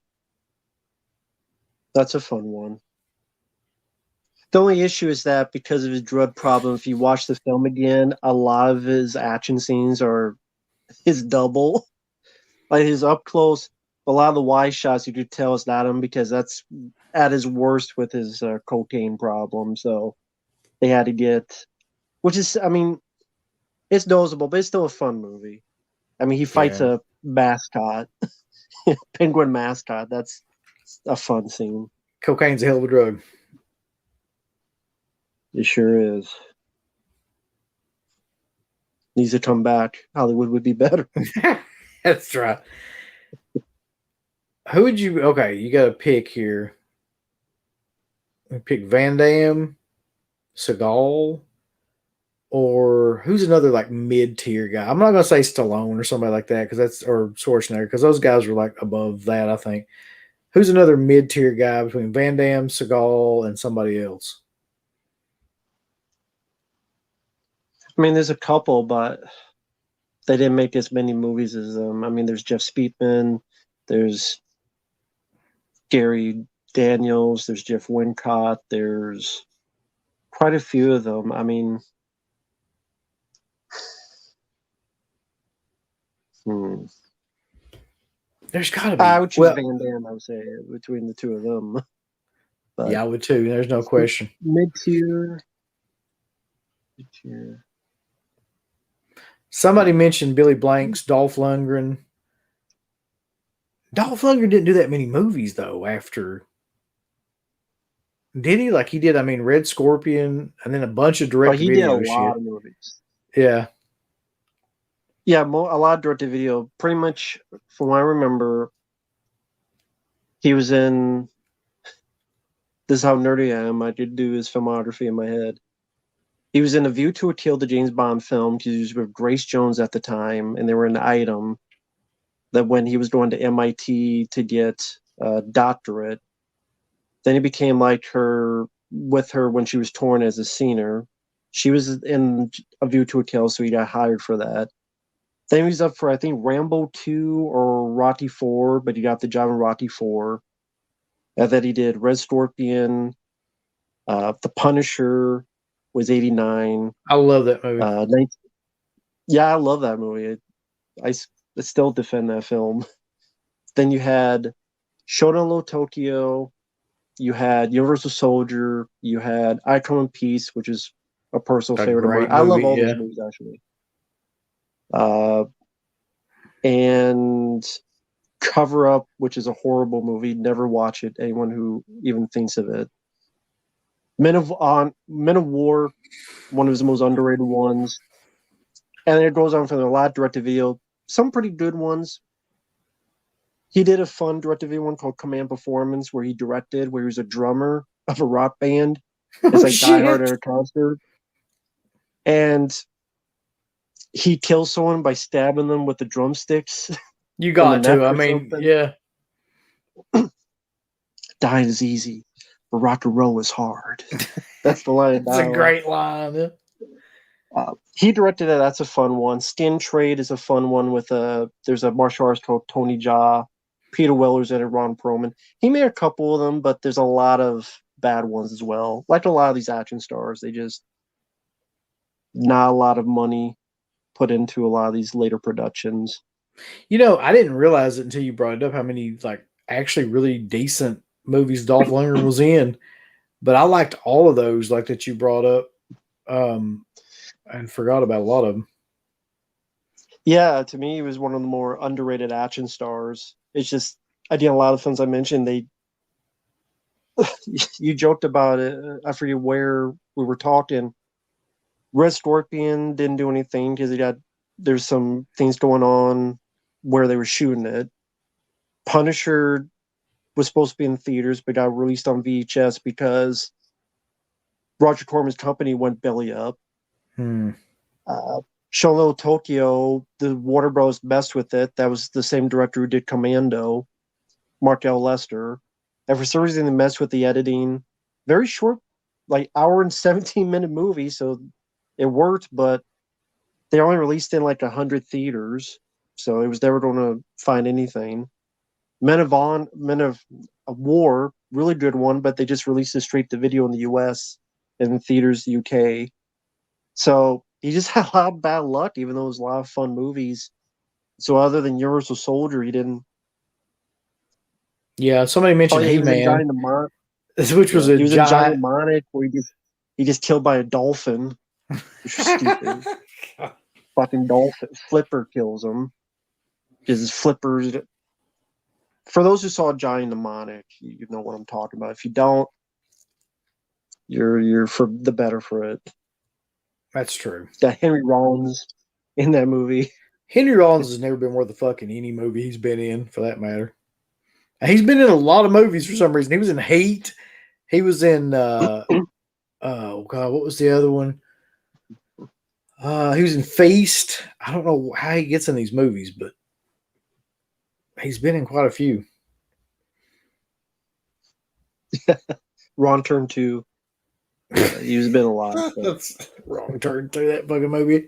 That's a fun one. The only issue is that because of his drug problem, if you watch the film again, a lot of his action scenes are his double. Like his up close, a lot of the wide shots you could tell it's not him because that's at his worst with his cocaine problem. So they had to get, which is, I mean, it's noticeable, but it's still a fun movie. I mean, he fights Yeah. a mascot, penguin mascot. That's a fun scene. Cocaine's a hell of a drug. It sure is. Needs to come back. Hollywood would be better. That's right. Who would you? Okay, you got to pick here. Pick Van Damme, Seagal, or who's another like mid tier guy? I'm not gonna say Stallone or somebody like that because that's or Schwarzenegger because those guys were like above that. I think. Who's another mid tier guy between Van Damme, Seagal, and somebody else? I mean, there's a couple, but they didn't make as many movies as them. I mean, there's Jeff Speakman, there's Gary Daniels, there's Jeff Wincott, there's quite a few of them. I mean, There's got to be. I would choose Van Damme, I would say, between the two of them. But yeah, I would too. There's no question. Mid-tier. Mid-tier. Somebody mentioned Billy Blanks, Dolph Lundgren. Dolph Lundgren didn't do that many movies though. After did he? Like he did. I mean, Red Scorpion, and then a bunch of direct He did a video lot shit. of movies. Yeah, yeah, a lot of direct to video. Pretty much, from what I remember, he was in. This is how nerdy I am. I did do his filmography in my head. He was in A View to a Kill, the James Bond film. He was with Grace Jones at the time, and they were an item that when he was going to MIT to get a doctorate, then he became like her with her when she was torn as a senior. She was in A View to a Kill, so he got hired for that. Then he was up for, I think, Rambo 2 or Rocky 4, but he got the job in Rocky 4. And then he did Red Scorpion, The Punisher was 89. I love that movie. Yeah, I love that movie. I still defend that film. Then you had Shonen no Tokyo, you had Universal Soldier, you had I Come in Peace, which is a personal favorite of mine. I love all those movies, actually. And Cover Up, which is a horrible movie. Never watch it. Anyone who even thinks of it. Men of War, one of his most underrated ones. And then it goes on from a lot direct-to-video. Some pretty good ones. He did a fun direct-to-video one called Command Performance, where he directed, where he was a drummer of a rock band. It's like Die Hard at a concert. And he kills someone by stabbing them with the drumsticks. You got to. I mean, yeah. Dying is easy, but rock and roll is hard. That's the line. That's a great line. He directed it. That's a fun one. Skin Trade is a fun one with there's a martial artist called Tony Jaa. Peter Weller's in it, Ron Perlman. He made a couple of them, but there's a lot of bad ones as well. Like a lot of these action stars, they just not a lot of money put into a lot of these later productions. You know, I didn't realize it until you brought it up how many like actually really decent movies Dolph Lundgren was in. But I liked all of those like that you brought up. And forgot about a lot of them. Yeah, to me, he was one of the more underrated action stars. It's just, again, a lot of films I mentioned, you joked about it. I forget where we were talking. Red Scorpion didn't do anything because there's some things going on where they were shooting it. Punisher was supposed to be in theaters, but got released on VHS because Roger Corman's company went belly up. Shonen Tokyo, the Warner Bros. Messed with it. That was the same director who did Commando, Mark L. Lester. And for some reason, they messed with the editing. Very short, like hour and 17-minute movie, so it worked, but they only released in like 100 theaters, so it was never going to find anything. Men of War, really good one, but they just released it straight to video in the US and in theaters UK. So he just had a lot of bad luck, even though it was a lot of fun movies. So other than Universal Soldier, he didn't. Yeah, somebody mentioned He-Man, which was a giant Mnemonic where he just killed by a dolphin, which was stupid. Fucking dolphin. Flipper kills him. Because his flippers. For those who saw Giant Mnemonic, you know what I'm talking about. If you don't, you're for the better for it. That's true. Got Henry Rollins in that movie. Henry Rollins has never been worth the fucking any movie he's been in, for that matter. He's been in a lot of movies for some reason. He was in Heat. He was in oh god, what was the other one? He was in Feast. I don't know how he gets in these movies, but he's been in quite a few. Wrong Turn 2. He's been a lot. So. That's wrong turn through that fucking movie.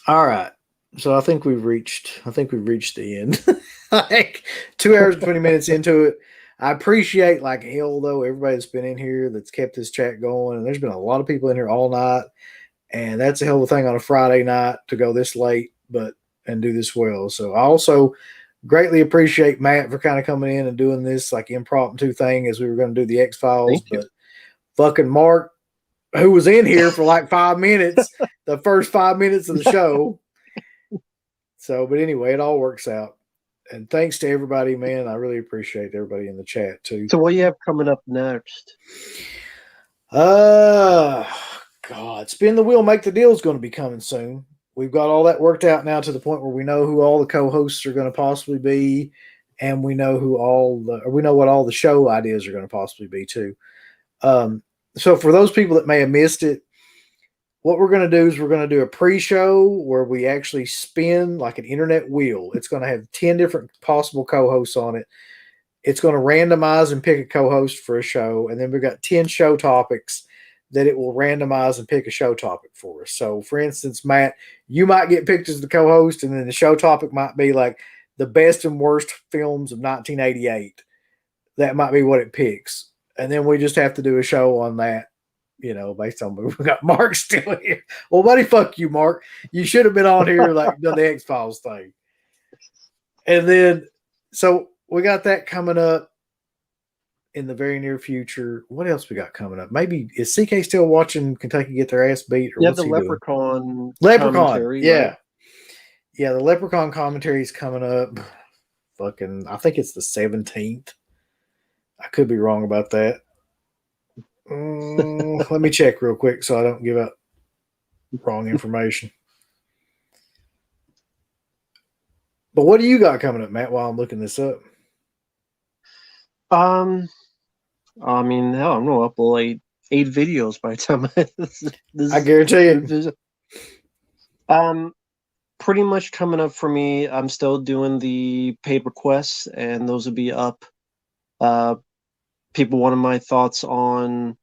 All right. So I think we've reached the end. Like 2 hours and 20 minutes into it. I appreciate like hell though everybody that's been in here that's kept this chat going, and there's been a lot of people in here all night, and that's a hell of a thing on a Friday night to go this late and do this well. So I also greatly appreciate Matt for kind of coming in and doing this like impromptu thing as we were going to do the X-Files. But fucking Mark, who was in here for like 5 minutes, the first 5 minutes of the show. So, but anyway, it all works out. And thanks to everybody, man. I really appreciate everybody in the chat too. So what do you have coming up next? God, Spin the Wheel, Make the Deal is going to be coming soon. We've got all that worked out now to the point where we know who all the co-hosts are going to possibly be, and we know we know what all the show ideas are going to possibly be too. So for those people that may have missed it, what we're going to do is we're going to do a pre-show where we actually spin like an internet wheel. It's going to have 10 different possible co-hosts on it. it's going to randomize and pick a co-host for a show, and then we've got 10 show topics that it will randomize and pick a show topic for us. So, for instance, Matt, you might get picked as the co-host, and then the show topic might be like the best and worst films of 1988. That might be what it picks. And then we just have to do a show on that, based on we got Mark still here. Well, buddy, fuck you, Mark. You should have been on here like done the X-Files thing. And then, so we got that coming up in the very near future. What else we got coming up? Maybe is CK still watching Kentucky get their ass beat? Or the Leprechaun. Leprechaun, yeah. Right? Yeah, the Leprechaun commentary is coming up. I think it's the 17th. I could be wrong about that. Let me check real quick so I don't give out wrong information. But what do you got coming up, Matt, while I'm looking this up? I mean, hell, I'm going to upload 8 videos by the time I guarantee you. Pretty much coming up for me, I'm still doing the paid requests, and those will be up. People wanted my thoughts on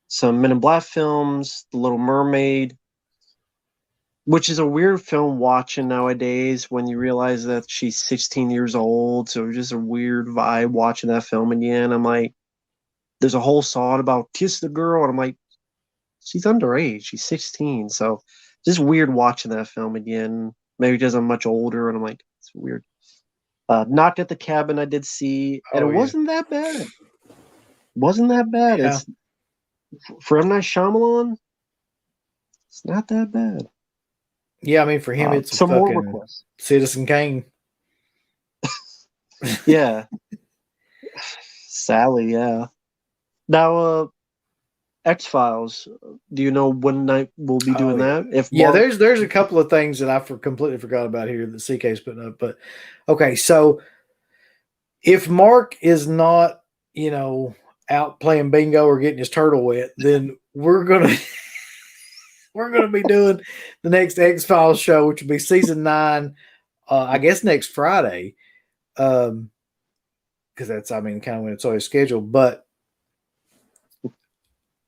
some Men in Black films, The Little Mermaid, which is a weird film watching nowadays when you realize that she's 16 years old. So it's just a weird vibe watching that film again. I'm like, there's a whole song about kiss the girl, and I'm like, she's underage. She's 16. So just weird watching that film again. Maybe because I'm much older, and I'm like, it's weird. Knocked at the Cabin I did see, and it wasn't that bad. Wasn't that bad. Yeah. It's for M. Night Shyamalan, it's not that bad. Yeah, I mean, for him, it's some more requests. Citizen Kane. Yeah. Sally, yeah. Now, X-Files, do you know when night we'll be doing that? There's a couple of things that I completely forgot about here that CK's putting up. But, okay, so if Mark is not, out playing bingo or getting his turtle wet, then we're gonna be doing the next X-Files show, which will be season 9, I guess next Friday, because that's kind of when it's always scheduled. But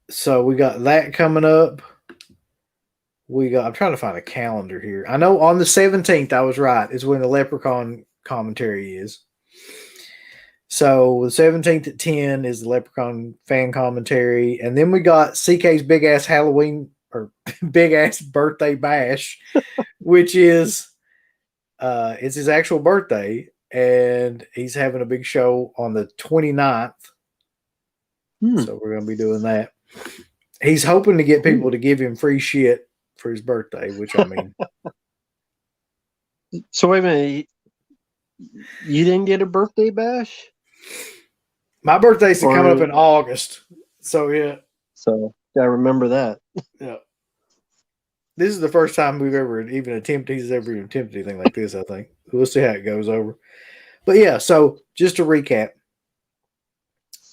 so we got that coming up. I'm trying to find a calendar here. I know on the 17th, I was right, is when the Leprechaun commentary is. So the 17th at 10 is the Leprechaun fan commentary. And then we got CK's big ass Halloween or big ass birthday bash, which is it's his actual birthday. And he's having a big show on the 29th. So we're going to be doing that. He's hoping to get people to give him free shit for his birthday, which I mean. So wait a minute. You didn't get a birthday bash? My birthday's coming up in August. So, yeah. So, I remember that. Yeah. This is the first time he's ever attempted anything like this, I think. We'll see how it goes over. But, yeah, so just to recap.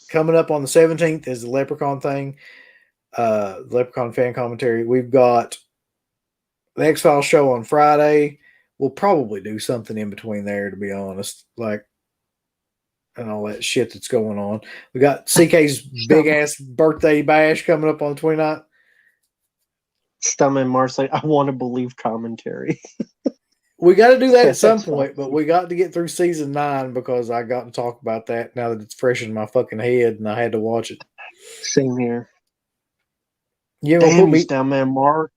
Coming up on the 17th is the Leprechaun thing. Leprechaun fan commentary. We've got the X-Files show on Friday. We'll probably do something in between there, to be honest. And all that shit that's going on. We got CK's big ass birthday bash coming up on the 29th. Stuntman Mark's like, I want to believe commentary. We got to do that at some point, but we got to get through season 9 because I got to talk about that now that it's fresh in my fucking head and I had to watch it. Same here. You ain't gonna put me, Stuntman Mark.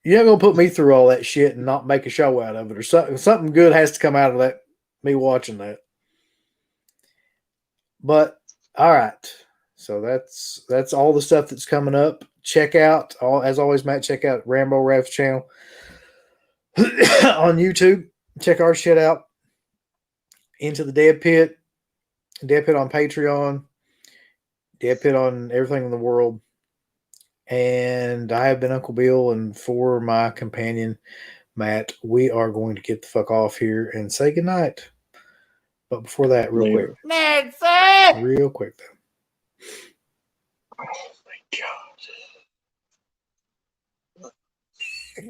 You ain't gonna put me through all that shit and not make a show out of it, or something good has to come out of that. Me watching that. But all right, so that's all the stuff that's coming up. Check out as always, Matt. Check out RamboRaph channel on YouTube. Check our shit out. Into the Dead Pit on Patreon, Dead Pit on everything in the world. And I have been Uncle Bill, and for my companion Matt, we are going to get the fuck off here and say goodnight. But before that, real quick though. Oh my god!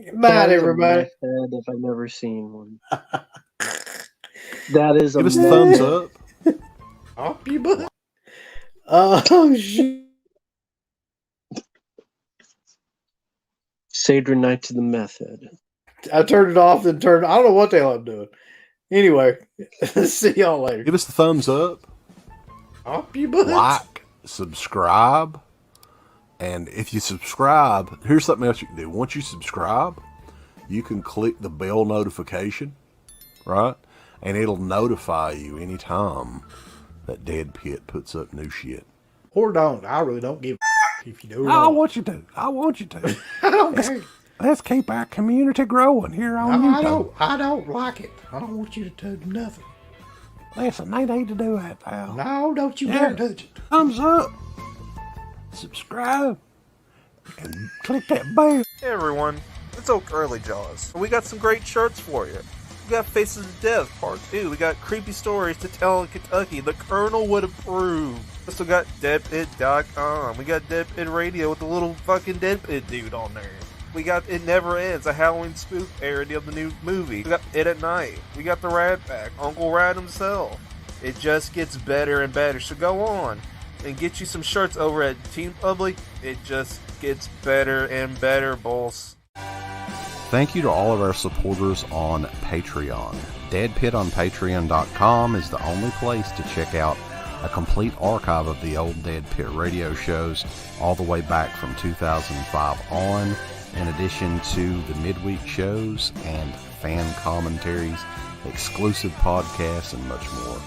Good night, everybody. If I've never seen one, that is give us a thumbs up. Off your butt. Oh, shit. Saved your night to the method. I turned it off and turned. I don't know what the hell I'm doing. Anyway, see y'all later. Give us the thumbs up. Off your butt. Like, subscribe. And if you subscribe, here's something else you can do. Once you subscribe, you can click the bell notification, right? And it'll notify you anytime that Dead Pit puts up new shit. Or don't. I really don't give a if you do or I not. want you to. I want you to. I don't care. Let's keep our community growing here on YouTube. I don't like it. I don't want you to do nothing. Listen, they need to do that now. No, don't you dare touch it. Thumbs up. Subscribe. And click that bell. Hey everyone, it's Oak Early Jaws. We got some great shirts for you. We got Faces of Death Part 2. We got Creepy Stories to Tell in Kentucky. The Colonel Would Approve. We also got DeadPit.com. We got Dead Pit Radio with the little fucking Dead Pit dude on there. We got It Never Ends, a Halloween spook parody of the new movie. We got It at Night. We got the Rat Pack, Uncle Rat himself. It just gets better and better. So go on and get you some shirts over at Team Public. It just gets better and better, boss. Thank you to all of our supporters on Patreon. DeadPitOnPatreon.com is the only place to check out a complete archive of the old Dead Pit radio shows all the way back from 2005 on, in addition to the midweek shows and fan commentaries, exclusive podcasts, and much more.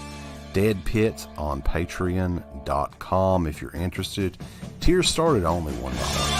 Dead Pit on Patreon.com if you're interested. Tiers start at only $1.